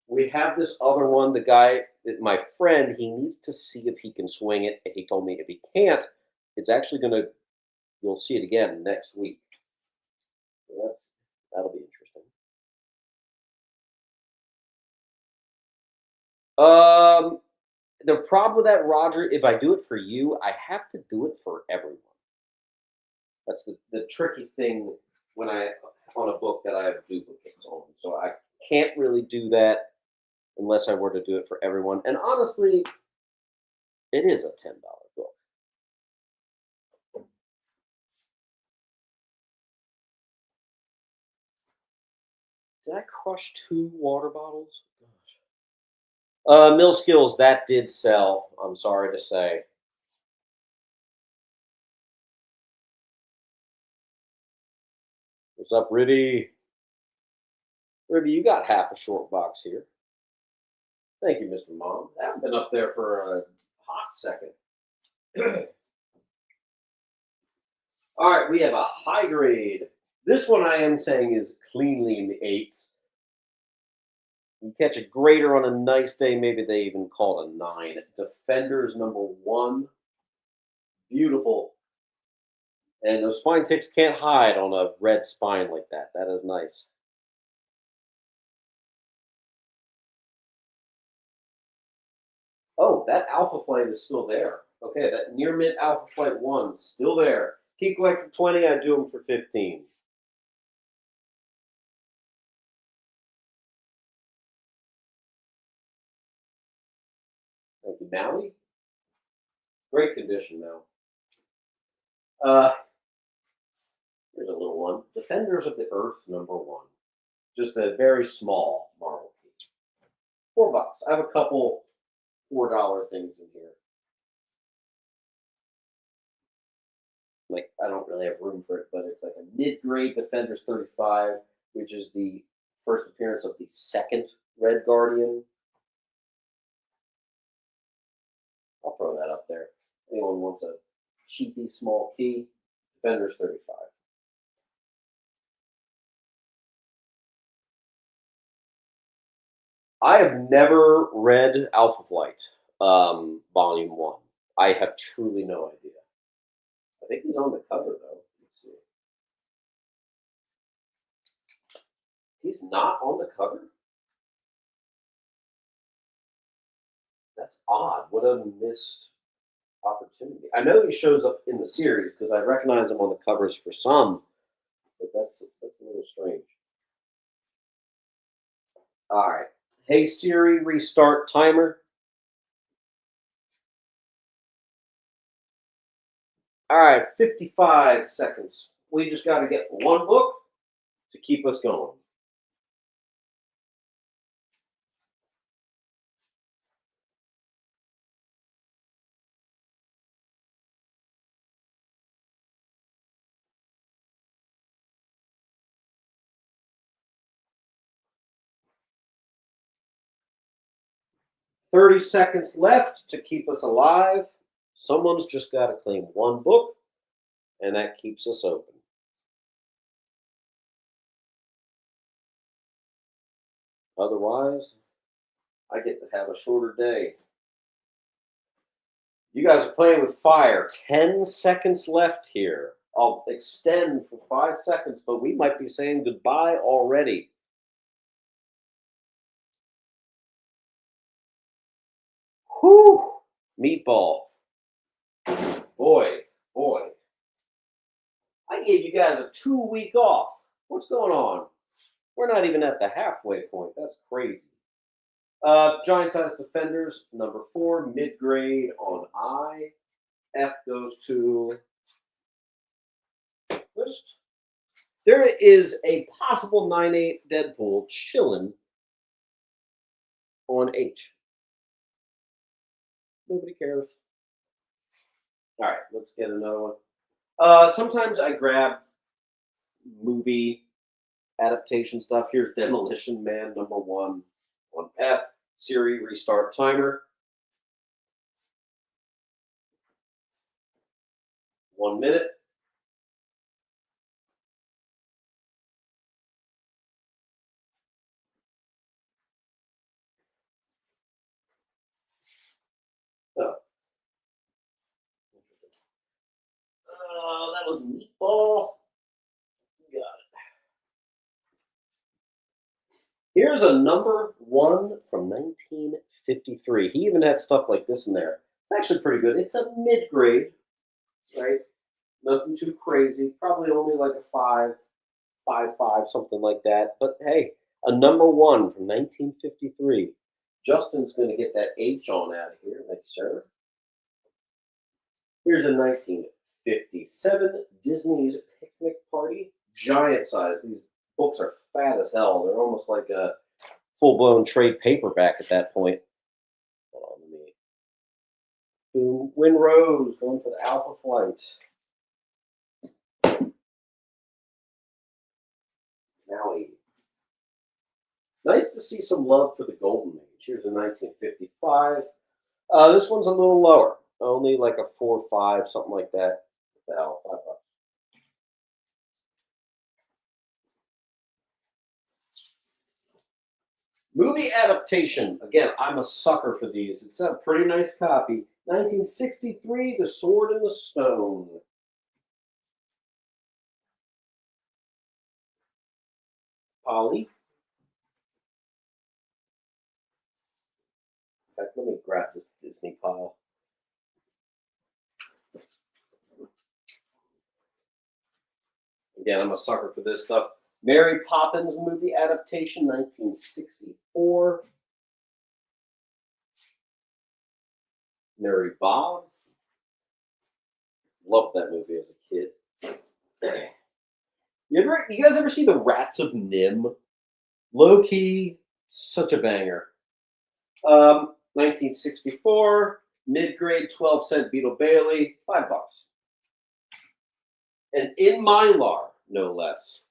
we have this other one. The guy, my friend, he needs to see if he can swing it. And he told me if he can't, it's actually going to, you'll see it again next week. So that'll be interesting. The problem with that, Roger, if I do it for you, I have to do it for everyone. That's the tricky thing when I on a book that I have duplicates on. So I can't really do that unless I were to do it for everyone. And honestly, it is a $10 book. Did I crush 2 water bottles? Gosh. Mill Skills, that did sell, I'm sorry to say. What's up, Ribby? Ribby, you got half a short box here. Thank you, Mr. Mom. I haven't been up there for a hot second. All right, we have a high grade. This one I am saying is cleanly in the 8s. You catch a grader on a nice day, maybe they even call it a 9. Defenders #1. Beautiful. And those spine ticks can't hide on a red spine like that. That is nice. Oh, that Alpha Flight is still there. Okay, that near mint Alpha Flight 1 still there. Key collector 20, I do them for 15. Thank you, Maui. Great condition now. Here's a little one. Defenders of the Earth #1. Just a very small marble piece. $4. I have a couple $4 things in here. Like, I don't really have room for it, but it's like a mid-grade Defenders 35, which is the first appearance of the second Red Guardian. I'll throw that up there. Anyone wants a cheapy small key? Defenders 35. I have never read Alpha Flight, Volume 1. I have truly no idea. I think he's on the cover, though. Let's see. He's not on the cover? That's odd. What a missed opportunity. I know he shows up in the series because I recognize him on the covers for some, but that's a little strange. All right. Hey Siri, restart timer. All right, 55 seconds. We just got to get one book to keep us going. $30 seconds left to keep us alive. Someone's just got to claim one book, and that keeps us open. Otherwise, I get to have a shorter day. You guys are playing with fire. 10 seconds left here. I'll extend for 5 seconds, but we might be saying goodbye already. Whew! Meatball. Boy. I gave you guys a 2-week off. What's going on? We're not even at the halfway point. That's crazy. Giant size defenders, number 4, mid-grade on I. F goes to list. There is a possible 9/8 Deadpool chilling on H. Nobody cares. All right, let's get another one. Sometimes I grab movie adaptation stuff. Here's Demolition Man number 1 on F. Siri, restart timer. 1 minute. Oh, that was Meatball. Got it. Here's a number 1 from 1953. He even had stuff like this in there. It's actually pretty good. It's a mid-grade, right? Nothing too crazy. Probably only like a 5.55, something like that. But hey, a number 1 from 1953. Justin's going to get that H on out of here. Thank you, sir. Here's a 1957 Disney's Picnic Party. Giant size. These books are fat as hell. They're almost like a full-blown trade paperback at that point. Hold on, let me. Boom. Win Rose going for the Alpha Flight. Maui. Nice to see some love for the Golden Age. Here's a 1955. This one's a little lower. Only like a 4 or 5, something like that. What the hell? $5. Movie adaptation. Again, I'm a sucker for these. It's a pretty nice copy. 1963, The Sword in the Stone. Polly. In fact, let me grab this Disney pile. Again, I'm a sucker for this stuff. Mary Poppins movie adaptation, 1964. Mary Bob. Loved that movie as a kid. You guys ever see The Rats of Nim? Low key, such a banger. 1964, mid-grade 12-cent Beetle Bailey, $5. And in Mylar, no less.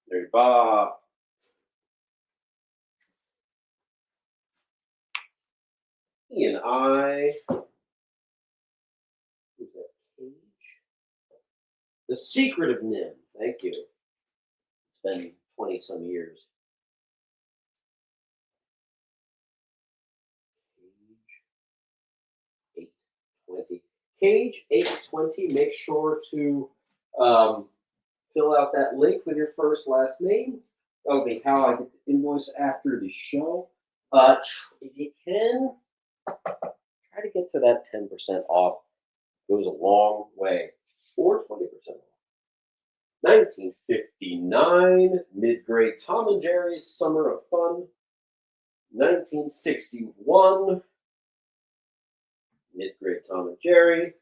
There's Bob. E and I. Who's that? Cage? The Secret of Nim. Thank you. It's been 20 some years. Cage 820. Cage 820. Make sure to fill out that link with your first last name. That'll be how I get the invoice after the show. If you can, try to get to that 10% off. Goes a long way. Or 20% off. 1959, mid-grade Tom and Jerry's Summer of Fun. 1961, mid-grade Tom and Jerry.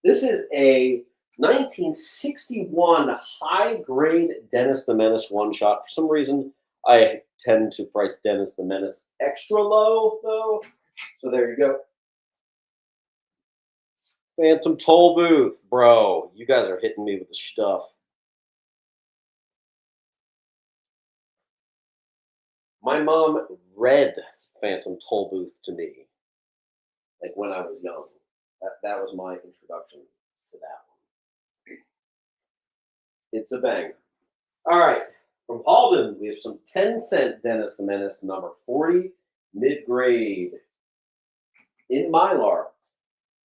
This is a 1961 high-grade Dennis the Menace one-shot. For some reason, I tend to price Dennis the Menace extra low, though. So there you go. Phantom Toll Booth. Bro, you guys are hitting me with the stuff. My mom read Phantom Toll Booth to me, like when I was young. That was my introduction to that one. It's a banger. All right, from Halden, we have some 10-cent Dennis the Menace, number 40, mid-grade. In Mylar.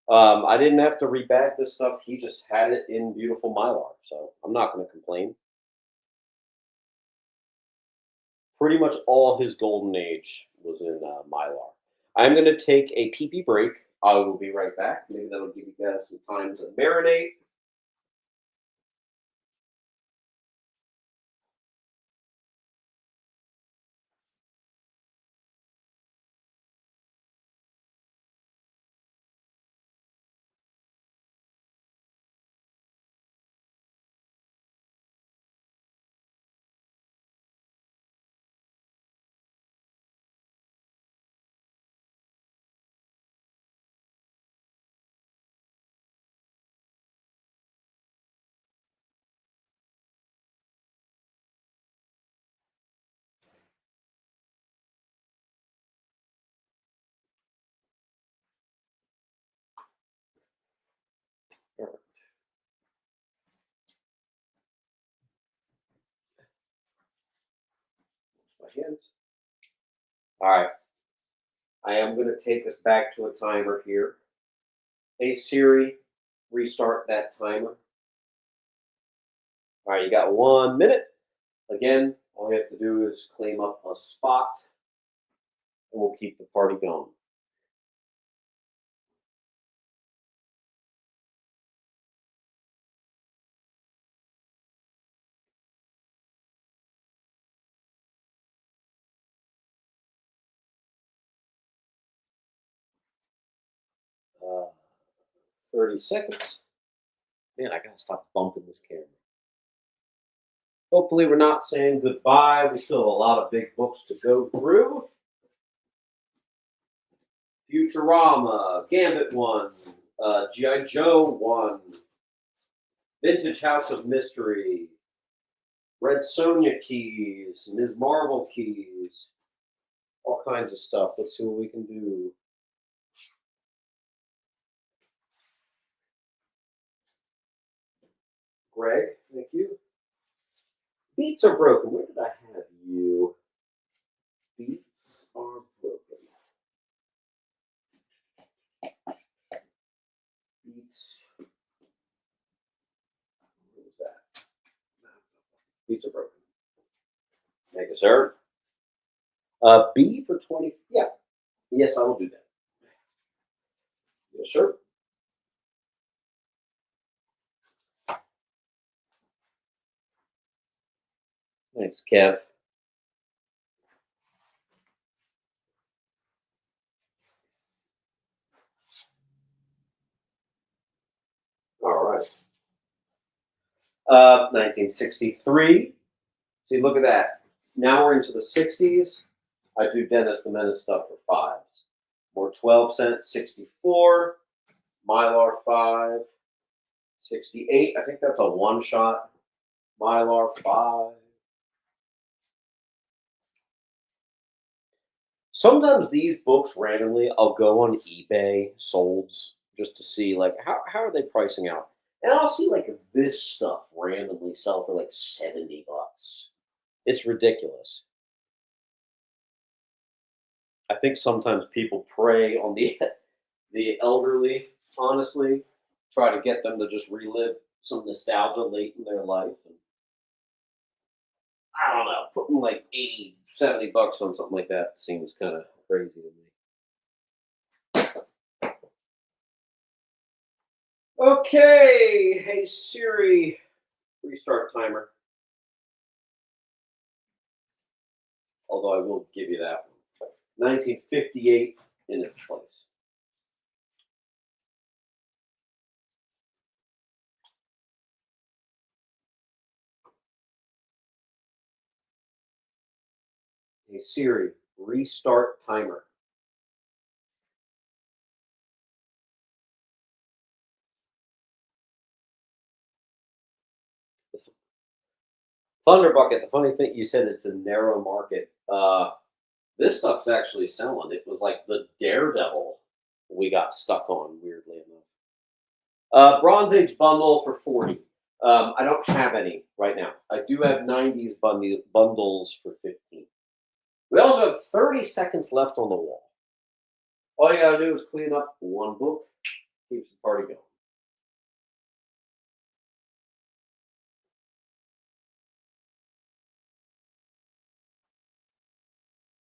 I didn't have to rebag this stuff. He just had it in beautiful Mylar, so I'm not going to complain. Pretty much all his golden age was in Mylar. I'm going to take a pee-pee break. I will be right back. Maybe that'll give you guys some time to marinate. All right. Wash my hands. All right. I am going to take us back to a timer here. Hey Siri, restart that timer. All right, you got 1 minute. Again, all you have to do is claim up a spot, and we'll keep the party going. Uh, 30 seconds. Man, I gotta stop bumping this camera. Hopefully we're not saying goodbye. We still have a lot of big books to go through. Futurama, Gambit 1, G.I. Joe 1, Vintage House of Mystery, Red Sonja keys, Ms. Marvel keys, all kinds of stuff. Let's see what we can do. Greg, thank you. Beats are broken. Where did I have you? Beats are broken. Beats. What was that? Beats are broken. Thank you, sir. B for 20. Yeah. Yes, I will do that. Yes, sir. Thanks, Kev. All right. 1963. See, look at that. Now we're into the 60s. I do Dennis the Menace stuff for fives. More 12-cent, 64. Mylar 5, 68. I think that's a one shot. Mylar 5. Sometimes these books randomly, I'll go on eBay, solds, just to see like how are they pricing out. And I'll see like this stuff randomly sell for like 70 bucks. It's ridiculous. I think sometimes people prey on the the elderly, honestly, try to get them to just relive some nostalgia late in their life. And I don't know, putting like 80, 70 bucks on something like that seems kind of crazy to me. Okay, hey Siri, restart timer. Although I will give you that one. 1958 in its place. Hey Siri, restart timer. Thunder Bucket, the funny thing, you said it's a narrow market. This stuff's actually selling. It was like the Daredevil we got stuck on, weirdly enough. Bronze Age bundle for 40. I don't have any right now. I do have 90s bundles for 15. We also have 30 seconds left on the wall. All you gotta do is clean up one book, keeps the party going.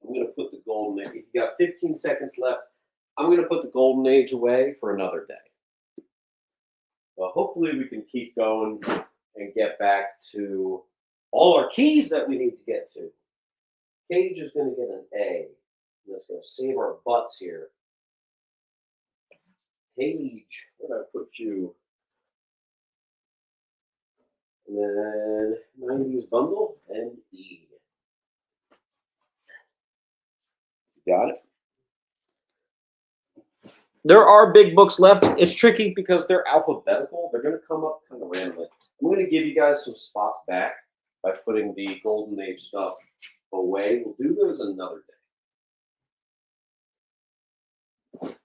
I'm gonna put the Golden Age. If you got 15 seconds left, I'm gonna put the Golden Age away for another day. Well, hopefully we can keep going and get back to all our keys that we need to get to. Cage is going to get an A. That's going to save our butts here. Cage, where did I put you? And then 90s bundle and E. Got it. There are big books left. It's tricky because they're alphabetical. They're going to come up kind of randomly. I'm going to give you guys some spots back by putting the Golden Age stuff away. We'll do those another day.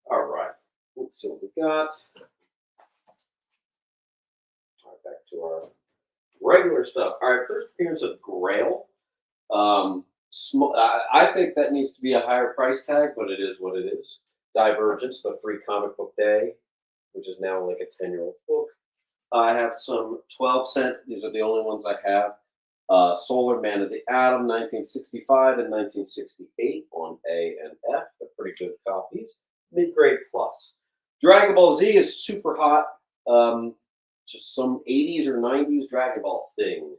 All right. Let's see what we got. All right, back to our regular stuff. All right, first appearance of Grail. I think that needs to be a higher price tag, but it is what it is. Divergence, the free comic book day, which is now like a 10-year-old book. I have some 12-cent. These are the only ones I have. Solar Man of the Atom, 1965 and 1968 on A and F. They're pretty good copies. Mid-grade plus. Dragon Ball Z is super hot. Just some 80s or 90s Dragon Ball thing.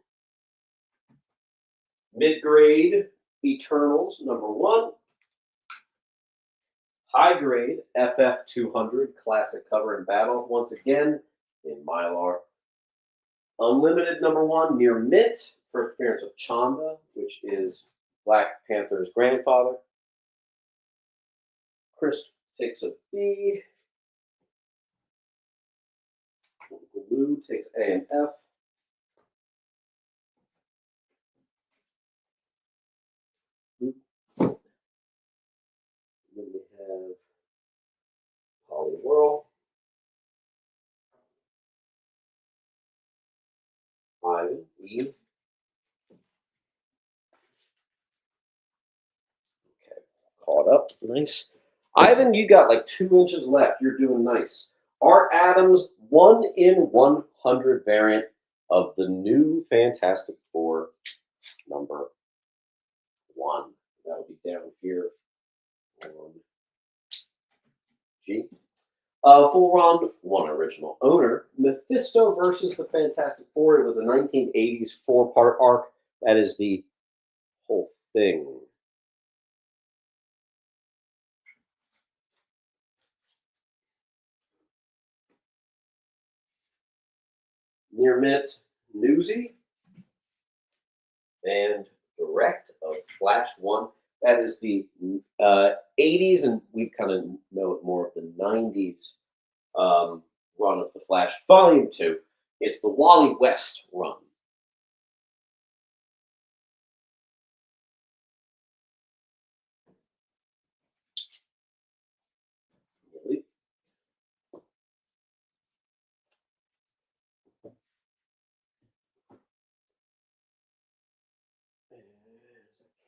Mid-grade Eternals, #1. High grade FF200 classic cover and battle, once again in Mylar. Unlimited #1, near mint. First appearance of Chanda, which is Black Panther's grandfather. Chris takes a B. Blue takes A and F. Then we have Poly World. Ivan, E. Okay, caught up. Nice. Ivan, you got like 2 inches left. You're doing nice. Art Adams, 1 in 100 variant of the new Fantastic Four #1. That'll be down here on G. Full round 1 original owner. Mephisto versus the Fantastic Four. It was a 1980s 4-part arc. That is the whole thing. Near mint, Newsy, and Direct of Flash 1. That is the 80s, and we kind of know it more of the 90s run of the Flash. Volume 2. It's the Wally West run.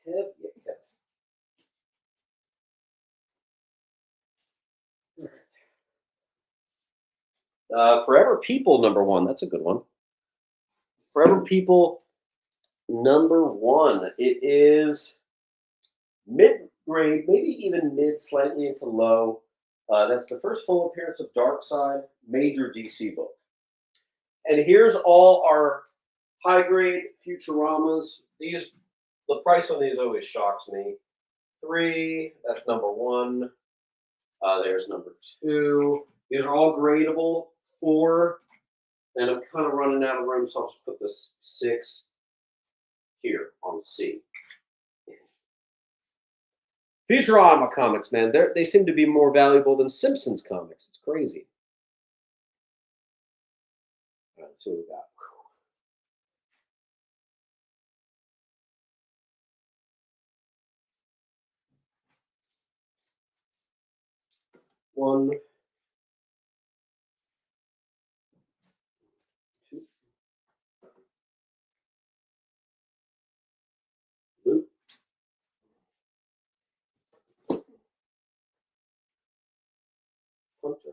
Kev, yeah, Kev. Forever People #1. That's a good one. Forever People #1. It is mid grade, maybe even mid, slightly into low. That's the first full appearance of Darkseid, major DC book. And here's all our high grade Futuramas. These, the price on these always shocks me. 3, that's #1. There's #2. These are all gradable. 4, and I'm kind of running out of room, so I'll just put this 6 here on C. Futurama comics, man, they seem to be more valuable than Simpsons comics. It's crazy. All right, let's see what we got. One, two, blue. Hunter.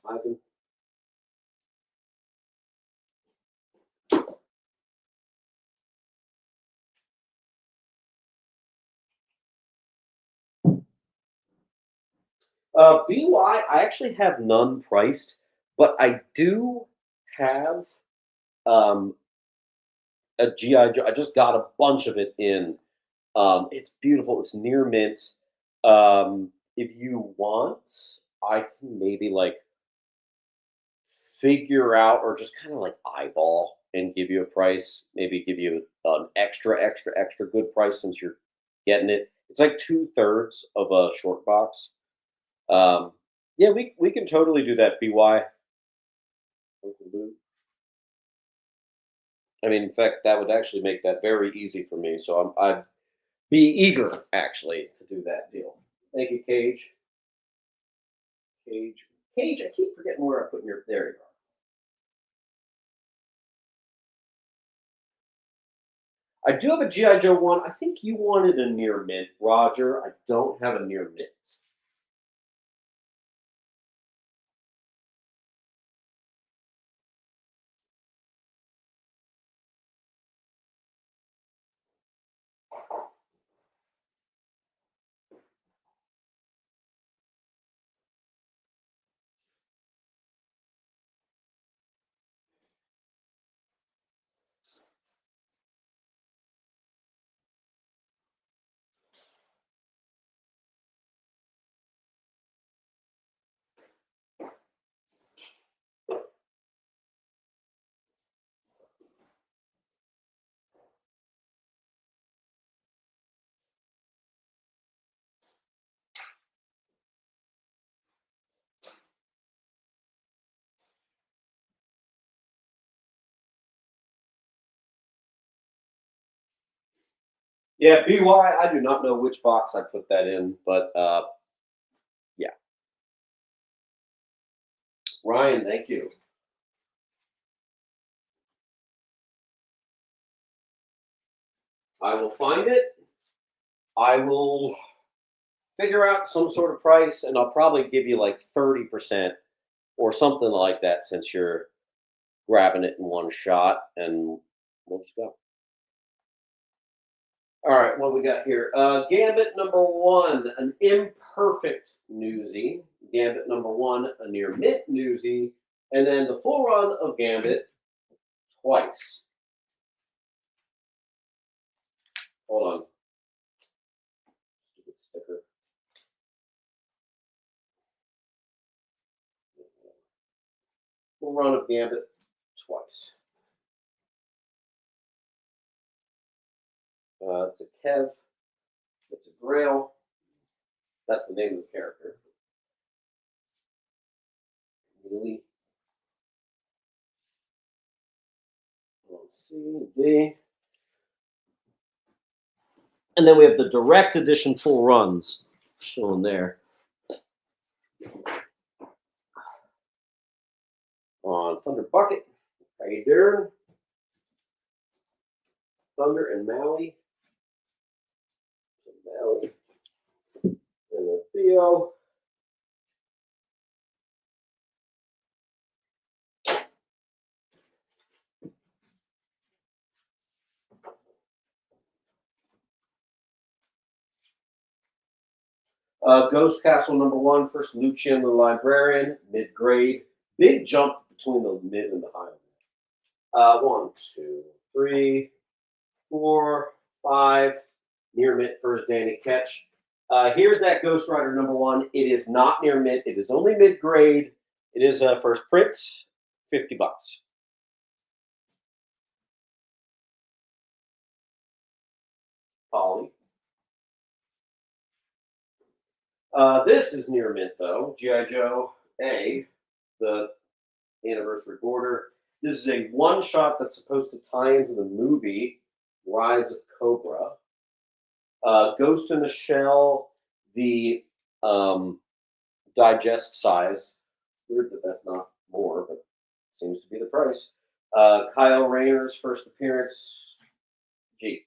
Ivan. BY, I actually have none priced, but I do have um, a GI Joe. I just got a bunch of it in. It's beautiful. It's near mint. If you want, I can maybe like figure out or just kind of like eyeball and give you a price. Maybe give you an extra good price since you're getting it. It's like 2/3 of a short box. Um, yeah, we can totally do that. BY. I mean, in fact, that would actually make that very easy for me. So I'd be eager actually to do that deal. Thank you, Cage. Cage. Cage. I keep forgetting where I put your. There you are. I do have a GI Joe one. I think you wanted a near mint, Roger. I don't have a near mint. Yeah, BY. I do not know which box I put that in, but yeah. Ryan, thank you. I will find it. I will figure out some sort of price, and I'll probably give you like 30% or something like that since you're grabbing it in one shot, and we'll just go. All right, what we got here? Gambit #1, an imperfect newsie. Gambit #1, a near mint newsie, and then the full run of Gambit twice. Hold on. Stupid sticker. full run of Gambit twice. It's a Kev. It's a Grail. That's the name of the character. Really? C, D. And then we have the direct edition full runs shown there. On Thunder Bucket. How you doing? Thunder and Maui. Maui. And then Theo. Ghost Castle #1, first Lucian the Librarian, mid-grade. Big jump between the mid and the high. 1, 2, 3, 4, 5. Near mint, first Danny Ketch. Here's that Ghost Rider #1. It is not near mint. It is only mid-grade. It is first print, $50. Polly. This is near mint, though. G.I. Joe A, the anniversary border. This is a one-shot that's supposed to tie into the movie Rise of Cobra. Ghost in the Shell, the digest size. Weird that that's not more, but seems to be the price. Kyle Rayner's first appearance. G.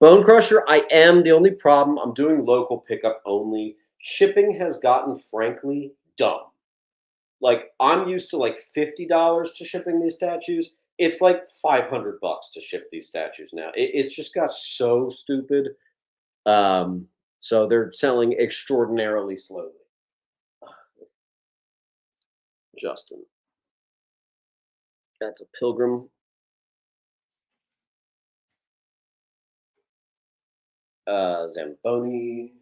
Bone Crusher, I am. The only problem, I'm doing local pickup only. Shipping has gotten, frankly, dumb. Like, I'm used to like $50 to shipping these statues. It's like $500 to ship these statues now. It's just got so stupid. So they're selling extraordinarily slowly. Justin. That's a Pilgrim. Zamboni.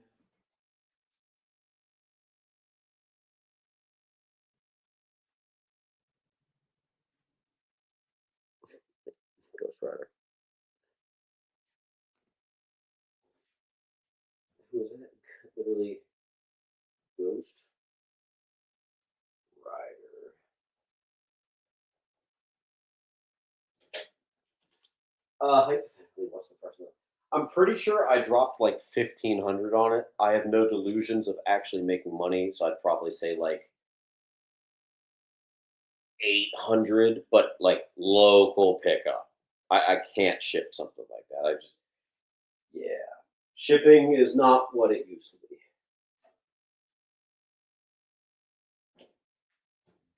Ghost Rider. Who is that? Literally Ghost Rider. Hypothetically, what's the price of that? I'm pretty sure I dropped like 1,500 on it. I have no delusions of actually making money, so I'd probably say like 800, but like local pickup. I can't ship something like that. Yeah. Shipping is not what it used to be.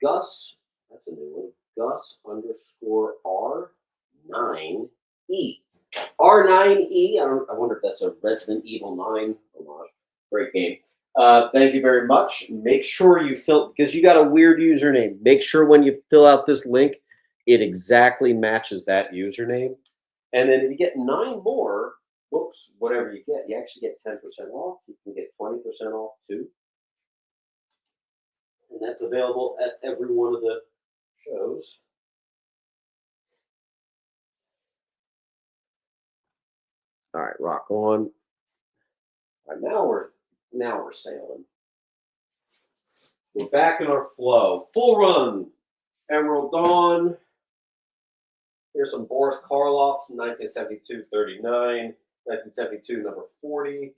Gus, that's a new one. Gus_R9E. R9E, I wonder if that's a Resident Evil 9 homage. Great game. Thank you very much. Make sure you because you got a weird username. Make sure when you fill out this link, it exactly matches that username. And then if you get 9 more books, whatever you get, you actually get 10% off. You can get 20% off too. And that's available at every one of the shows. All right, rock on. All right, now we're sailing. We're back in our flow. Full run. Emerald Dawn. Here's some Boris Karloff, 1972, 39, 1972, number 40,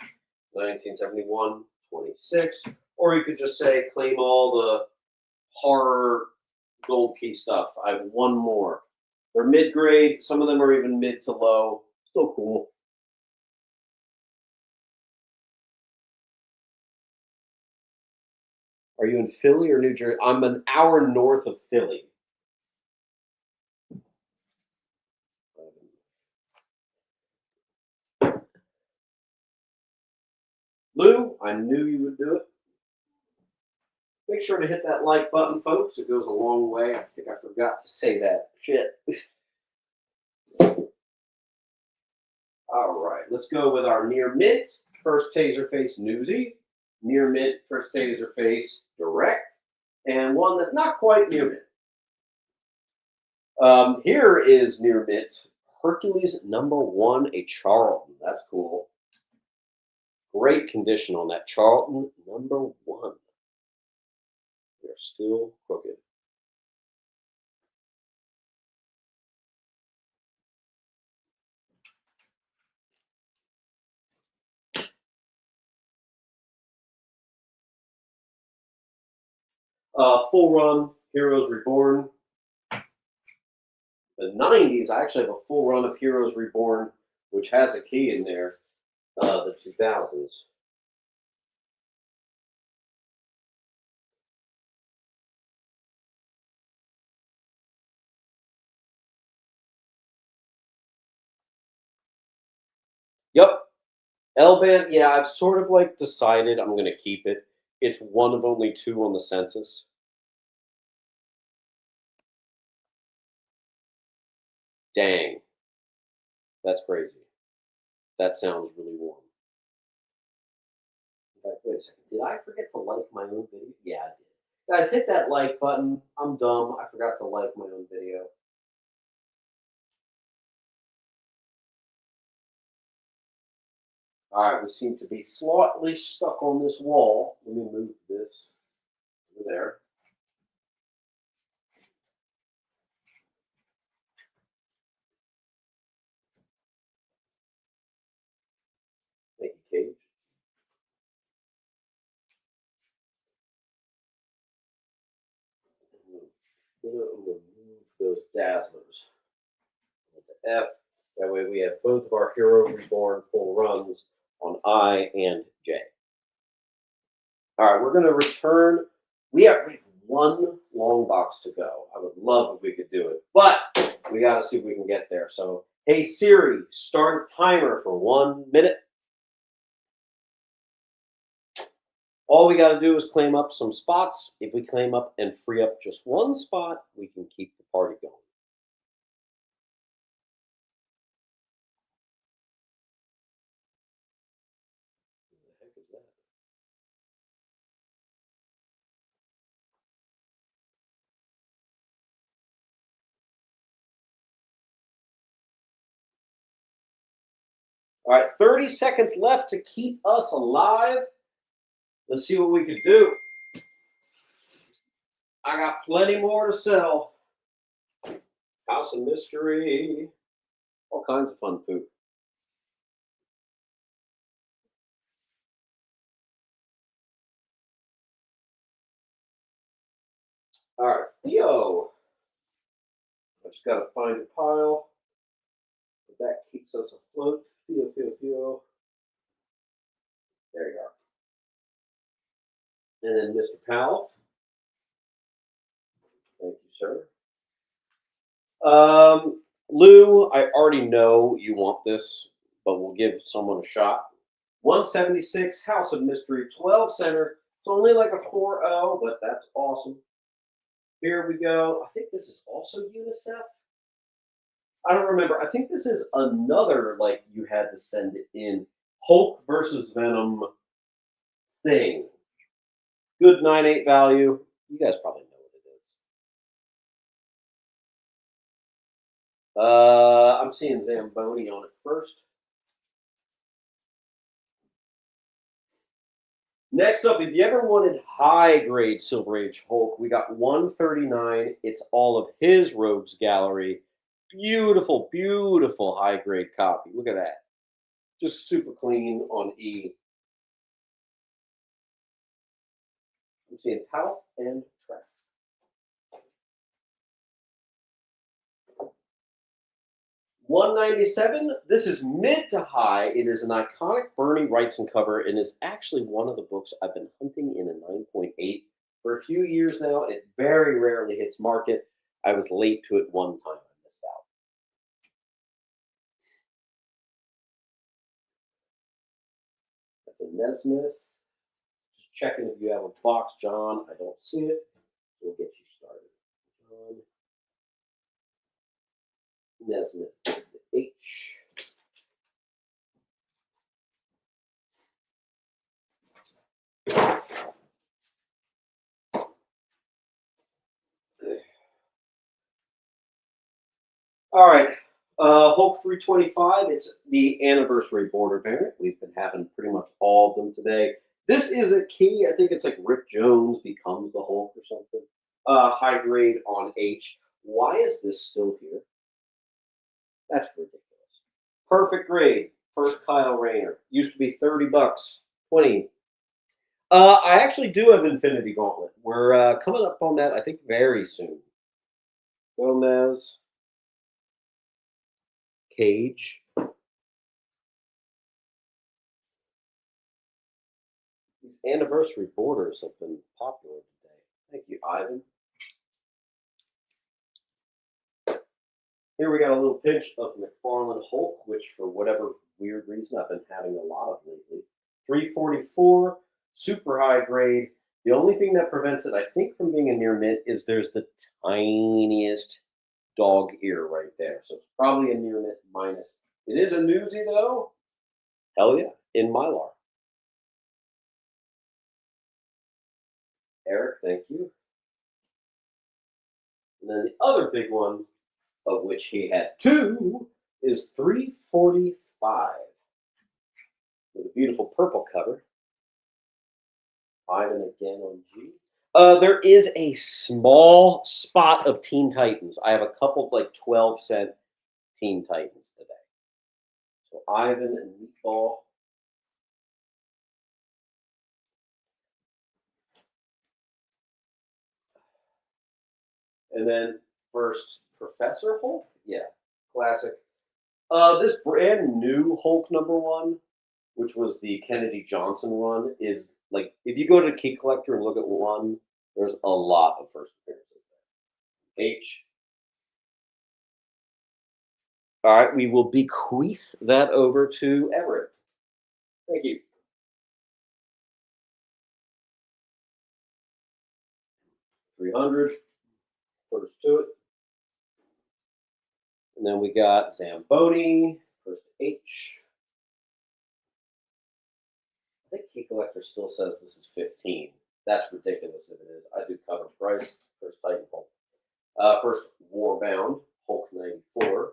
1971, 26. Or you could just say, claim all the horror gold key stuff. I have one more. They're mid-grade. Some of them are even mid to low. Still cool. Are you in Philly or New Jersey? I'm an hour north of Philly. Lou, I knew you would do it. Make sure to hit that like button, folks. It goes a long way. I think I forgot to say that. Shit. All right, let's go with our near mint. first taser face newsy, near mint first taser face direct, and one that's not quite near mint. Here is near mint Hercules #1, a Charlton. That's cool. Great condition on that Charlton #1. They're still crooked. Full run Heroes Reborn. The 90s, I actually have a full run of Heroes Reborn, which has a key in there. The 2000s. Yep. L-band, yeah, I've sort of like decided I'm going to keep it. It's one of only two on the census. Dang. That's crazy. That sounds really warm. In fact, wait a second. Did I forget to like my own video? Yeah, I did. Guys, hit that like button. I'm dumb. I forgot to like my own video. All right, we seem to be slightly stuck on this wall. Let me move this over there. Thank you, Cage. I'm going to remove those dazzlers. The F. That way we have both of our Hero Reborn full runs on I and J. All right, we're going to return. We have one long box to go. I would love if we could do it, but we got to see if we can get there. So, hey Siri, start a timer for 1 minute. All we got to do is claim up some spots. If we claim up and free up just one spot, we can keep the party going. What the heck is that? All right, 30 seconds left to keep us alive. Let's see what we can do. I got plenty more to sell. House of Mystery. All kinds of fun poop. All right, Theo. I just got to find a pile. But that keeps us afloat. Theo, Theo, Theo. There you are. And then Mr. Powell. Thank you, sir. Lou, I already know you want this, but we'll give someone a shot. 176, House of Mystery, 12 center. It's only like a 4-0, but that's awesome. Here we go. I think this is also UNICEF. I don't remember. I think this is another, like, you had to send it in. Hulk versus Venom thing. Good 9.8 value. You guys probably know what it is. I'm seeing Zamboni on it first. Next up, if you ever wanted high-grade Silver Age Hulk, we got 139. It's all of his Rogues Gallery. Beautiful, beautiful high-grade copy. Look at that. Just super clean on E. I'm seeing Health and Trask. $197. This is mid to high. It is an iconic Bernie Wrightson cover and is actually one of the books I've been hunting in a 9.8 for a few years now. It very rarely hits market. I was late to it one time. I missed out. That's a Nesmith. Just checking if you have a box, John. I don't see it. We'll get you started. John Nesmith. H. All right. Hulk 325. It's the anniversary border variant. We've been having pretty much all of them today. This is a key. I think it's like Rick Jones becomes the Hulk or something. High grade on H. Why is this still here? That's ridiculous. Perfect grade. First Kyle Rayner. Used to be 30 bucks. 20. I actually do have Infinity Gauntlet. We're coming up on that, I think, very soon. Gomez, Cage. These anniversary borders have been popular today. Thank you, Ivan. Here we got a little pinch of McFarlane Hulk, which for whatever weird reason I've been having a lot of lately. 344, super high grade. The only thing that prevents it, I think, from being a near mint is there's the tiniest dog ear right there. So it's probably a near mint minus. It is a newsie though. Hell yeah, in Mylar. Eric, thank you. And then the other big one, of which he had two, is 345 with a beautiful purple cover. Ivan again on G. There is a small spot of Teen Titans. I have a couple like 12-cent Teen Titans today. So Ivan and Meatball. And then first Professor Hulk. Yeah, classic. This brand new Hulk #1, which was the Kennedy Johnson run, is like if you go to Key Collector and look at one, there's a lot of first appearances there. H. All right, we will bequeath that over to Everett. Thank you. 300. First to it. And then we got Zamboni. First H. I think Key Collector still says this is 15. That's ridiculous if it is. I do cover price. First Titan Hulk. First Warbound, Hulk 94.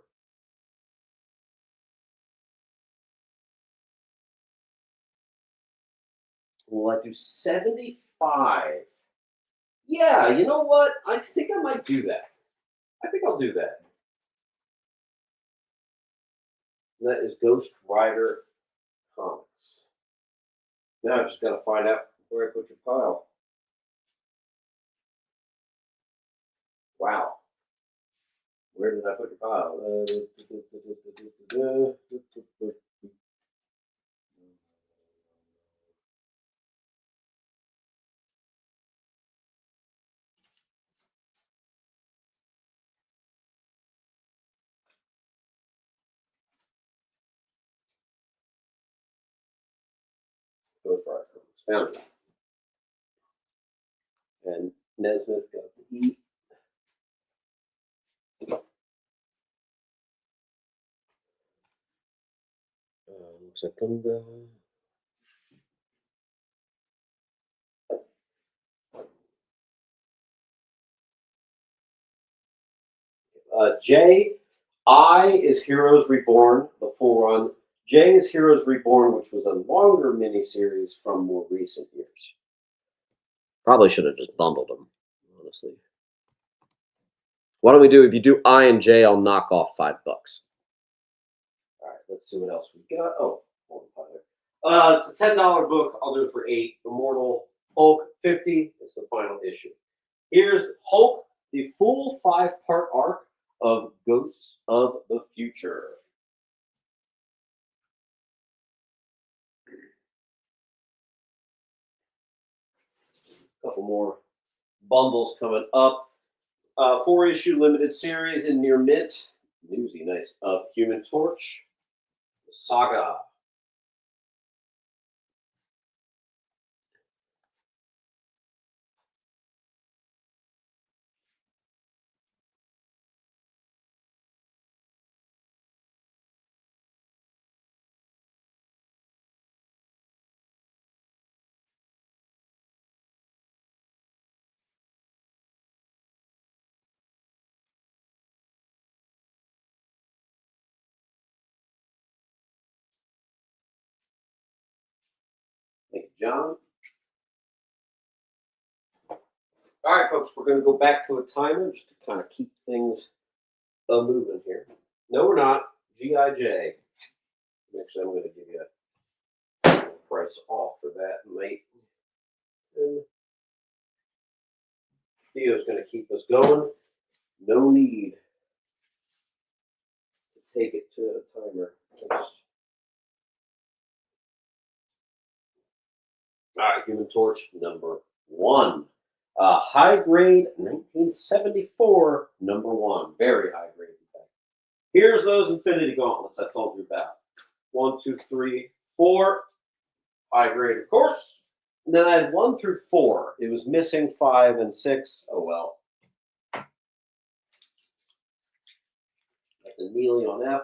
Will I do 75? Yeah, you know what? I think I might do that. I think I'll do that. And that is Ghost Rider Comics. Now I just got to find out where I put your pile. Wow. Where did I put your pile? Ghost Rider Comics. Found it. And Nesmith got the E. Looks like J. I is Heroes Reborn, the full run. J is Heroes Reborn, which was a longer miniseries from more recent years. Probably should have just bundled them, honestly. Why don't we do, if you do I and J, I'll knock off $5. All right, let's see what else we got. Oh, it's a $10 book. I'll do it for 8. Immortal Hulk 50 is the final issue. Here's Hulk, the full 5-part arc of Ghosts of the Future. A couple more bundles coming up. 4-issue limited series in near mint. Newsy, nice. Of Human Torch. Saga. John. All right, folks, we're going to go back to a timer just to kind of keep things moving here. No, we're not. GIJ. Actually, I'm going to give you a price off for that, mate. And Theo's going to keep us going. No need to take it to a timer. All right, Human Torch number 1. High grade 1974 number 1. Very high grade. Here's those Infinity Gauntlets I told you about. 1, 2, 3, 4. High grade, of course. And then I had 1 through 4. It was missing 5 and 6. Oh well. That's a Neely on F.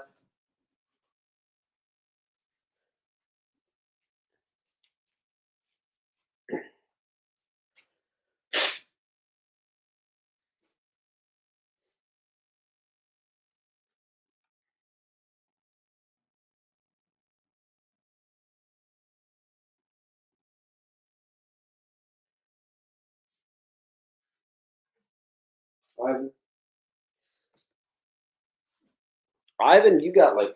Ivan, you got like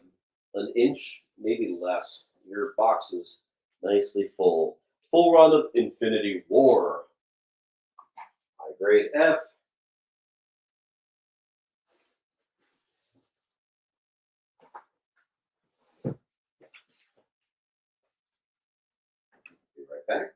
an inch, maybe less. Your box is nicely full. Full run of Infinity War. High grade F. Be right back.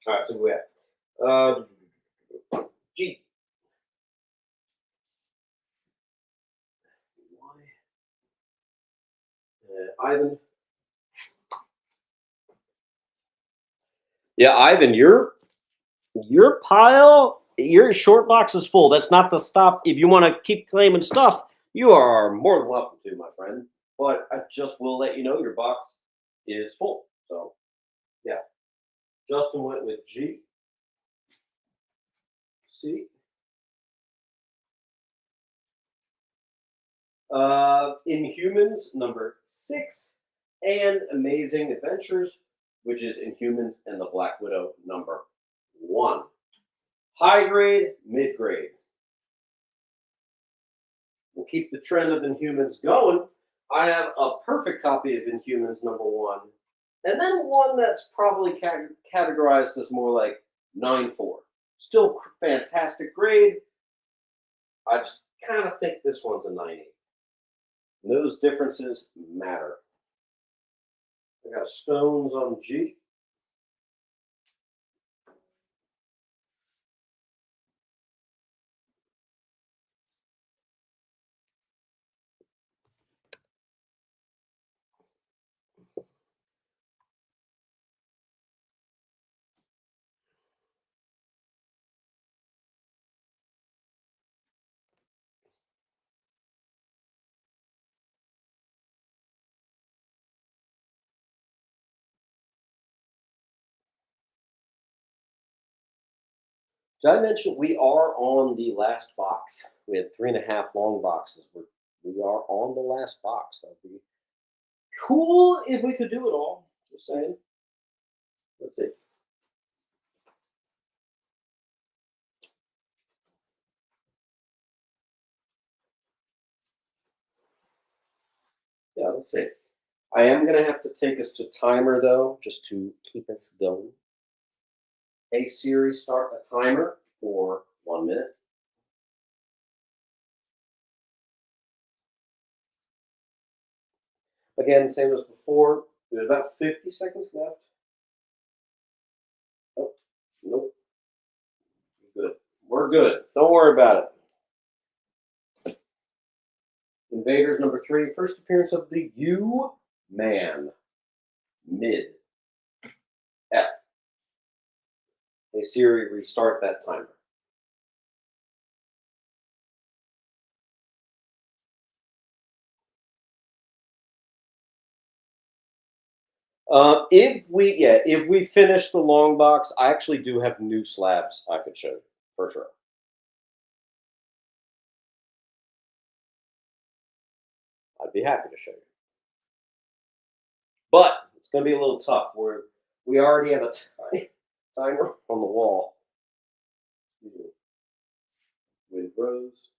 All right, so we have G. Ivan. Yeah, Ivan, your pile, your short box is full. That's not the stop. If you want to keep claiming stuff, you are more than welcome to, my friend. But I just will let you know your box is full. So, yeah. Justin went with G. C. Inhumans number 6, and Amazing Adventures, which is Inhumans and the Black Widow number 1. High grade, mid grade. We'll keep the trend of Inhumans going. I have a perfect copy of Inhumans number 1, and then one that's probably categorized as more like 9.4. Still fantastic grade. I just kind of think this one's a 9.8. And those differences matter. I got stones on G. Did I mention we are on the last box? We had 3.5 long boxes. We are on the last box. That'd be cool if we could do it all. Just saying. Let's see. Yeah, let's see. I am going to have to take us to timer, though, just to keep us going. Hey, Siri, start a timer for 1 minute. Again, same as before. There's about 50 seconds left. Oh, nope. Good. We're good. Don't worry about it. Invaders number 3, first appearance of the U-Man. Mid. Hey Siri, restart that timer. If we finish the long box, I actually do have new slabs I could show you for sure. I'd be happy to show you, but it's going to be a little tough. We already have a timer on the wall. Wind Rose.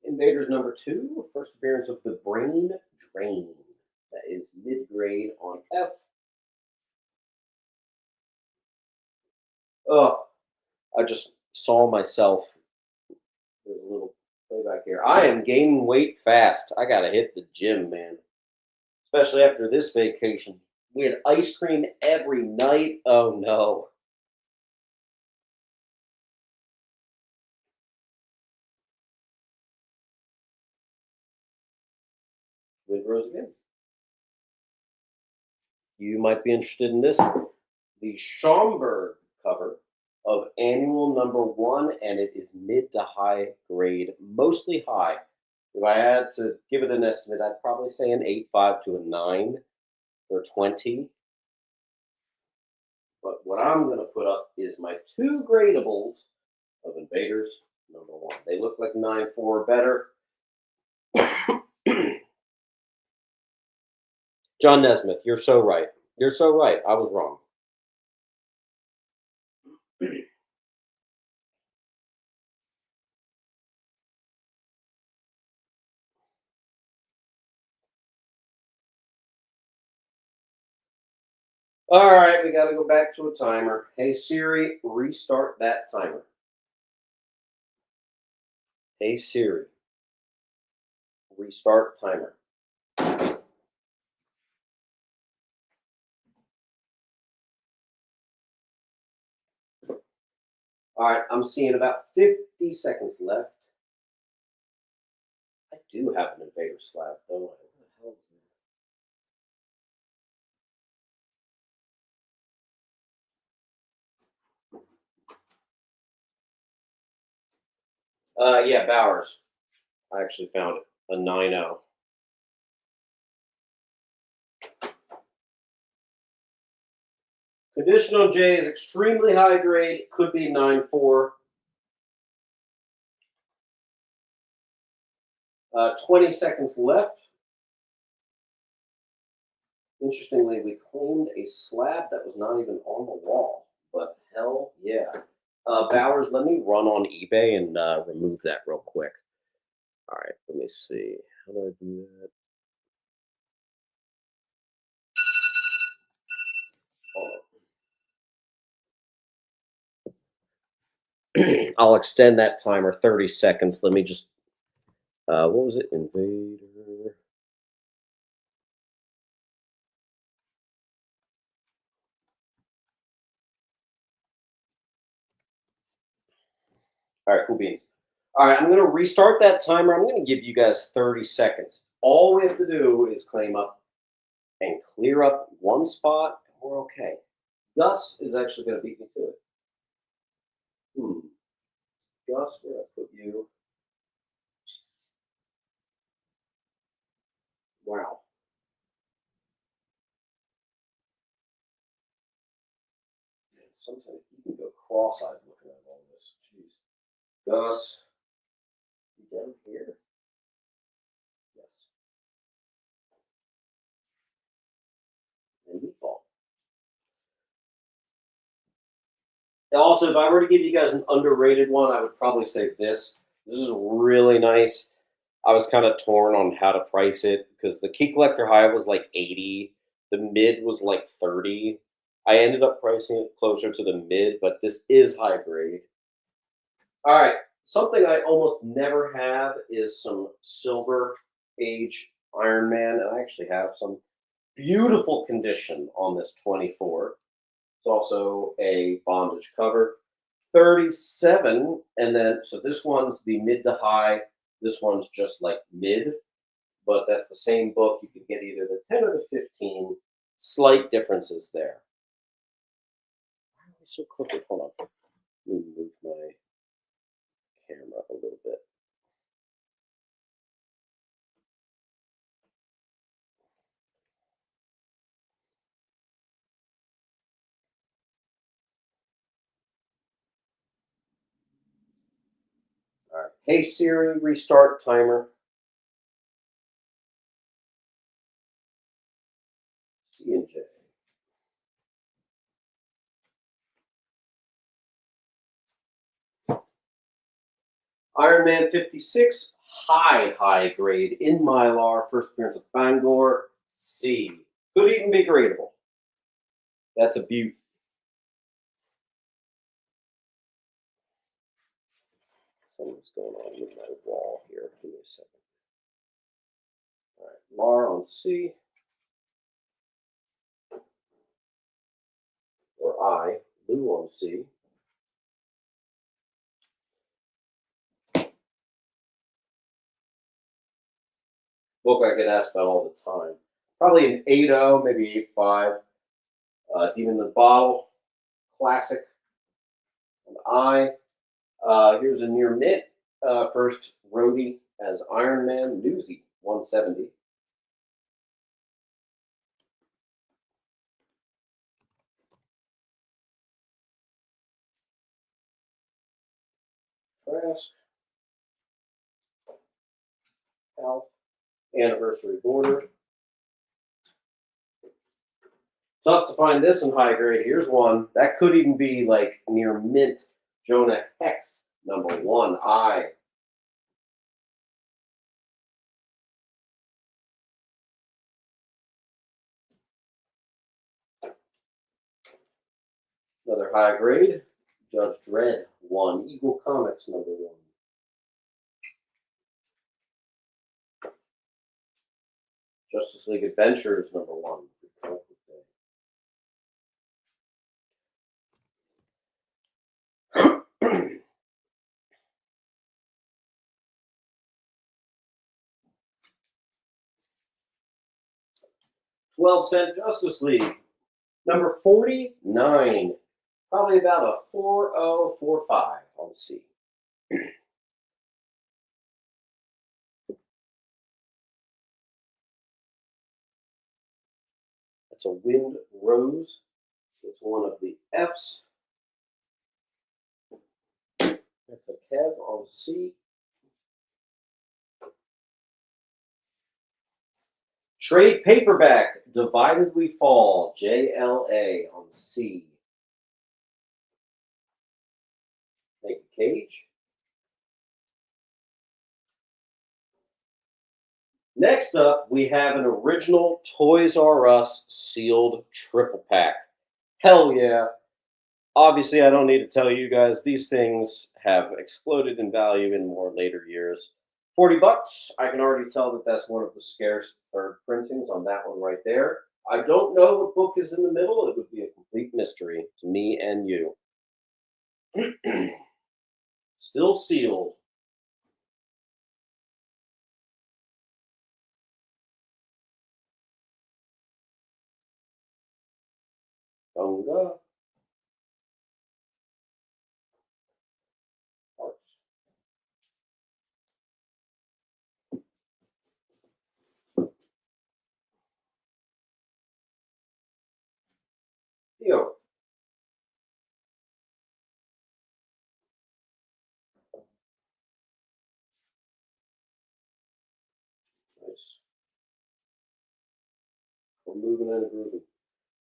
Invaders number 2, first appearance of the Brain Drain. That is mid grade on F. Oh, I just saw myself. There's a little playback here. I am gaining weight fast. I gotta hit the gym, man. Especially after this vacation. We had ice cream every night. Oh no. Wind Rose again. You might be interested in this. The Schomburg cover of annual number 1, and it is mid to high grade, mostly high. If I had to give it an estimate, I'd probably say an 8.5 to a 9 or 20. But what I'm going to put up is my 2 gradables of Invaders number 1. They look like 9.4 better. John Nesmith, you're so right. You're so right. I was wrong. All right, we got to go back to a timer. Hey Siri, restart that timer. Hey Siri, restart timer. All right, I'm seeing about 50 seconds left. I do have an Invader slab, don't I? What the hell is that? Yeah, Bowers. I actually found it. A 9.0. Condition on J is extremely high grade, could be 9.4. 20 seconds left. Interestingly, we claimed a slab that was not even on the wall, but hell yeah. Bowers, let me run on eBay and remove that real quick. All right, let me see. How do I do that? I'll extend that timer 30 seconds. Let me just, what was it? Invader. All right, cool beans. All right, I'm going to restart that timer. I'm going to give you guys 30 seconds. All we have to do is claim up and clear up one spot, and we're okay. Gus is actually going to beat me to it. Gus, where I put you? Wow. Sometimes you can go cross-eyed looking at all this. Jeez. Gus, you down here? Yes. And meatball. Also, if I were to give you guys an underrated one, I would probably say this. This is really nice. I was kind of torn on how to price it because the Key Collector High was like 80. The mid was like 30. I ended up pricing it closer to the mid, but this is high grade. All right. Something I almost never have is some Silver Age Iron Man. And I actually have some beautiful condition on this 24. It's also a bondage cover. 37, and then, so this one's the mid to high. This one's just like mid, but that's the same book. You could get either the 10 or the 15. Slight differences there. So crooked. Hold on. Let me move my camera a little bit. All right. Hey Siri, restart timer. C&J. Iron Man 56, high grade in Mylar, first appearance of Bangor, C. Could even be gradable. That's a beaut. Something's going on with my wall here. Give me a second. All right, Lar on C. Or I, Lou on C. Book I get asked about all the time. Probably an 8.0, maybe 8.5. Demon in the Bottle, classic. An I. Here's a near mint. First roadie as Iron Man, Newsy, 170. Trask. Health. Anniversary border. Tough to find this in high grade. Here's one. That could even be like near mint. Jonah Hex, number 1. I. Another high grade. Judge Dredd, 1. Eagle Comics, number 1. Justice League Adventures, number 1. 12-cent Justice League, number 49. Probably about a 4045 on C. That's a Wind Rose. It's one of the Fs. That's a Kev on C. Trade paperback, Divided We Fall, JLA on C. Thank you, Cage. Next up, we have an original Toys R Us sealed triple pack. Hell yeah. Obviously, I don't need to tell you guys, these things have exploded in value in more later years. 40 bucks. I can already tell that that's one of the scarce third printings on that one right there. I don't know what book is in the middle. It would be a complete mystery to me and you. Still sealed. Gunga. Hearts. Theo. Nice. We're moving and grooving.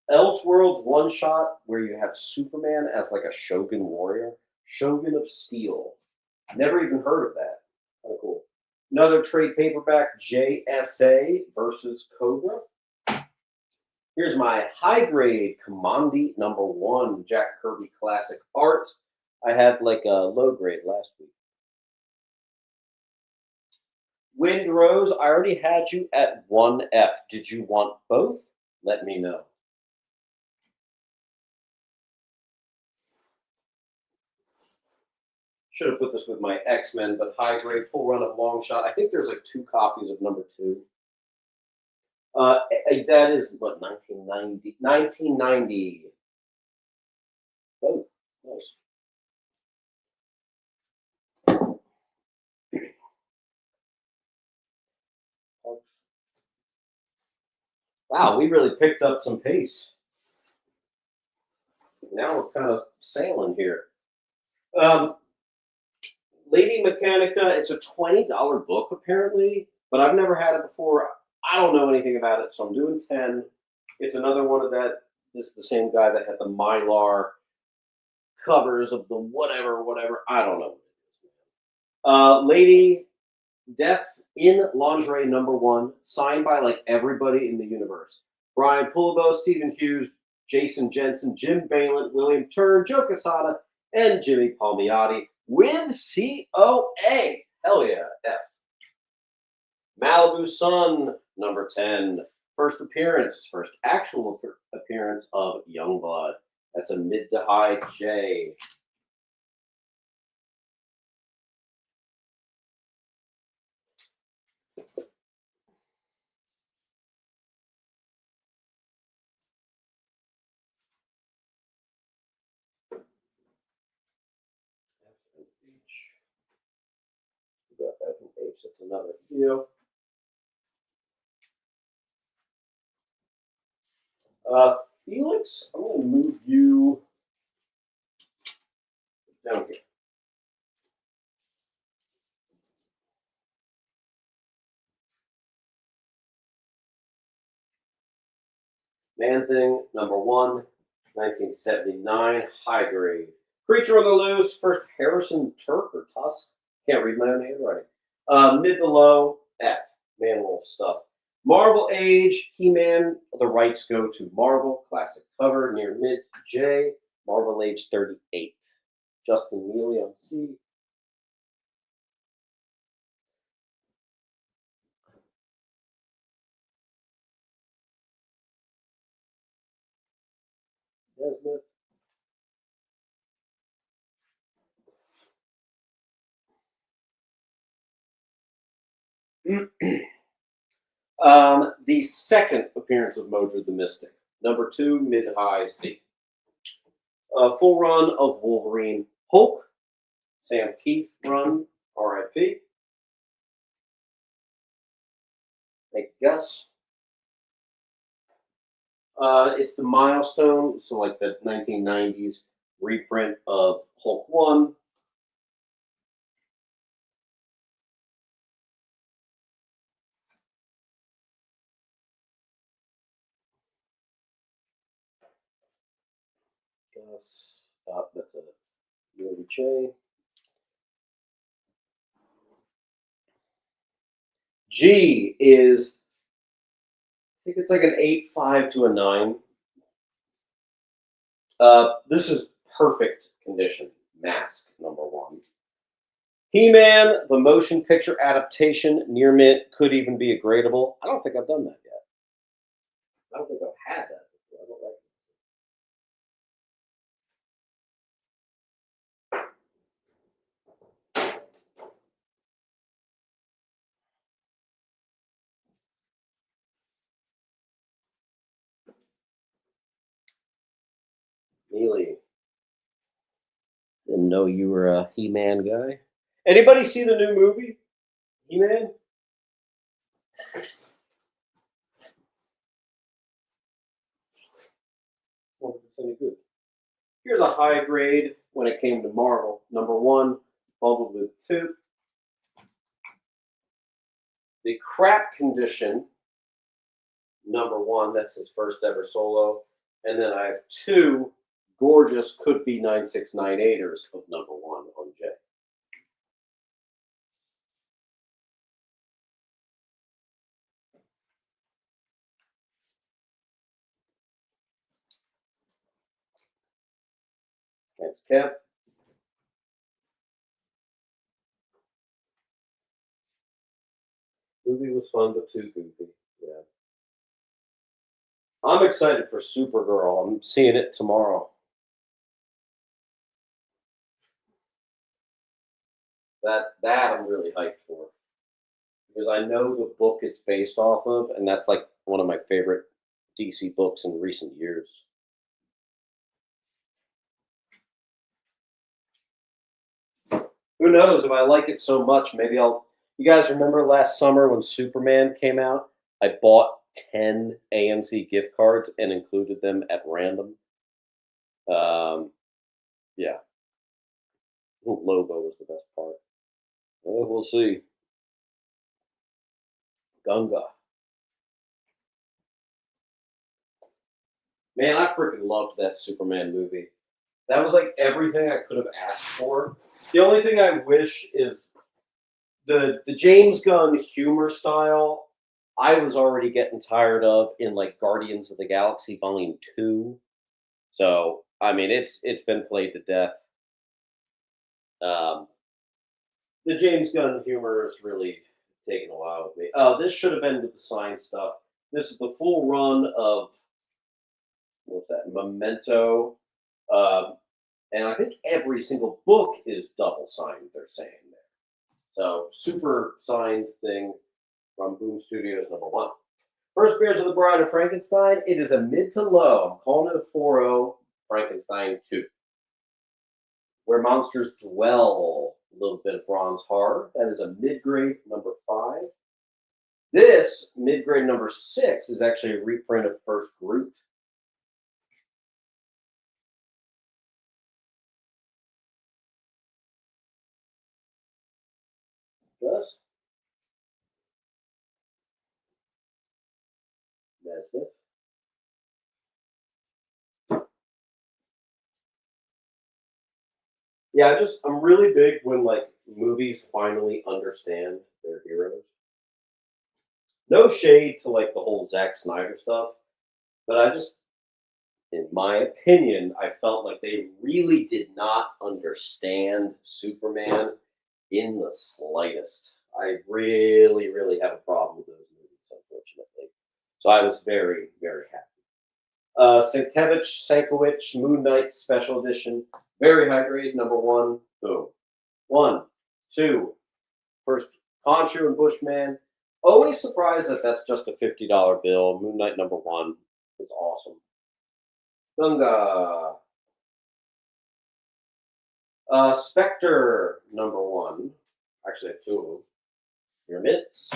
Elseworlds one shot where you have Superman as like a Shogun warrior. Shogun of Steel. Never even heard of that. Kind of cool. Another trade paperback, JSA versus Cobra. Here's my high grade Commandant number 1, Jack Kirby classic art. I had like a low grade last week. Wind Rose, I already had you at 1F. Did you want both? Let me know. Should have put this with my X-Men, but high grade, full run of long shot. I think there's like 2 copies of number 2. That is what, 1990. Oh, nice. Wow, we really picked up some pace. Now we're kind of sailing here. Um, Lady Mechanica, it's a $20 book apparently, but I've never had it before. I don't know anything about it, so I'm doing 10. It's another one of that. This is the same guy that had the Mylar covers of the whatever, whatever. I don't know what it is. Lady Death in Lingerie #1, signed by like everybody in the universe. Brian Pulibo, Stephen Hughes, Jason Jensen, Jim Balin, William Turn, Joe Quesada, and Jimmy Palmiotti with COA. Hell yeah, F. Malibu Sun #10. First appearance, first actual appearance of Youngblood. That's a mid to high J. We got F and H, that's another deal. Felix, I'm going to move you down here. Man Thing #1, 1979, high grade. Creature on the Loose, first Harrison Turk or Tusk. Can't read my own handwriting. Mid to low, F. Man Wolf stuff. Marvel Age, He-Man, the rights go to Marvel. Classic cover, near mid J. Marvel Age 38. Justin Neely on C. Desmond. The second appearance of Modred the Mystic. #2, mid-high C. Full run of Wolverine Hulk. Sam Keith run, RIP. Thank you, Gus. It's the milestone, so like the 1990s reprint of Hulk 1. Gus. That's a Yogi Che. G is, I think it's like an 8.5 to a 9. This is perfect condition. Mask #1. He-Man, the motion picture adaptation, near mint, could even be a gradable. I don't think I've done that yet. I don't think I've had that before. I don't like it. Neely. Didn't know you were a He-Man guy. Anybody see the new movie? He-Man? Wonder if it's any good. Here's a high grade when it came to Marvel. #1, Bumblebee 2. The crap condition, #1, that's his first ever solo. And then I have 2 gorgeous could be 9698ers of #1 on J. Thanks, Kev. Movie was fun, but too goofy. Yeah. I'm excited for Supergirl. I'm seeing it tomorrow. That I'm really hyped for because I know the book it's based off of, and that's like one of my favorite DC books in recent years. Who knows? If I like it so much, maybe I'll. You guys remember last summer when Superman came out? I bought 10 AMC gift cards and included them at random. Um, yeah, the logo was the best part. We'll see. Gunga. Man, I freaking loved that Superman movie. That was like everything I could have asked for. The only thing I wish is the James Gunn humor style. I was already getting tired of in like Guardians of the Galaxy Volume 2. So I mean, it's been played to death. Um, the James Gunn humor is really taking a while with me. This should have been with the sign stuff. This is the full run of what's that? Memento. Um, and I think every single book is double signed. They're saying there. So super signed thing from Boom Studios #1. First Beers of the Bride of Frankenstein. It is a mid to low. I'm calling it a 4.0 Frankenstein 2. Where Monsters Dwell. A little bit of bronze horror. That is a mid-grade #5. This mid-grade #6 is actually a reprint of First Groot. Thus, that's it. Yeah, I'm really big when like movies finally understand their heroes. No shade to like the whole Zack Snyder stuff, but in my opinion, I felt like they really did not understand Superman in the slightest. I really, really have a problem with those movies, unfortunately. So I was very, very happy. Sienkiewicz, Moon Knight Special Edition, very high grade, #1. Boom. One, two, first Conchu and Bushman. Always surprised that that's just a $50 bill. Moon Knight #1 is awesome. Gunga. Spectre #1. Actually, I have two of them. Your mitts.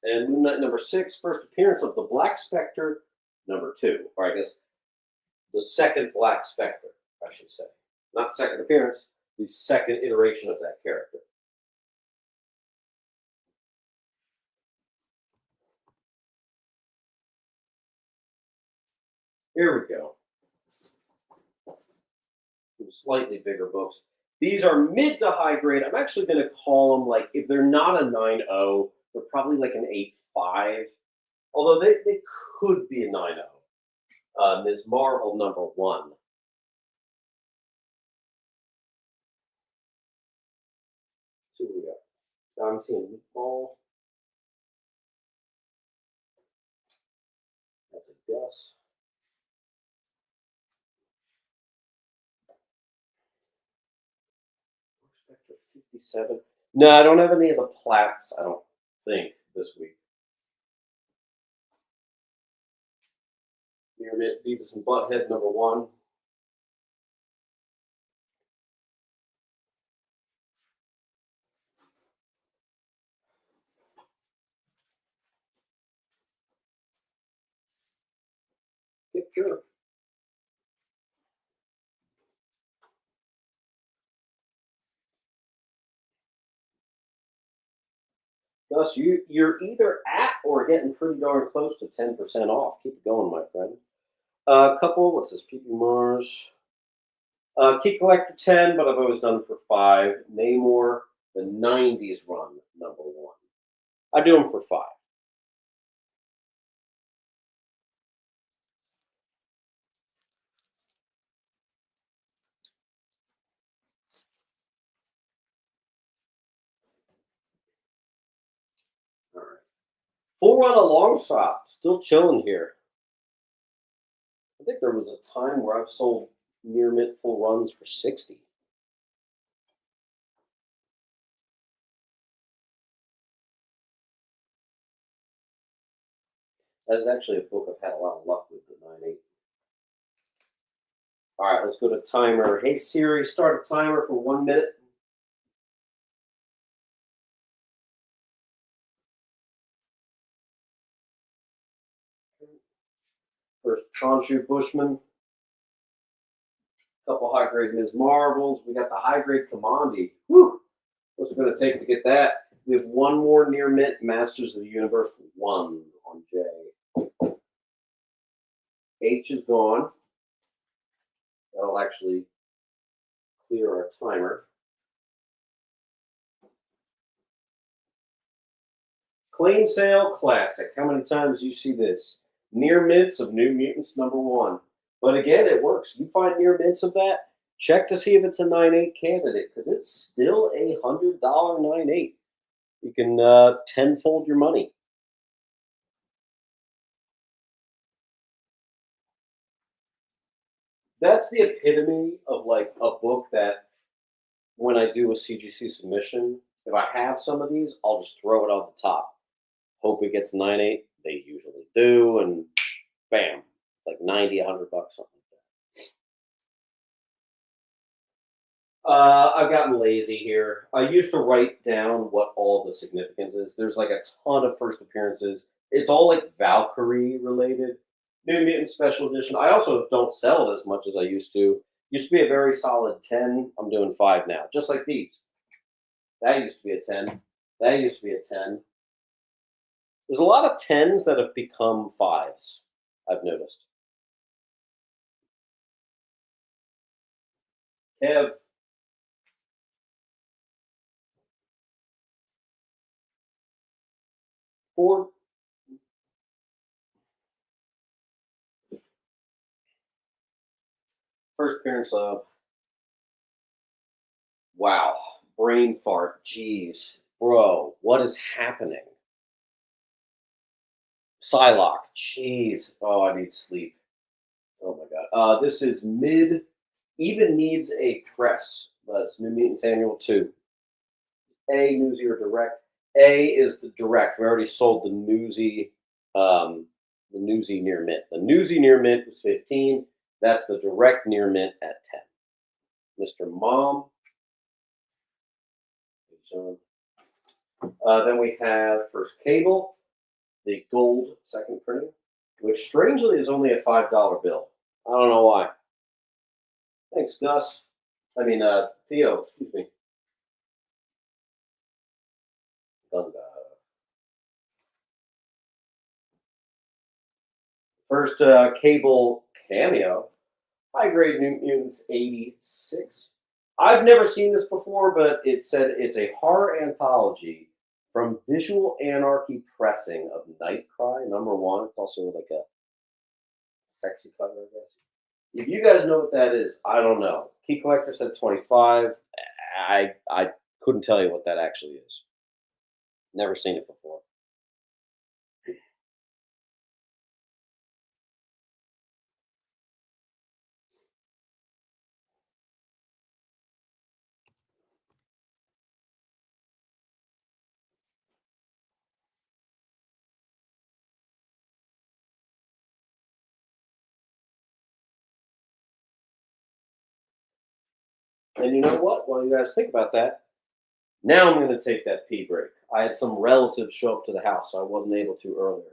And Moon Knight #6, first appearance of the Black Spectre #2. Or I guess the second Black Spectre, I should say. Not second appearance, the second iteration of that character. Here we go. Some slightly bigger books. These are mid to high grade. I'm actually going to call them like, if they're not a 9.0, they're probably like an 8.5. Although they could be a 9.0. Ms. Marvel #1. See what we got. I'm seeing Meatball. That's a Gus. Spectre 57. No, I don't have any of the plats, I don't think, this week. Beavis and Butthead #1. Picture. Gus, you're either at or getting pretty darn close to 10% off. Keep it going, my friend. Couple, what's this? PP Mars. Key Collector 10, but I've always done it for 5. Namor, the 90s run #1. I do them for 5. All right. Full run a long shot. Still chilling here. I think there was a time where I've sold near mint full runs for 60. That is actually a book I've had a lot of luck with, the 9.8. All right, let's go to timer. Hey Siri, start a timer for 1 minute. First Chonshu Bushman, a couple high grade Ms. Marvels. We got the high grade Commandi. Whew. What's it going to take to get that? We have one more near mint Masters of the Universe 1 on J. H is gone. That'll actually clear our timer. Claim Sale Classic. How many times do you see this? Near mints of New Mutants #1. But again, it works. You find near mints of that, check to see if it's a 9.8 candidate, because it's still a $100 9.8. You can tenfold your money. That's the epitome of like a book that when I do a CGC submission, if I have some of these, I'll just throw it on the top. Hope it gets 9.8. They usually do, and bam, like 90, $100, something like that. I've gotten lazy here. I used to write down what all the significance is. There's like a ton of first appearances. It's all like Valkyrie related. New Mutant Special Edition. I also don't sell it as much as I used to. Used to be a very solid 10. I'm doing 5 now, just like these. That used to be a 10. That used to be a 10. There's a lot of 10s that have become 5s, I've noticed. Kev. Four. First appearance of. Wow. Brain fart. Jeez. Bro, what is happening? Psylocke. Jeez. Oh, I need sleep. Oh my god. This is mid. Even needs a press. But it's New Mutants Annual 2. A, Newsy or Direct. A is the Direct. We already sold the Newsy near mint. The Newsy near mint was 15. That's the Direct near mint at 10. Mr. Mom. Then we have First Cable, the gold second printing, which strangely is only a $5 bill. I don't know why. Thanks, Gus. Theo, excuse me. Gunga. First Cable cameo, high grade New Mutants 86. I've never seen this before, but it said it's a horror anthology from Visual Anarchy Pressing of Nightcry #1. It's also like a sexy cover, I guess. If you guys know what that is, I don't know. Key Collector said 25. I couldn't tell you what that actually is. Never seen it before. And you know what? While you guys think about that, now I'm going to take that pee break. I had some relatives show up to the house, so I wasn't able to earlier.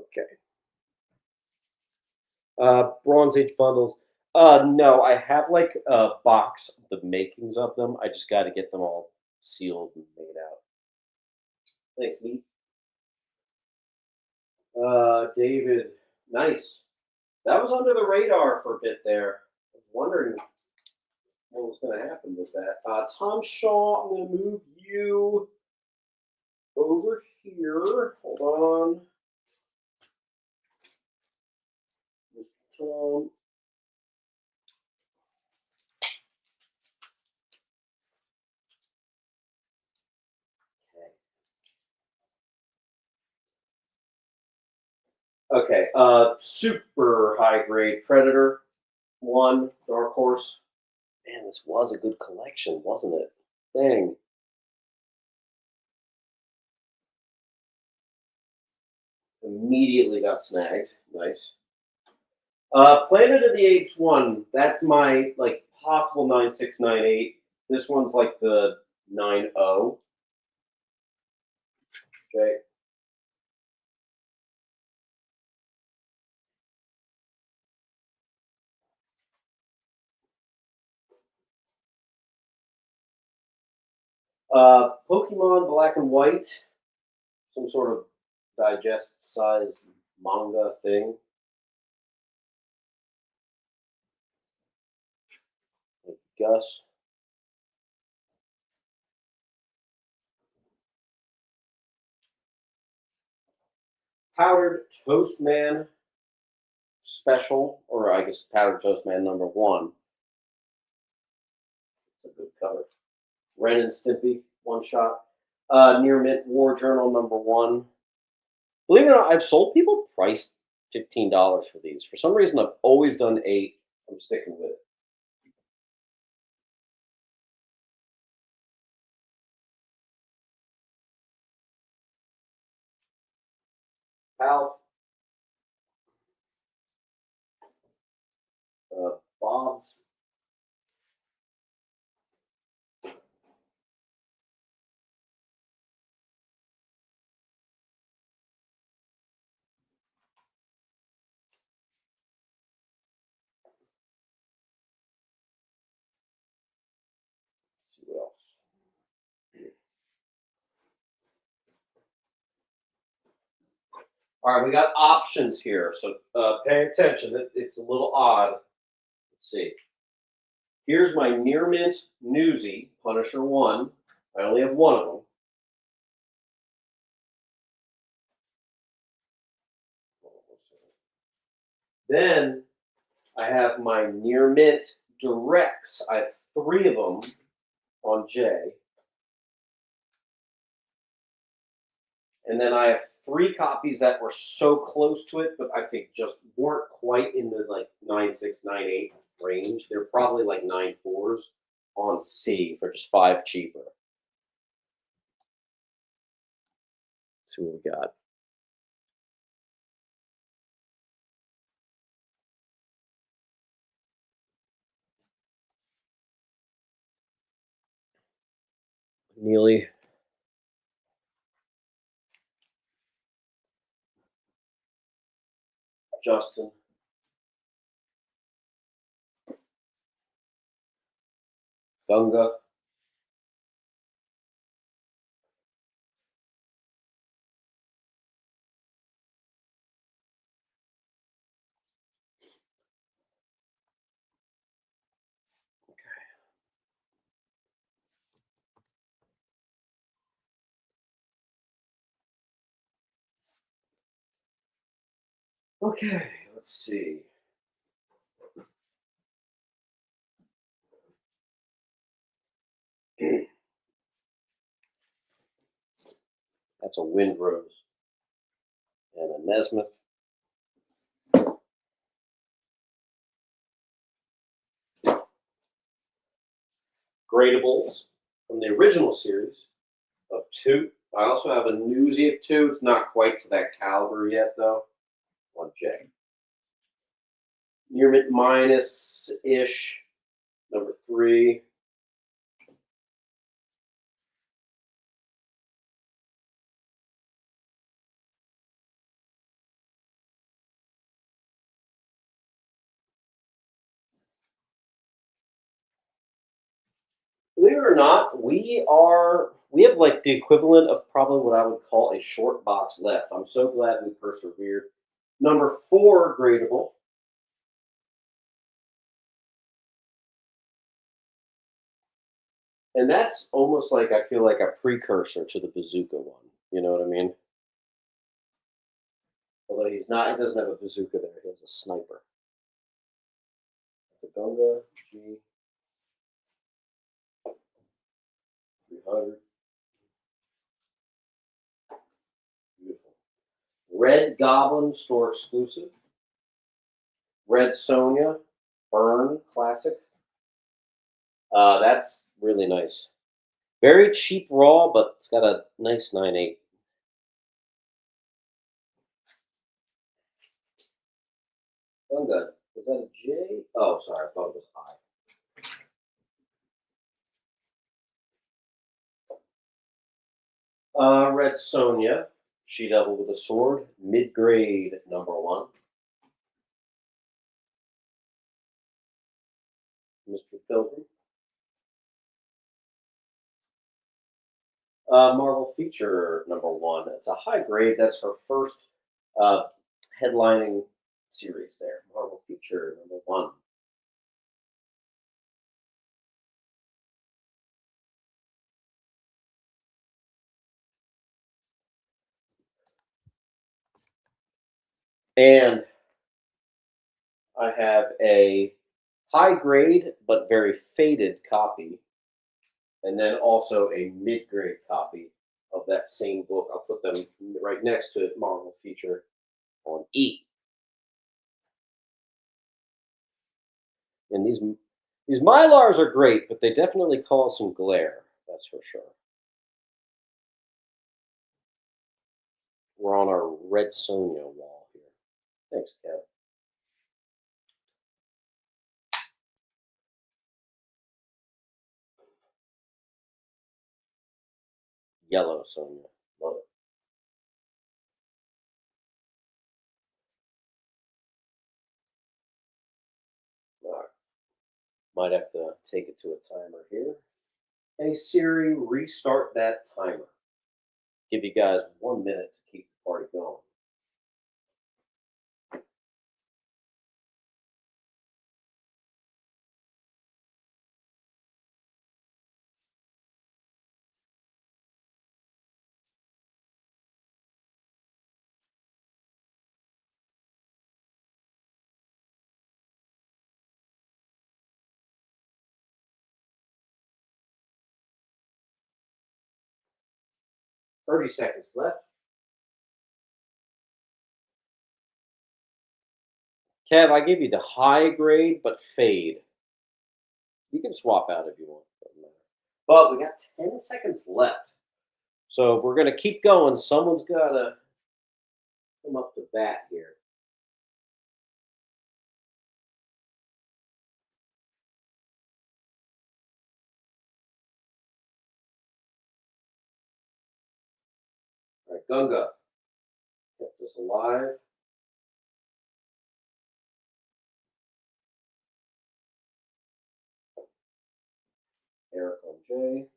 Okay. Bronze Age bundles. No, I have like a box of the makings of them. I just got to get them all sealed and made out. Thanks, Meat. David, nice. That was under the radar for a bit there. I was wondering what was going to happen with that. Tom Shaw, I'm going to move you over here. Hold on. Tom. Okay, super high grade Predator 1, Dark Horse. Man, this was a good collection, wasn't it? Dang. Immediately got snagged. Nice. Planet of the Apes 1. That's my like possible 9698. This one's like the 90. Okay. Pokemon Black and White. Some sort of digest sized manga thing. Like Gus. Powdered Toast Man Special, or I guess Powdered Toast Man #1. It's a good cover. Ren and Stimpy, one shot. Near Mint War Journal #1. Believe it or not, I've sold people priced $15 for these. For some reason, I've always done 8. I'm sticking with it. Alf, Bob's. Let's see what else. All right, we got options here, so pay attention. It's a little odd. Let's see. Here's my Near Mint Newsy Punisher 1. I only have one of them. Then I have my Near Mint Directs. I have 3 of them on J. And then I have 3 copies that were so close to it, but I think just weren't quite in the like 96, 98 range. They're probably like 94s on C for just 5 cheaper. Let's see what we got. Neely. Justin. Gunga. Okay, let's see. That's a Windrose and a Nesmith. Gradables from the original series of 2. I also have a Newsy of 2. It's not quite to that caliber yet, though. On J. Near Mint Minus-ish, #3. Believe it or not, we have like the equivalent of probably what I would call a short box left. I'm so glad we persevered. #4 gradable. And that's almost like I feel like a precursor to the bazooka one. You know what I mean? Although he's not, he doesn't have a bazooka there. He has a sniper. The Gunga G300. Beautiful. Red Goblin store exclusive. Red Sonia Burn Classic. That's really nice. Very cheap raw, but it's got a nice 9.8. Gunga. Is that a J? Oh, sorry. I thought it was I. Red Sonia, She Devil with a Sword, mid grade #1. Mr. Pilgrim. Marvel feature #1. It's a high grade. That's her first uh, headlining series there. Marvel feature #1. And I have a high grade but very faded copy, and then also a mid grade copy of that same book. I'll put them right next to Marvel feature on E. And these Mylars are great, but they definitely cause some glare. That's for sure. We're on our Red Sonia wall here. Thanks, Kev. Yellow Sonia. Love it. All right. Might have to take it to a timer here. Hey Siri, restart that timer. Give you guys 1 minute to keep the party going. 30 seconds left. Kev, I give you the high grade but fade. You can swap out if you want. Doesn't matter. But we got 10 seconds left. So if we're going to keep going, someone's got to come up to bat here. All right, Gunga kept us alive. Eric on J.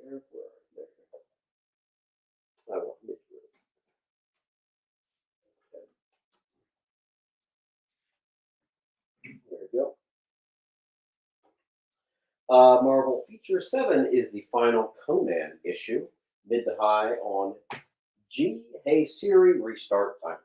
Eric, where are you? I want you. Okay, there we go. Marvel Feature 7 is the final Conan issue. Mid to high on G. Hey Siri, restart timer.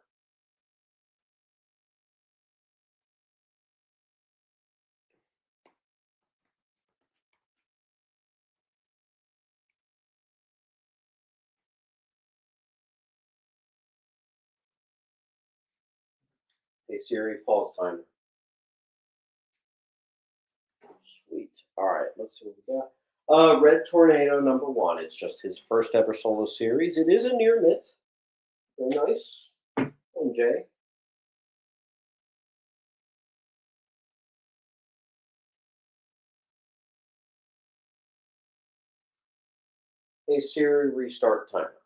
Hey Siri, pause timer. Sweet. All right, let's see what we got. Red Tornado #1. It's just his first ever solo series. It is a near mint. Very nice. And Jay. Hey Siri, restart timer.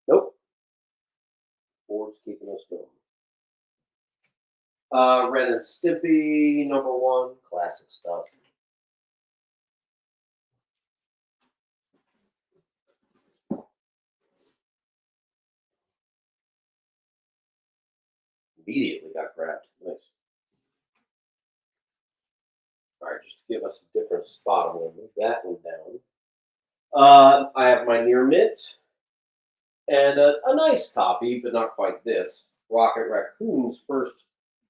Nope. Board's keeping us going. Ren and Stimpy #1. Classic stuff. Immediately got grabbed. Nice. All right, just to give us a different spot, I'm going to move that one down. I have my near mint and a nice copy, but not quite this. Rocket Raccoon's first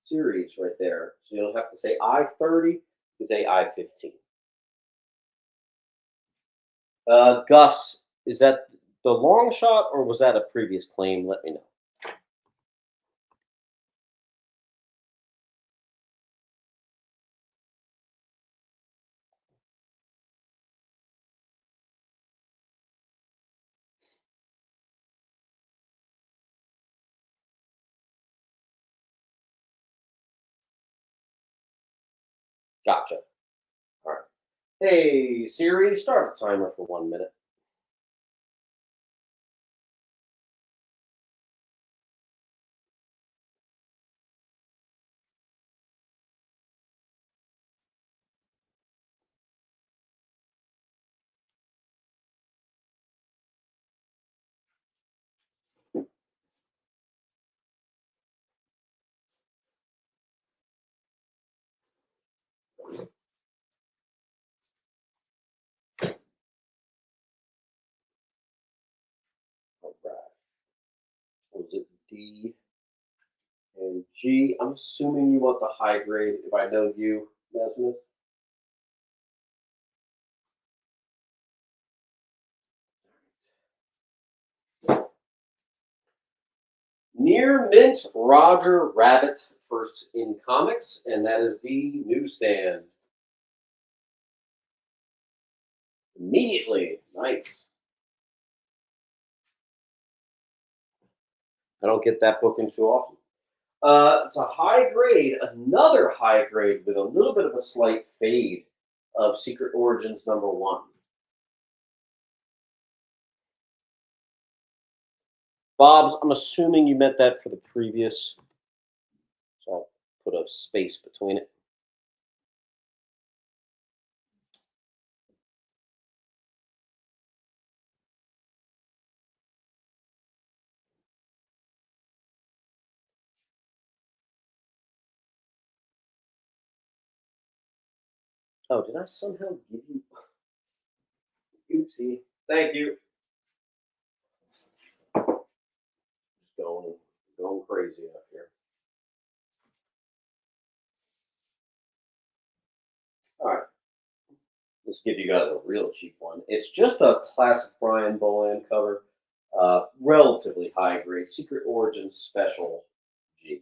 series right there. So you'll have to say I-30, you say I-15. Gus, is that the long shot or was that a previous claim? Let me know. Gotcha. All right. Hey, Siri, start a timer for 1 minute. All right. Was it D and G? I'm assuming you want the high grade if I know you, Nesmith. Near Mint Roger Rabbit, first in comics, and that is the newsstand. Immediately. Nice. I don't get that book in too often. It's a high grade, another high grade with a little bit of a slight fade of Secret Origins #1. Bob's, I'm assuming you meant that for the previous, so I'll put a space between it. Oh, did I somehow give you? Oopsie. Thank you. Just going crazy up here. All right. Let's give you guys a real cheap one. It's just a classic Brian Boland cover, relatively high grade, Secret Origins Special G.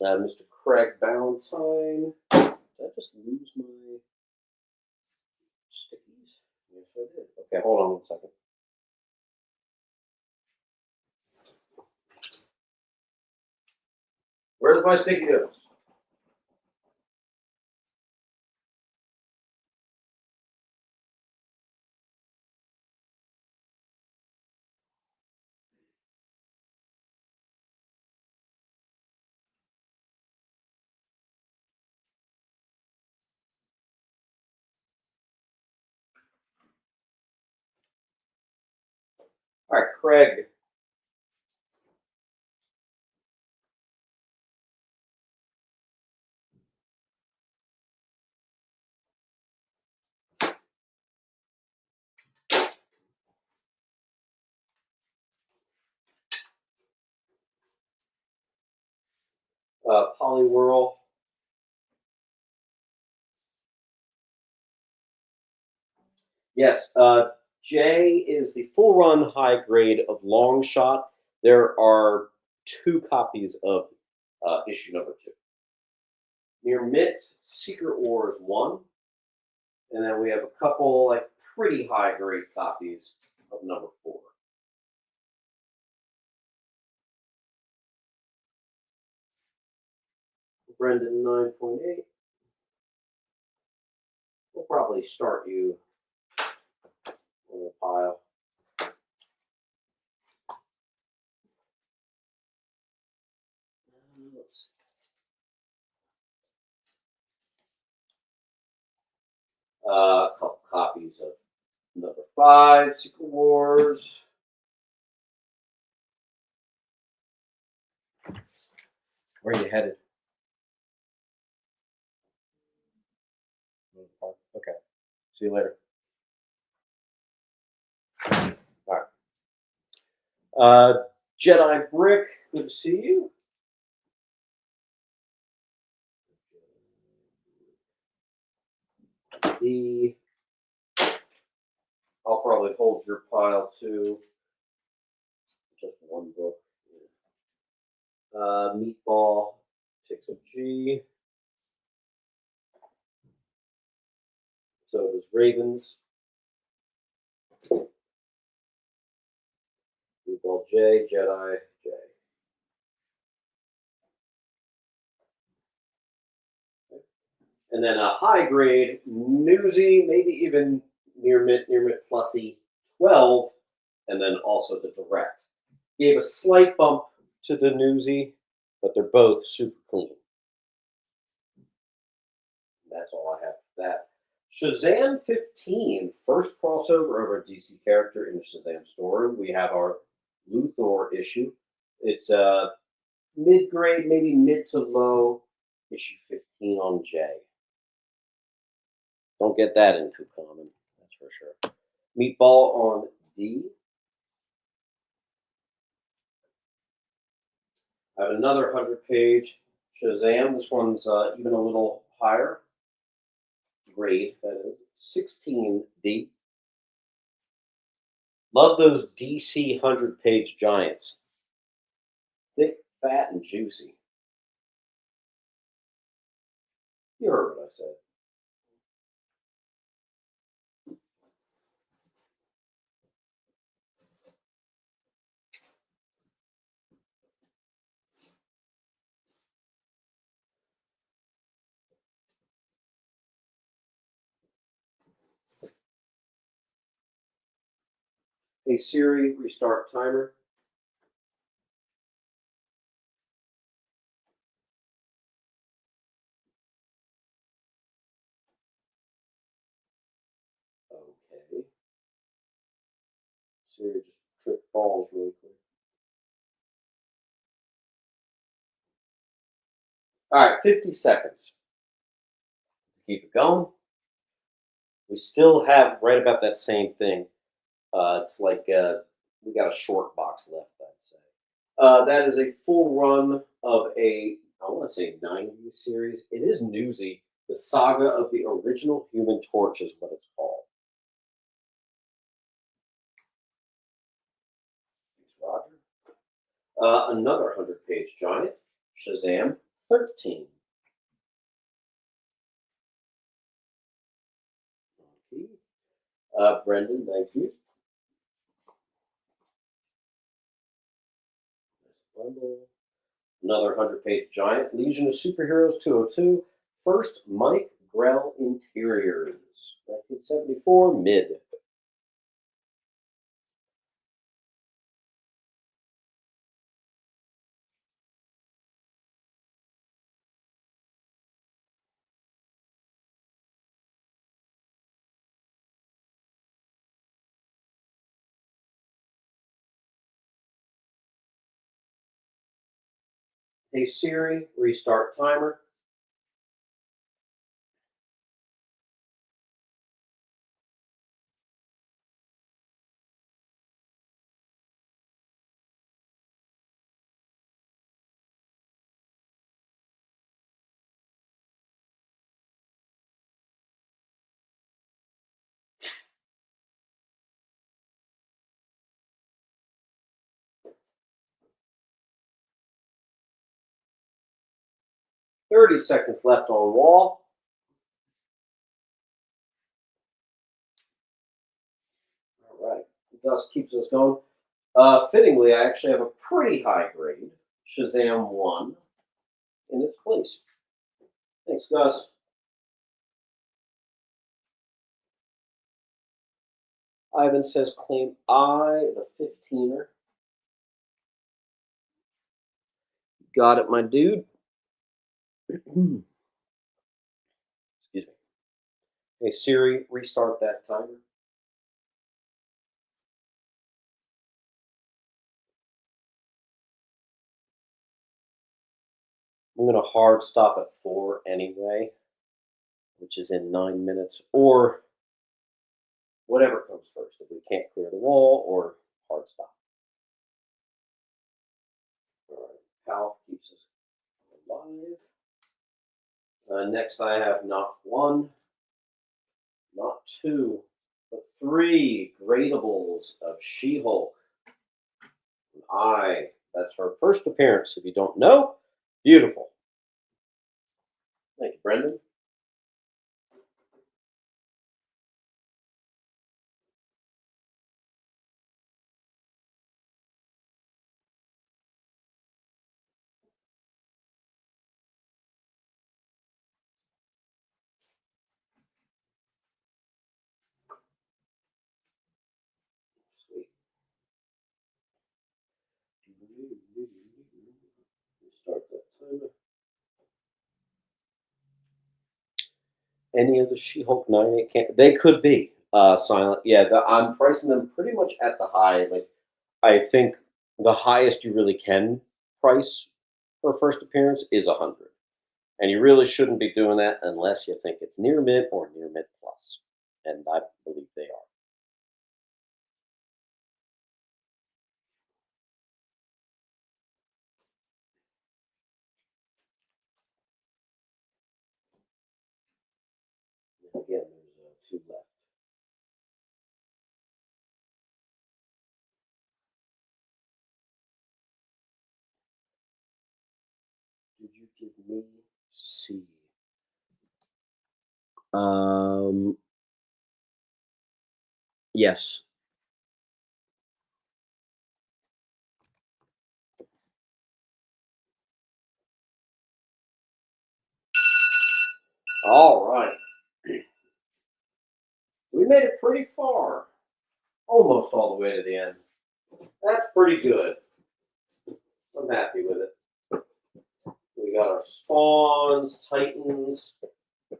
Mr. Craig Valentine. Did I just lose my stickies? Yes, I did. Okay, hold on 1 second. Where's my sticky notes? All right, Craig. Polywhirl. Yes, J is the full run high grade of Long Shot. There are 2 copies of issue #2. Near Mint, Secret Wars 1. And then we have a couple like pretty high grade copies of #4. Brendan 9.8. We'll probably start you on the pile. A couple copies of #5, Secret Wars. Where are you headed? Okay. See you later. All right. Jedi Brick, good to see you. The I'll probably hold your pile too. Just one book. Meatball takes a G. So does Ravens. Meatball J, Jedi J. And then a high grade newsy, maybe even near mint plusy 12, and then also the direct. Gave a slight bump to the newsy, but they're both super clean. That's all I have for that. Shazam 15, first crossover of our DC character in the Shazam story. We have our Luthor issue. It's mid-grade, maybe mid to low, issue 15 on J. Don't get that into common, that's for sure. Meatball on D. I have another 100-page Shazam. This one's even a little higher grade, that is 16D. Love those DC 100-page giants. Thick, fat, and juicy. You heard what I said. Hey Siri, restart timer. Okay. Siri just tripped balls really quick. All right, 50 seconds. Keep it going. We still have right about that same thing. It's like we got a short box left, I'd say. That is a full run of I want to say 90s series. It is newsy. The Saga of the Original Human Torch is what it's called. Thanks, Roger. Another 100-page giant, Shazam 13. Brendan, thank you. Another 100-page giant, Legion of Superheroes 202. First, Mike Grell Interiors, 1974, mid. Hey Siri, restart timer. Thirty seconds left on wall. All right, dust keeps us going. Fittingly, I actually have a pretty high grade Shazam 1 in its place. Thanks, Gus. Ivan says claim I, the 15er. Got it, my dude. Excuse me. Hey Siri, restart that timer. I'm going to hard stop at 4 anyway, which is in 9 minutes, or whatever comes first. If we can't clear the wall, or hard stop. All right, PAL keeps us alive. Next, I have not one, not two, but three gradables of She-Hulk. That's her first appearance. If you don't know, beautiful. Thank you, Brendan. Sweet. Start that timer. Any of the She-Hulk 9.8 can't. They could be silent. Yeah, I'm pricing them pretty much at the high. Like I think the highest you really can price for a first appearance is 100, and you really shouldn't be doing that unless you think it's near mid or near mid plus, and I believe they are. And again, there's two left. Did you give me C? Yes. All right. We made it pretty far. Almost all the way to the end. That's pretty good. I'm happy with it. We got our spawns, titans,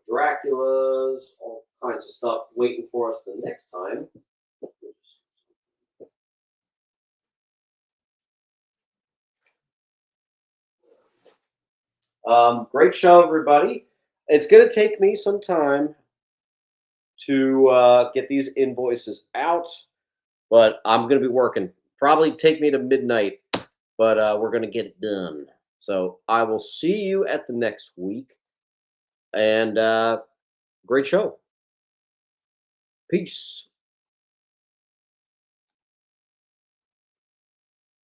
Draculas, all kinds of stuff waiting for us the next time. Great show, everybody. It's going to take me some time to get these invoices out, but I'm going to be working. Probably take me to midnight, but we're going to get it done. So I will see you at the next week, and great show. Peace.